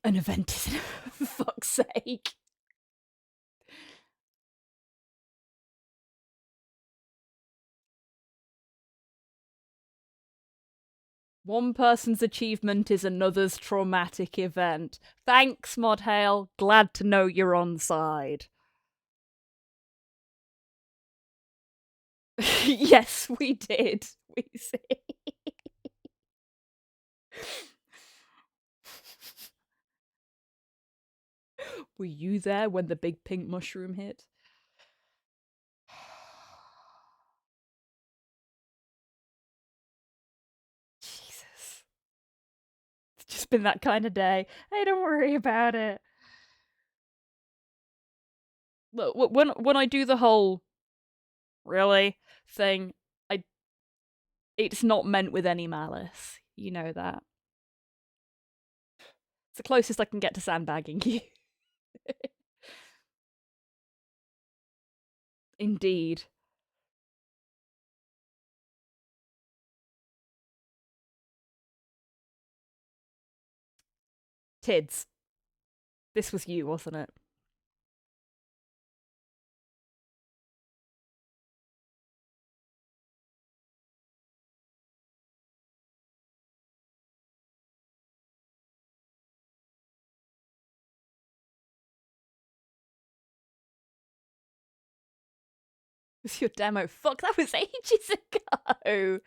An event, isn't it? For fuck's sake. One person's achievement is another's traumatic event. Thanks, Modhail. Glad to know you're on side. Yes, we did. We see. Were you there when the big pink mushroom hit? Jesus. It's just been that kind of day. Hey, don't worry about it. Look, when I do the whole really thing, it's not meant with any malice. You know that. It's the closest I can get to sandbagging you. Indeed. Tids. This was you, wasn't it? It was your demo. Fuck, that was ages ago.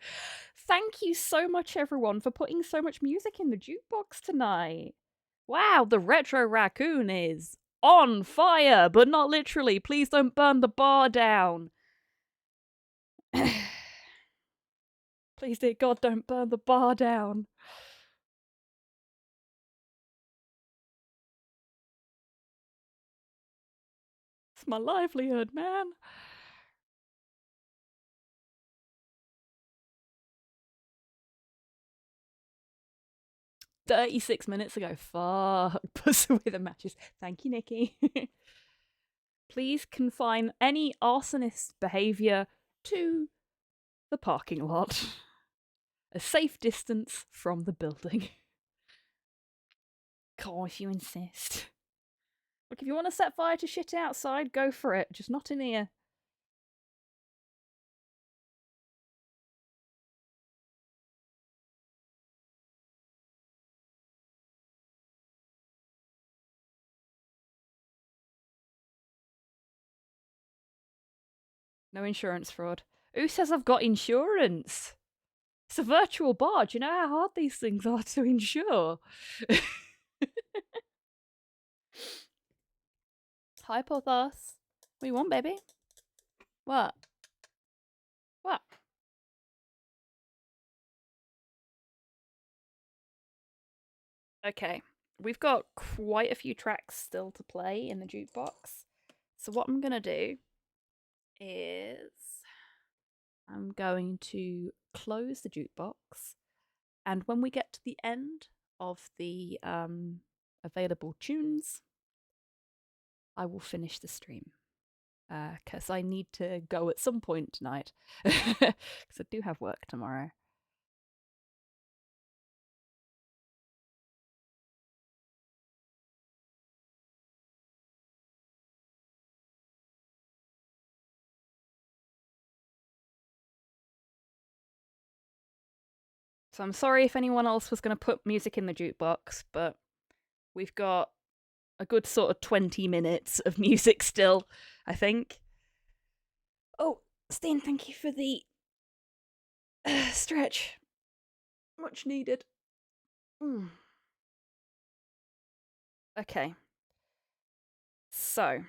Thank you so much, everyone, for putting so much music in the jukebox tonight. Wow, the retro raccoon is on fire, but not literally. Please don't burn the bar down. Please, dear God, don't burn the bar down. It's my livelihood, man. $36 ago. Fuck. Puss away the matches. Thank you, Nikki. Please confine any arsonist behaviour to the parking lot. A safe distance from the building. God, if you insist. Look, if you want to set fire to shit outside, go for it. Just not in here. No insurance fraud. Who says I've got insurance? It's a virtual bar. Do you know how hard these things are to insure? Hi, Porthos. What you want, baby? What? What? Okay, we've got quite a few tracks still to play in the jukebox. So what I'm gonna do is I'm going to close the jukebox, and when we get to the end of the available tunes, I will finish the stream. Because I need to go at some point tonight. Because I do have work tomorrow. So I'm sorry if anyone else was going to put music in the jukebox, but we've got a good sort of 20 minutes of music still, I think. Oh, Steen, thank you for the stretch. Much needed. Okay. So,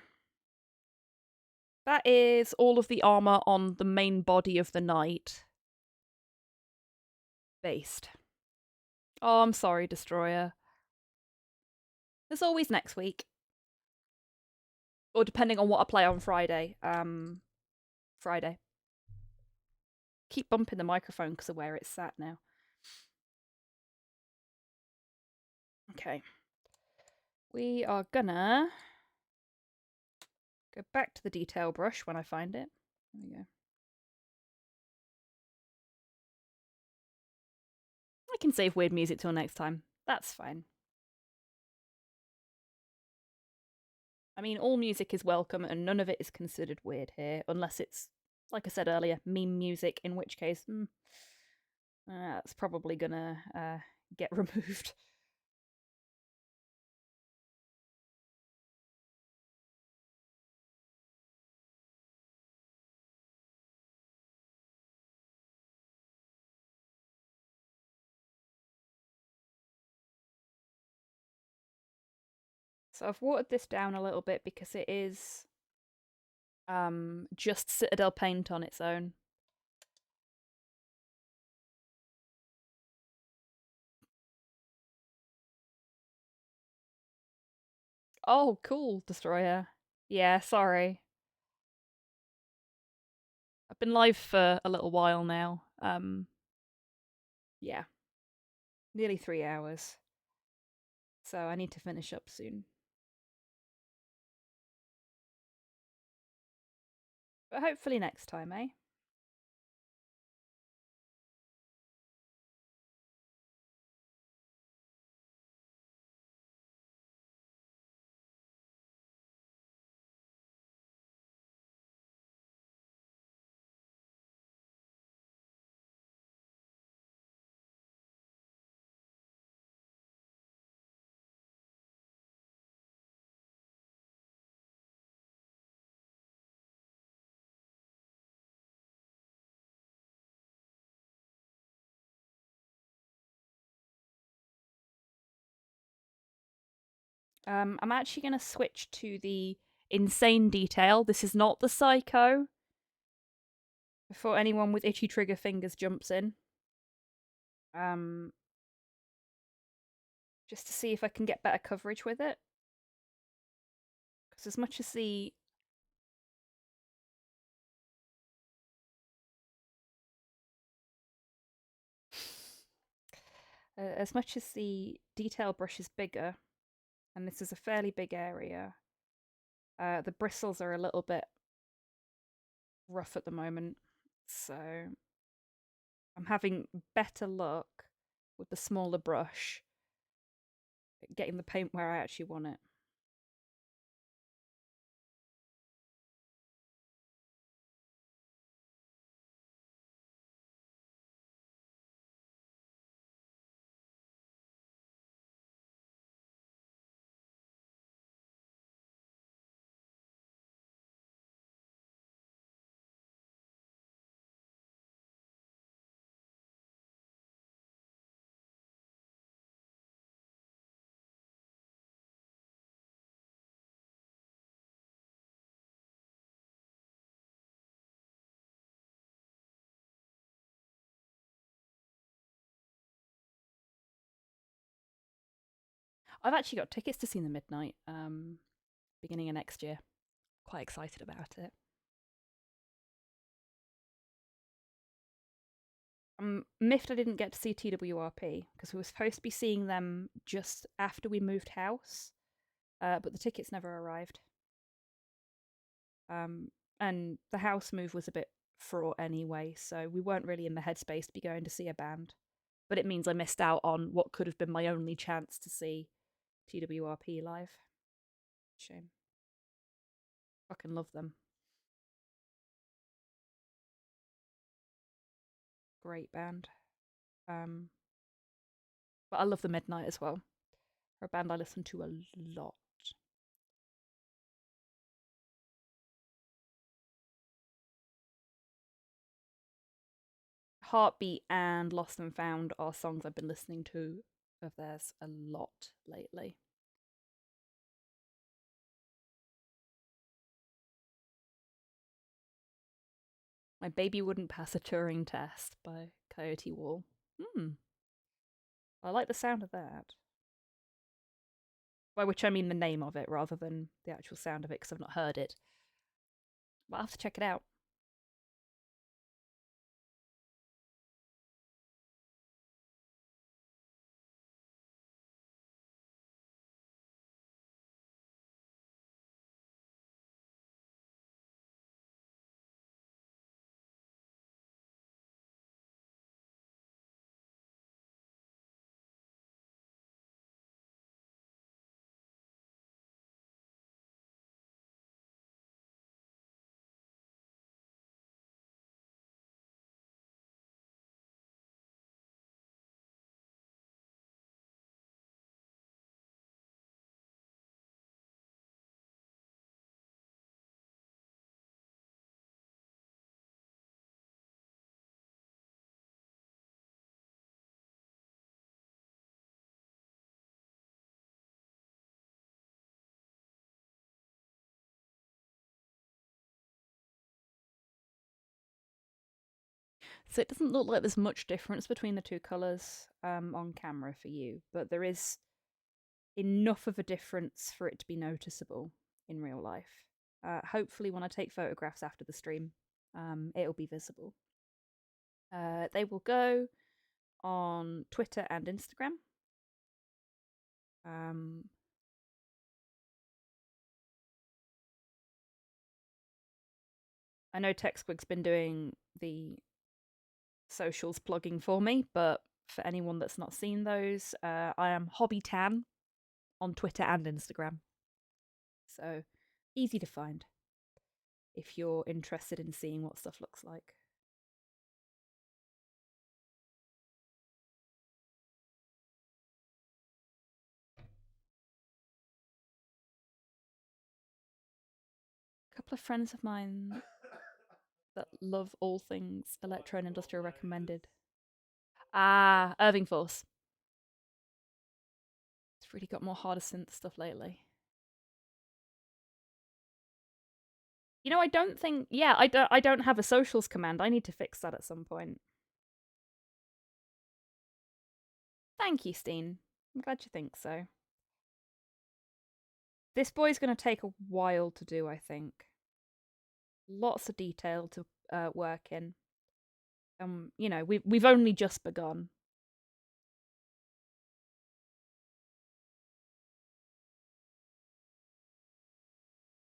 that is all of the armour on the main body of the knight. Based. Oh, I'm sorry, Destroyer. There's always next week. Or depending on what I play on Friday. Friday. Keep bumping the microphone because of where it's sat now. Okay. We are gonna go back to the detail brush when I find it. There we go. I can save weird music till next time. That's fine. I mean, all music is welcome and none of it is considered weird here, unless it's, like I said earlier, meme music, in which case, That's probably gonna get removed. So I've watered this down a little bit because it is just Citadel paint on its own. Oh, cool, Destroyer. Yeah, sorry. I've been live for a little while now. Yeah. Nearly 3 hours. So I need to finish up soon. But hopefully next time, eh? I'm actually going to switch to the insane detail. This is not the psycho. Before anyone with itchy trigger fingers jumps in. Just to see if I can get better coverage with it. Because as much as the detail brush is bigger, and this is a fairly big area, the bristles are a little bit rough at the moment, so I'm having better luck with the smaller brush at getting the paint where I actually want it. I've actually got tickets to see the Midnight beginning of next year. Quite excited about it. I'm miffed I didn't get to see TWRP because we were supposed to be seeing them just after we moved house, but the tickets never arrived. And the house move was a bit fraught anyway, so we weren't really in the headspace to be going to see a band. But it means I missed out on what could have been my only chance to see TWRP live. Shame. Fucking love them. Great band. But I love the Midnight as well. They're a band I listen to a lot. Heartbeat and Lost and Found are songs I've been listening to of theirs a lot lately. My Baby Wouldn't Pass a Turing Test by Coyote Wall. I like the sound of that. By which I mean the name of it rather than the actual sound of it because I've not heard it. But I'll have to check it out. So it doesn't look like there's much difference between the two colours on camera for you, but there is enough of a difference for it to be noticeable in real life. Hopefully when I take photographs after the stream, it'll be visible. They will go on Twitter and Instagram. I know TechSquig's been doing the socials plugging for me, but for anyone that's not seen those, I am Hobby Tan on Twitter and Instagram. So easy to find if you're interested in seeing what stuff looks like. A couple of friends of mine that love all things electro and industrial recommended. Ah, Irving Force. It's really got more harder synth stuff lately. You know, I don't think. Yeah, I don't have a socials command. I need to fix that at some point. Thank you, Steen. I'm glad you think so. This boy's going to take a while to do, I think. Lots of detail to work in. You know, we've only just begun.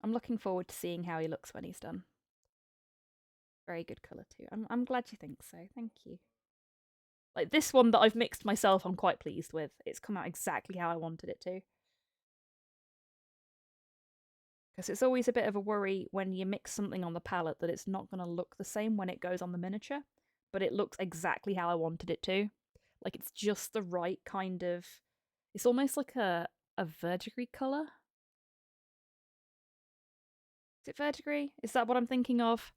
I'm looking forward to seeing how he looks when he's done. Very good colour too. I'm glad you think so. Thank you. Like this one that I've mixed myself, I'm quite pleased with. It's come out exactly how I wanted it to. Because it's always a bit of a worry when you mix something on the palette that it's not going to look the same when it goes on the miniature, but it looks exactly how I wanted it to. Like it's just the right kind of... It's almost like a verdigris colour. Is it verdigris? Is that what I'm thinking of?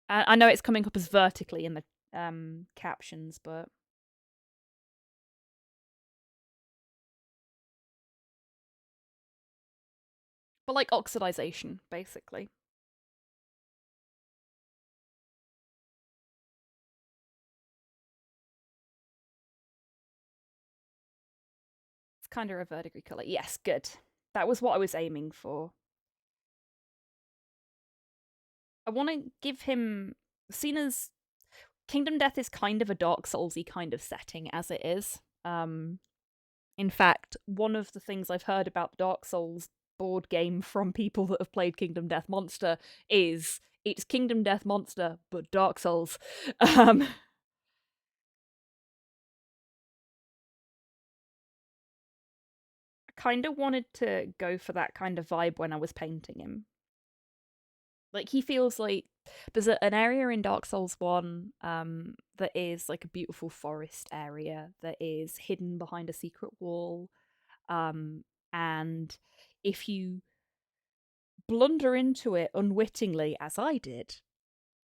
I know it's coming up as vertically in the captions, but... But like oxidization, basically. It's kind of a verdigris colour. Yes, good. That was what I was aiming for. I want to give him... Seen as Kingdom Death is kind of a Dark Souls-y kind of setting as it is. In fact, one of the things I've heard about the Dark Souls board game from people that have played Kingdom Death Monster is it's Kingdom Death Monster, but Dark Souls. I kind of wanted to go for that kind of vibe when I was painting him. Like, he feels like there's an area in Dark Souls 1 that is like a beautiful forest area that is hidden behind a secret wall. And if you blunder into it unwittingly, as I did,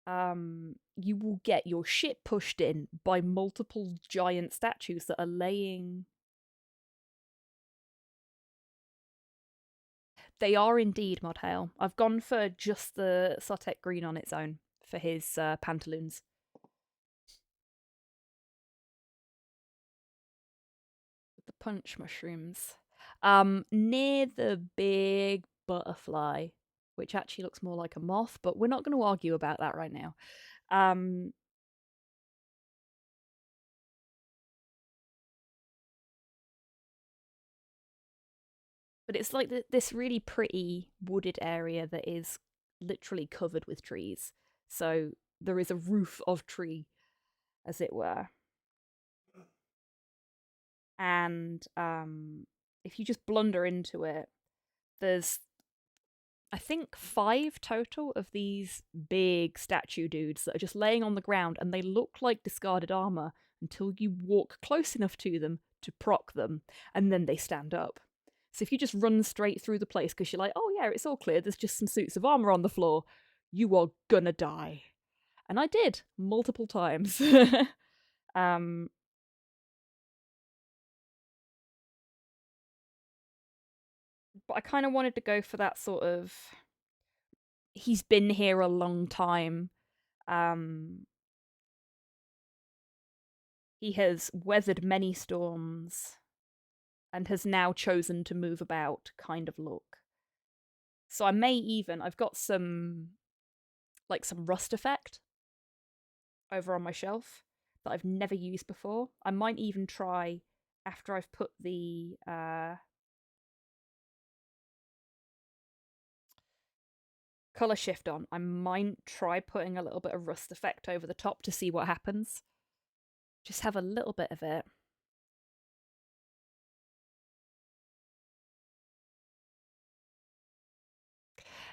you will get your shit pushed in by multiple giant statues that are laying... They are indeed, Modhail. I've gone for just the Sotek green on its own for his pantaloons. The punch mushrooms. Near the big butterfly, which actually looks more like a moth, but we're not going to argue about that right now. But it's like this really pretty wooded area that is literally covered with trees. So there is a roof of tree, as it were. And if you just blunder into it, there's, I think, 5 total of these big statue dudes that are just laying on the ground, and they look like discarded armor until you walk close enough to them to proc them, and then they stand up. So if you just run straight through the place because you're like, oh yeah, it's all clear, there's just some suits of armor on the floor, you are gonna die. And I did, multiple times. But I kind of wanted to go for that sort of... He's been here a long time. He has weathered many storms and has now chosen to move about kind of look. So I may even, I've got some rust effect over on my shelf that I've never used before. I might even try, after I've put the color shift on, I might try putting a little bit of rust effect over the top to see what happens. Just have a little bit of it.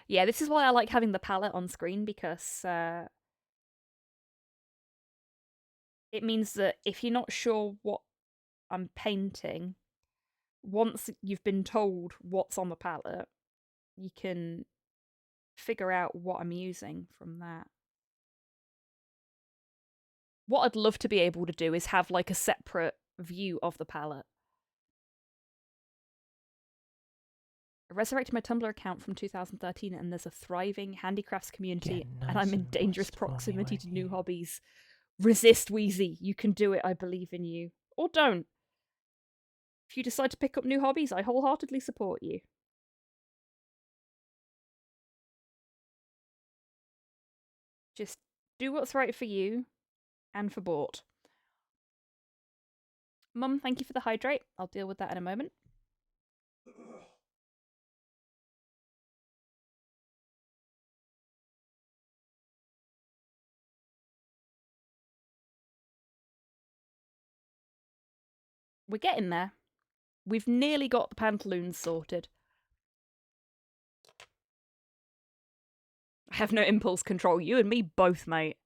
Yeah, this is why I like having the palette on screen, because it means that if you're not sure what I'm painting, once you've been told what's on the palette, you can figure out what I'm using from that. What I'd love to be able to do is have like a separate view of the palette. I resurrected my Tumblr account from 2013 and there's a thriving handicrafts community Get and nice I'm in and dangerous moist for me, proximity to won't new you? hobbies. Resist, Wheezy. You can do it. I believe in you. Or don't. If you decide to pick up new hobbies, I wholeheartedly support you. Just do what's right for you and for Bort. Mum, thank you for the hydrate. I'll deal with that in a moment. We're getting there. We've nearly got the pantaloons sorted. I have no impulse control. You and me both, mate.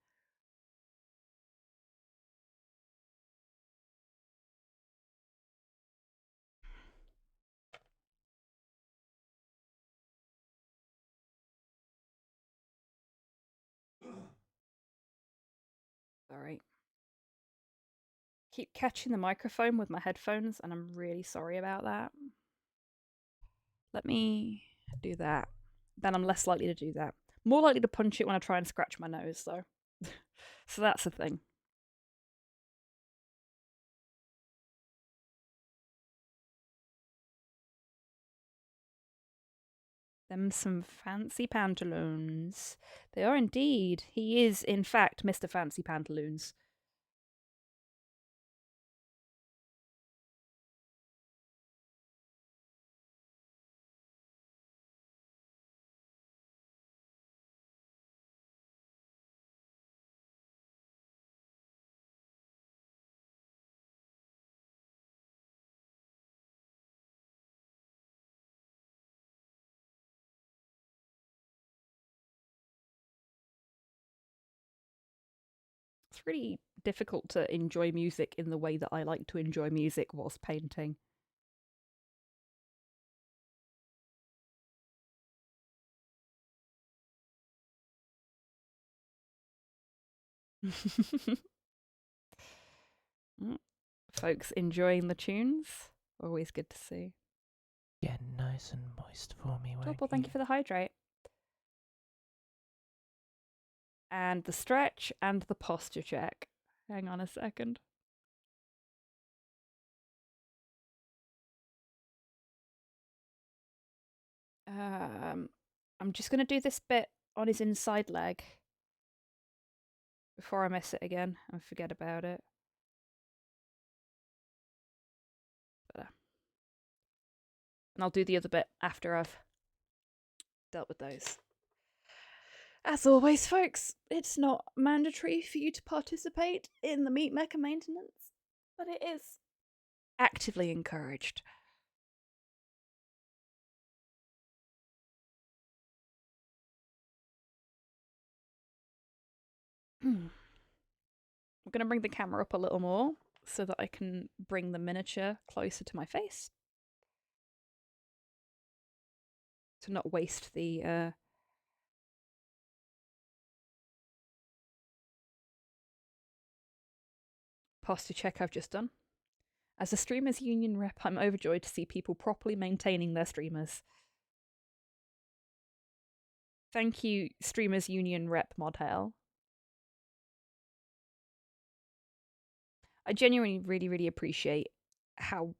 Sorry. Keep catching the microphone with my headphones, and I'm really sorry about that. Let me do that. Then I'm less likely to do that. More likely to punch it when I try and scratch my nose, though. So that's the thing. Them some fancy pantaloons. They are indeed. He is, in fact, Mr. Fancy Pantaloons. It's really difficult to enjoy music in the way that I like to enjoy music whilst painting. Folks enjoying the tunes. Always good to see. Get nice and moist for me, won't Topple, thank you for the hydrate. And the stretch and the posture check. Hang on a second. I'm just going to do this bit on his inside leg before I miss it again and forget about it. And I'll do the other bit after I've dealt with those. As always, folks, it's not mandatory for you to participate in the meat mecha maintenance, but it is actively encouraged. I'm going to bring the camera up a little more so that I can bring the miniature closer to my face. To not waste the posture check I've just done. As a streamers union rep, I'm overjoyed to see people properly maintaining their streamers. Thank you, streamers union rep Modhail. I genuinely really, really appreciate how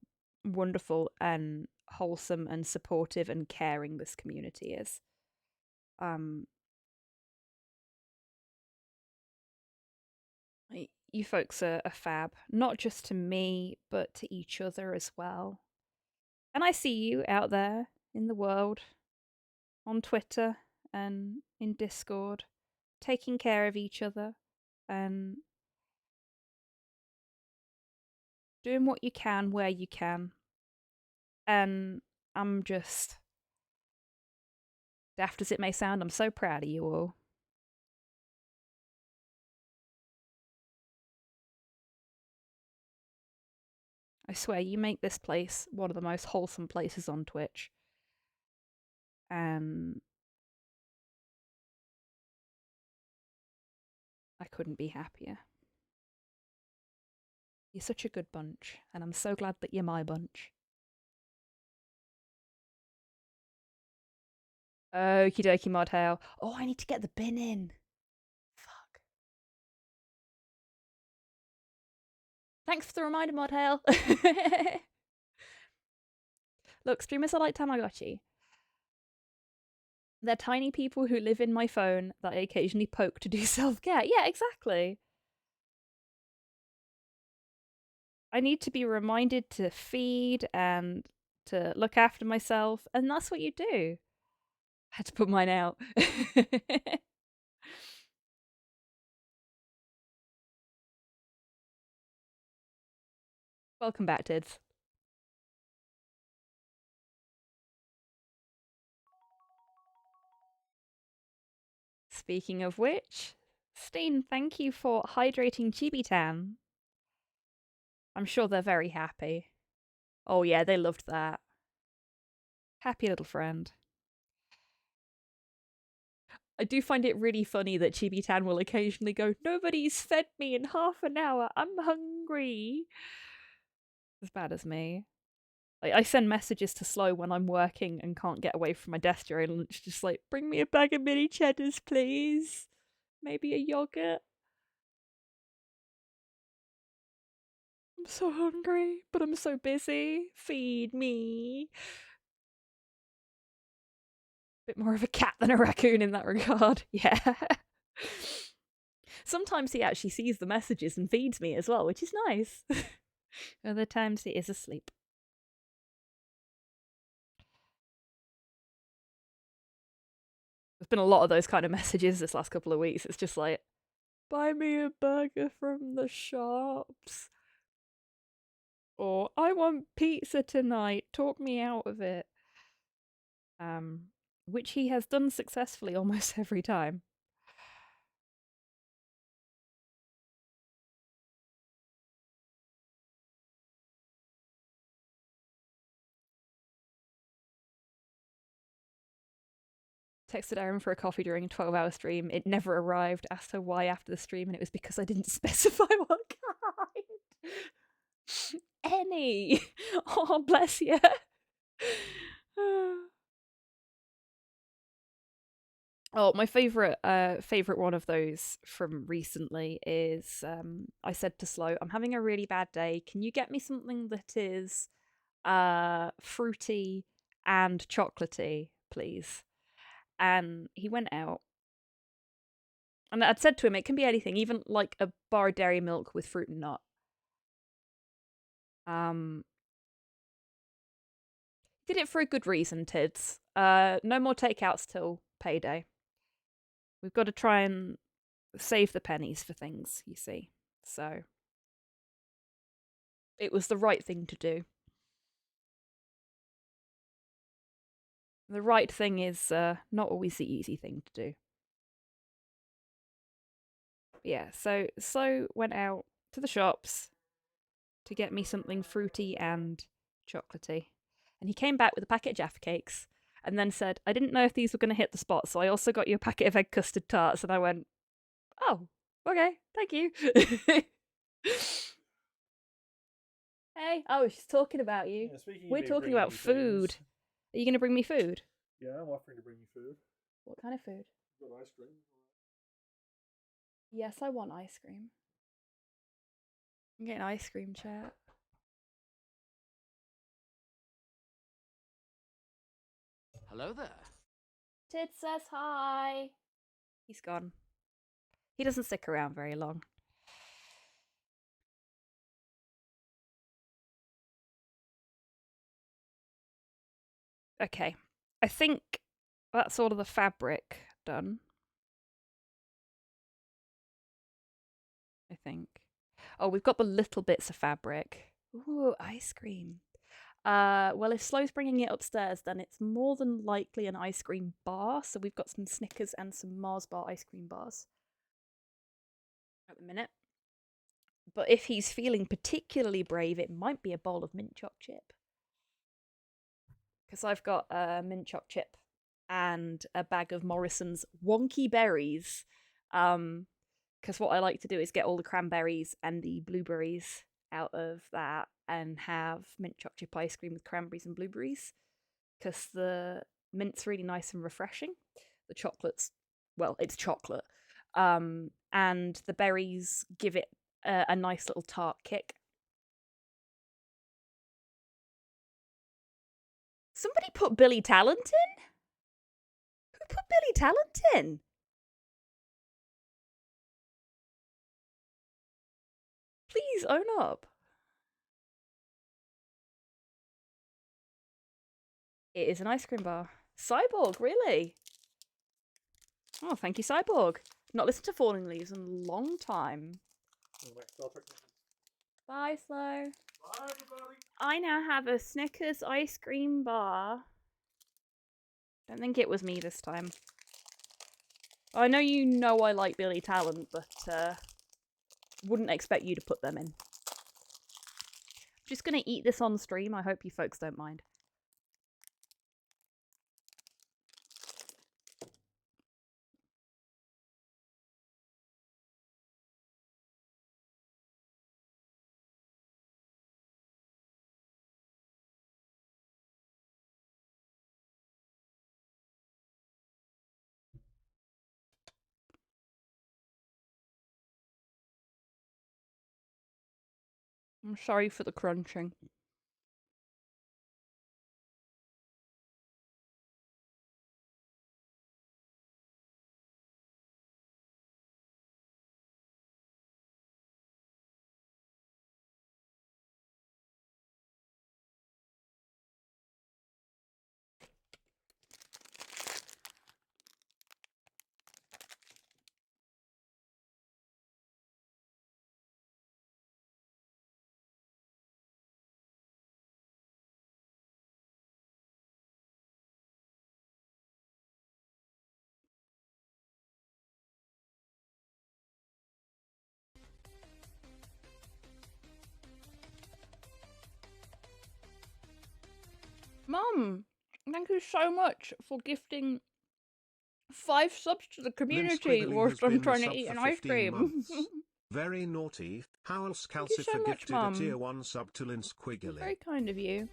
wonderful and wholesome and supportive and caring this community is. You folks are fab, not just to me, but to each other as well. And I see you out there in the world, on Twitter and in Discord, taking care of each other and doing what you can where you can. And I'm just, daft as it may sound, I'm so proud of you all. I swear, you make this place one of the most wholesome places on Twitch. And I couldn't be happier. You're such a good bunch, and I'm so glad that you're my bunch. Okie dokie, Modhail. Oh, I need to get the bin in. Fuck. Thanks for the reminder, Modhail. Look, streamers are like Tamagotchi. They're tiny people who live in my phone that I occasionally poke to do self-care. Yeah, exactly. I need to be reminded to feed and to look after myself, and that's what you do. I had to put mine out. Welcome back, Tids. Speaking of which, Steen, thank you for hydrating Chibitan. I'm sure they're very happy. Oh yeah, they loved that. Happy little friend. I do find it really funny that Chibitan will occasionally go, "Nobody's fed me in half an hour. I'm hungry." As bad as me. Like, I send messages to Slow when I'm working and can't get away from my desk during lunch, just like, "Bring me a bag of mini cheddars, please. Maybe a yogurt." I'm so hungry, but I'm so busy. Feed me. Bit more of a cat than a raccoon in that regard. Yeah. Sometimes he actually sees the messages and feeds me as well, which is nice. Other times he is asleep. There's been a lot of those kind of messages this last couple of weeks. It's just like, buy me a burger from the shops. Or, I want pizza tonight. Talk me out of it. Which he has done successfully almost every time. Texted Aaron for a coffee during a 12-hour stream. It never arrived. Asked her why after the stream, and it was because I didn't specify what kind. Any. Oh, bless you. Oh, my favorite one of those from recently is I said to Slow, "I'm having a really bad day. Can you get me something that is fruity and chocolatey, please?" And he went out. And I'd said to him, it can be anything, even like a bar of dairy milk with fruit and nut. Did it for a good reason, Tids. No more takeouts till payday. We've got to try and save the pennies for things, you see. So it was the right thing to do. The right thing is not always the easy thing to do. Yeah, so Slow went out to the shops to get me something fruity and chocolatey. And he came back with a packet of Jaffa cakes and then said, "I didn't know if these were going to hit the spot, so I also got you a packet of egg custard tarts." And I went, "Oh, okay, thank you." Hey, oh, she's talking about you. Yeah, speaking We're of me talking bringing about you food. things, Are you going to bring me food? yeah, I'm offering to bring you food. What kind of food? You've got ice cream. Yes, I want ice cream. I'm getting ice cream chat. Hello there. Tid says hi. He's gone. He doesn't stick around very long. Okay. I think that's all of the fabric done. I think. Oh, we've got the little bits of fabric. Ooh, ice cream. Well, if Slow's bringing it upstairs, then it's more than likely an ice cream bar. So we've got some Snickers and some Mars bar ice cream bars at the minute. But if he's feeling particularly brave, it might be a bowl of mint choc chip. Because I've got a mint choc chip and a bag of Morrison's wonky berries. Because what I like to do is get all the cranberries and the blueberries out of that and have mint choc chip ice cream with cranberries and blueberries. Because the mint's really nice and refreshing. The chocolate's, well, it's chocolate. And the berries give it a nice little tart kick. Somebody put Billy Talent in? Who put Billy Talent in? Please own up. It is an ice cream bar. Cyborg, really? Oh, thank you, Cyborg. Not listened to Falling Leaves in a long time. Bye, Slow. Bye, everybody. I now have a Snickers ice cream bar. Don't think it was me this time. I know you know I like Billy Talent, but wouldn't expect you to put them in. I'm just gonna eat this on stream. I hope you folks don't mind. I'm sorry for the crunching. Mum, thank you so much for gifting 5 subs to the community Squiggly whilst has I'm been trying to sub eat for an ice 15 cream. months. Very naughty. Howls Thank you so Calcifer much, gifted Mum. a tier 1 sub to Lin Squiggly. Very kind of you.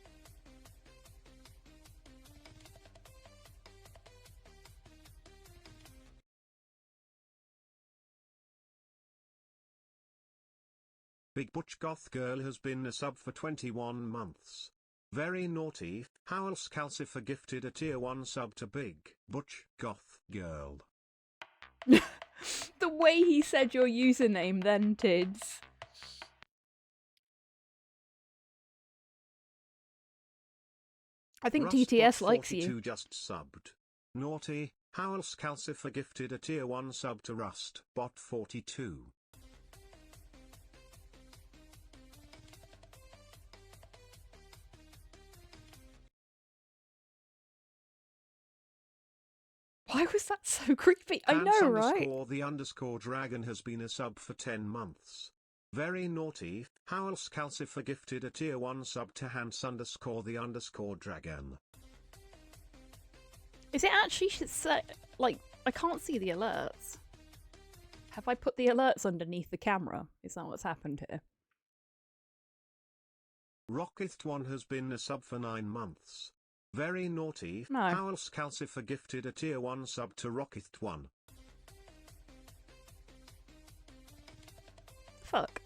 Big Butch Goth Girl has been a sub for 21 months. Very naughty. Howls Calcifer gifted a tier 1 sub to Big Butch Goth Girl. The way he said your username then, Tids. I think TTS likes you. Rustbot42 just subbed. Naughty. Howls Calcifer gifted a tier 1 sub to Rustbot42. Why was that so creepy? I know, right? The underscore dragon has been a sub for 10 months. Very naughty. Howls Calcifer gifted a tier 1 sub to Hans underscore the underscore dragon. Is it actually set, like, I can't see the alerts. Have I put the alerts underneath the camera? Is that what's happened here? Rocketh1 has been a sub for 9 months. Very naughty. No. Howls Calcifer gifted a tier 1 sub to Rocketh1. Fuck.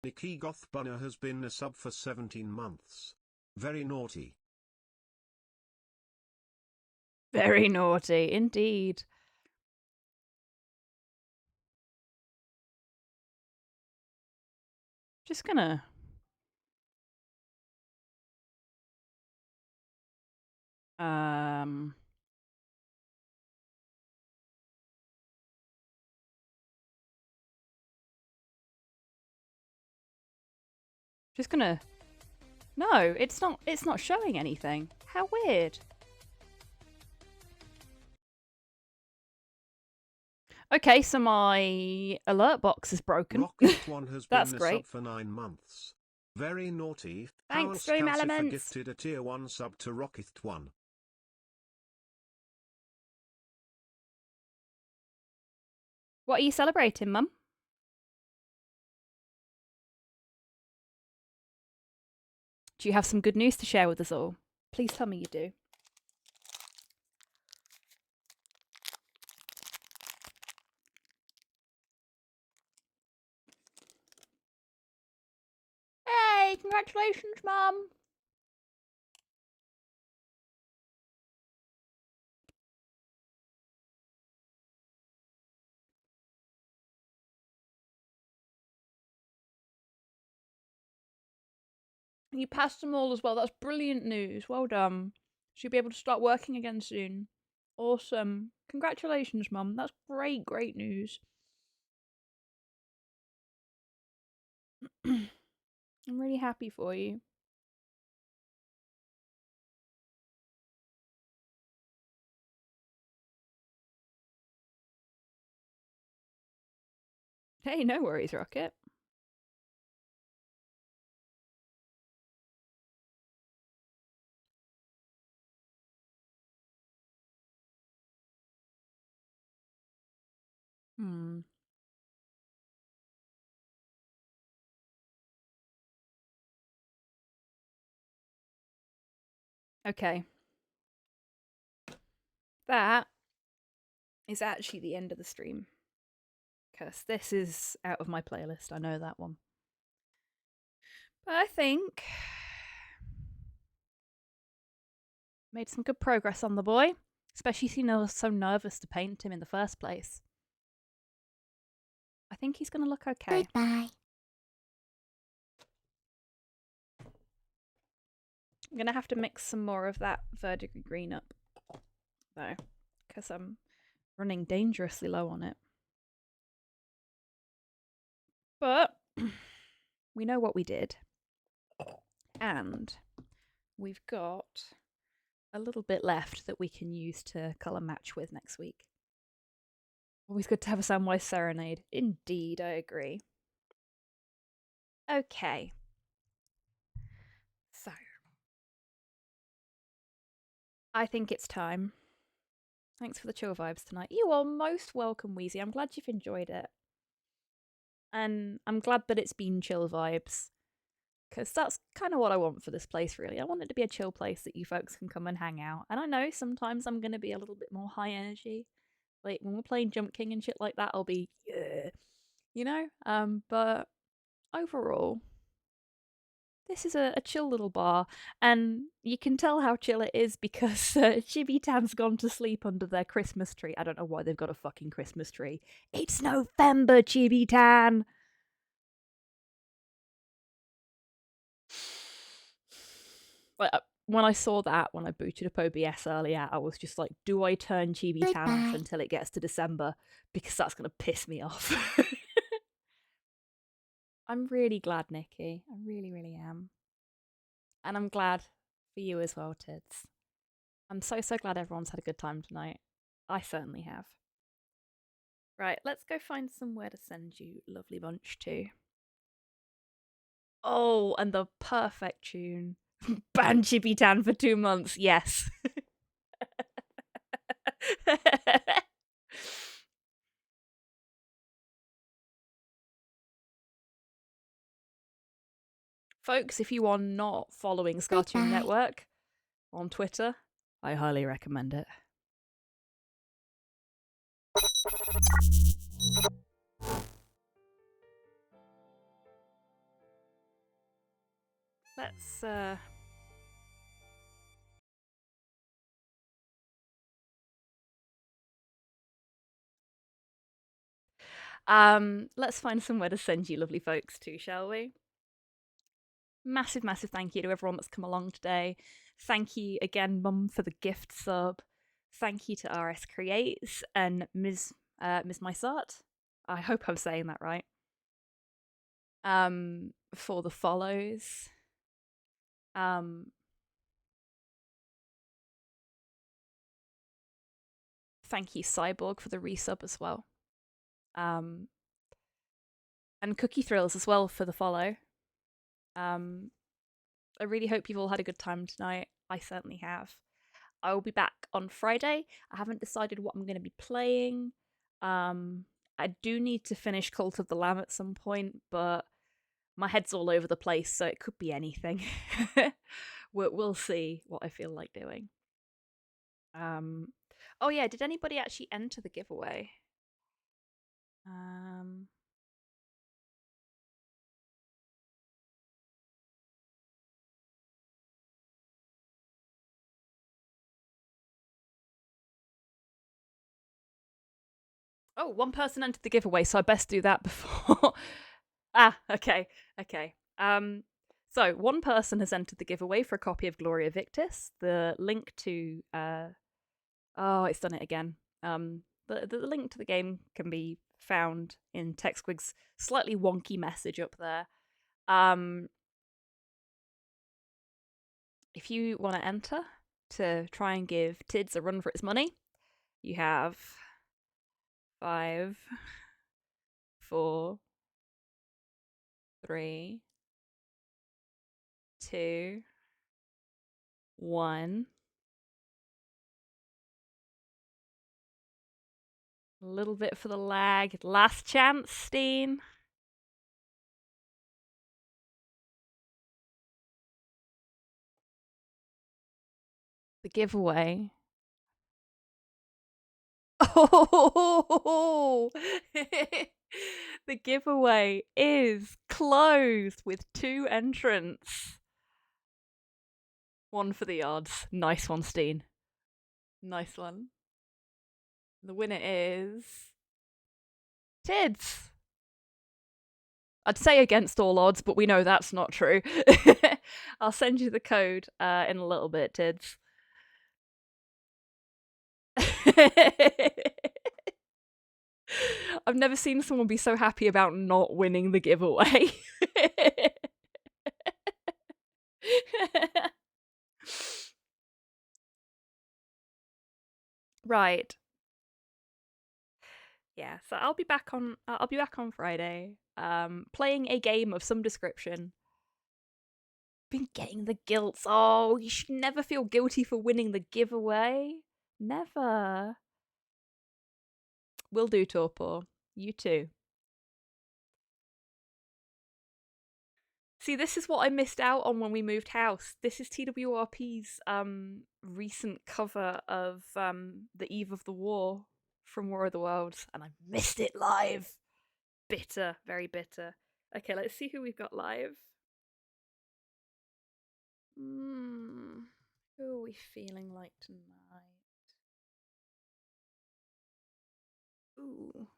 Nikki Goth Bunner has been a sub for 17 months. Very naughty. Very naughty, indeed. Just gonna... Just gonna... No, it's not showing anything. How weird. Okay, so my alert box is broken. Rocket One has That's been a great. sub for 9 months. Very naughty. Thanks, How's Dream Calcifer Elements. gifted a tier 1 sub to Rocket One. What are you celebrating, Mum? Do you have some good news to share with us all? Please tell me you do. Hey, congratulations, Mum! You passed them all as well. That's brilliant news. Well done. She'll be able to start working again soon. Awesome. Congratulations, Mum. That's great, great news. I'm really happy for you. Hey, no worries, Rocket. Okay. That is actually the end of the stream. Because this is out of my playlist. I know that one. But I think made some good progress on the boy. Especially seeing I was so nervous to paint him in the first place. I think he's going to look okay. Goodbye. I'm going to have to mix some more of that verdigris green up, though, because I'm running dangerously low on it. But we know what we did. And we've got a little bit left that we can use to colour match with next week. Always good to have a Samwise Serenade. Indeed, I agree. Okay. So, I think it's time. Thanks for the chill vibes tonight. You are most welcome, Wheezy. I'm glad you've enjoyed it. And I'm glad that it's been chill vibes. Because that's kind of what I want for this place, really. I want it to be a chill place that you folks can come and hang out. And I know sometimes I'm going to be a little bit more high energy. Like, when we're playing Jump King and shit like that, I'll be, yeah, you know? But overall, this is a chill little bar, and you can tell how chill it is because Chibi Tan's gone to sleep under their Christmas tree. I don't know why they've got a fucking Christmas tree. It's November, Chibi Tan! When I saw that, when I booted up OBS earlier, I was just like, do I turn Chibi Tan off until it gets to December? Because that's going to piss me off. I'm really glad, Nikki. I really, really am. And I'm glad for you as well, Tids. I'm so glad everyone's had a good time tonight. I certainly have. Right, let's go find somewhere to send you, lovely bunch, to. Oh, and the perfect tune. Ban Chibi Tan for 2 months, yes. Folks, if you are not following Scartoon Network on Twitter, I highly recommend it. Let's let's find somewhere to send you lovely folks to, shall we? Massive, massive thank you to everyone that's come along today. Thank you again, Mum, for the gift sub. Thank you to RS Creates and Ms. Mysart. I hope I'm saying that right. For the follows. Thank you, Cyborg, for the resub as well. And Cookie Thrills as well for the follow. I really hope you've all had a good time tonight. I certainly have. I will be back on Friday. I haven't decided what I'm going to be playing. I do need to finish Cult of the Lamb at some point, but my head's all over the place, so it could be anything. We'll see what I feel like doing. Oh yeah, did anybody actually enter the giveaway? Oh, one person entered the giveaway, so I best do that before. Okay. So one person has entered the giveaway for a copy of Gloria Victis. The link to oh, it's done it again. The link to the game can be found in TechSquig's slightly wonky message up there. If you want to enter to try and give Tids a run for its money, you have 5, 4, 3, 2, 1. A little bit for the lag. Last chance, Steen. The giveaway. Oh, the giveaway is closed with 2 entrants. 1 for the odds. Nice one, Steen. Nice one. The winner is Tids. I'd say against all odds, but we know that's not true. I'll send you the code in a little bit, Tids. I've never seen someone be so happy about not winning the giveaway. Right. Yeah, so I'll be back on Friday, playing a game of some description. Been getting the guilt. Oh, you should never feel guilty for winning the giveaway. Never. Will do, Torpor. You too. See, this is what I missed out on when we moved house. This is TWRP's recent cover of The Eve of the War from War of the Worlds, and I missed it live. Bitter, very bitter. Okay, let's see who we've got live. Who are we feeling like tonight? Ooh.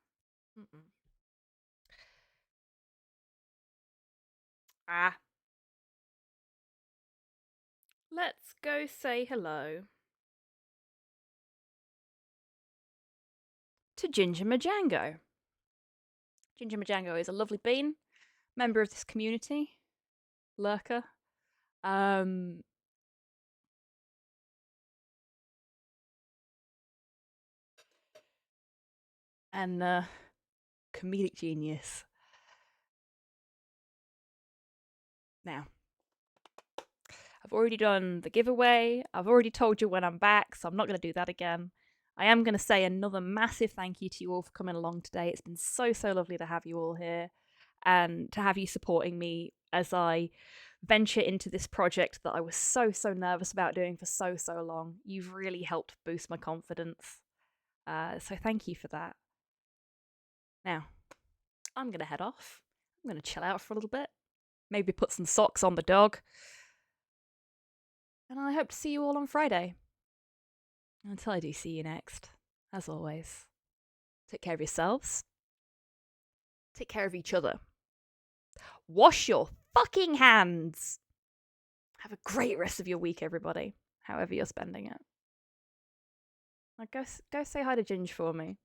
Let's go say hello to Ginger Majango. Ginger Majango is a lovely bean, member of this community, lurker. And comedic genius. Now, I've already done the giveaway. I've already told you when I'm back, so I'm not going to do that again. I am going to say another massive thank you to you all for coming along today. It's been so lovely to have you all here and to have you supporting me as I venture into this project that I was so nervous about doing for so long. You've really helped boost my confidence. So thank you for that. Now, I'm going to head off. I'm going to chill out for a little bit. maybe put some socks on the dog. And I hope to see you all on Friday. Until I do see you next, as always, take care of yourselves. Take care of each other. Wash your fucking hands. Have a great rest of your week, everybody, however you're spending it. Like, go say hi to Ginge for me.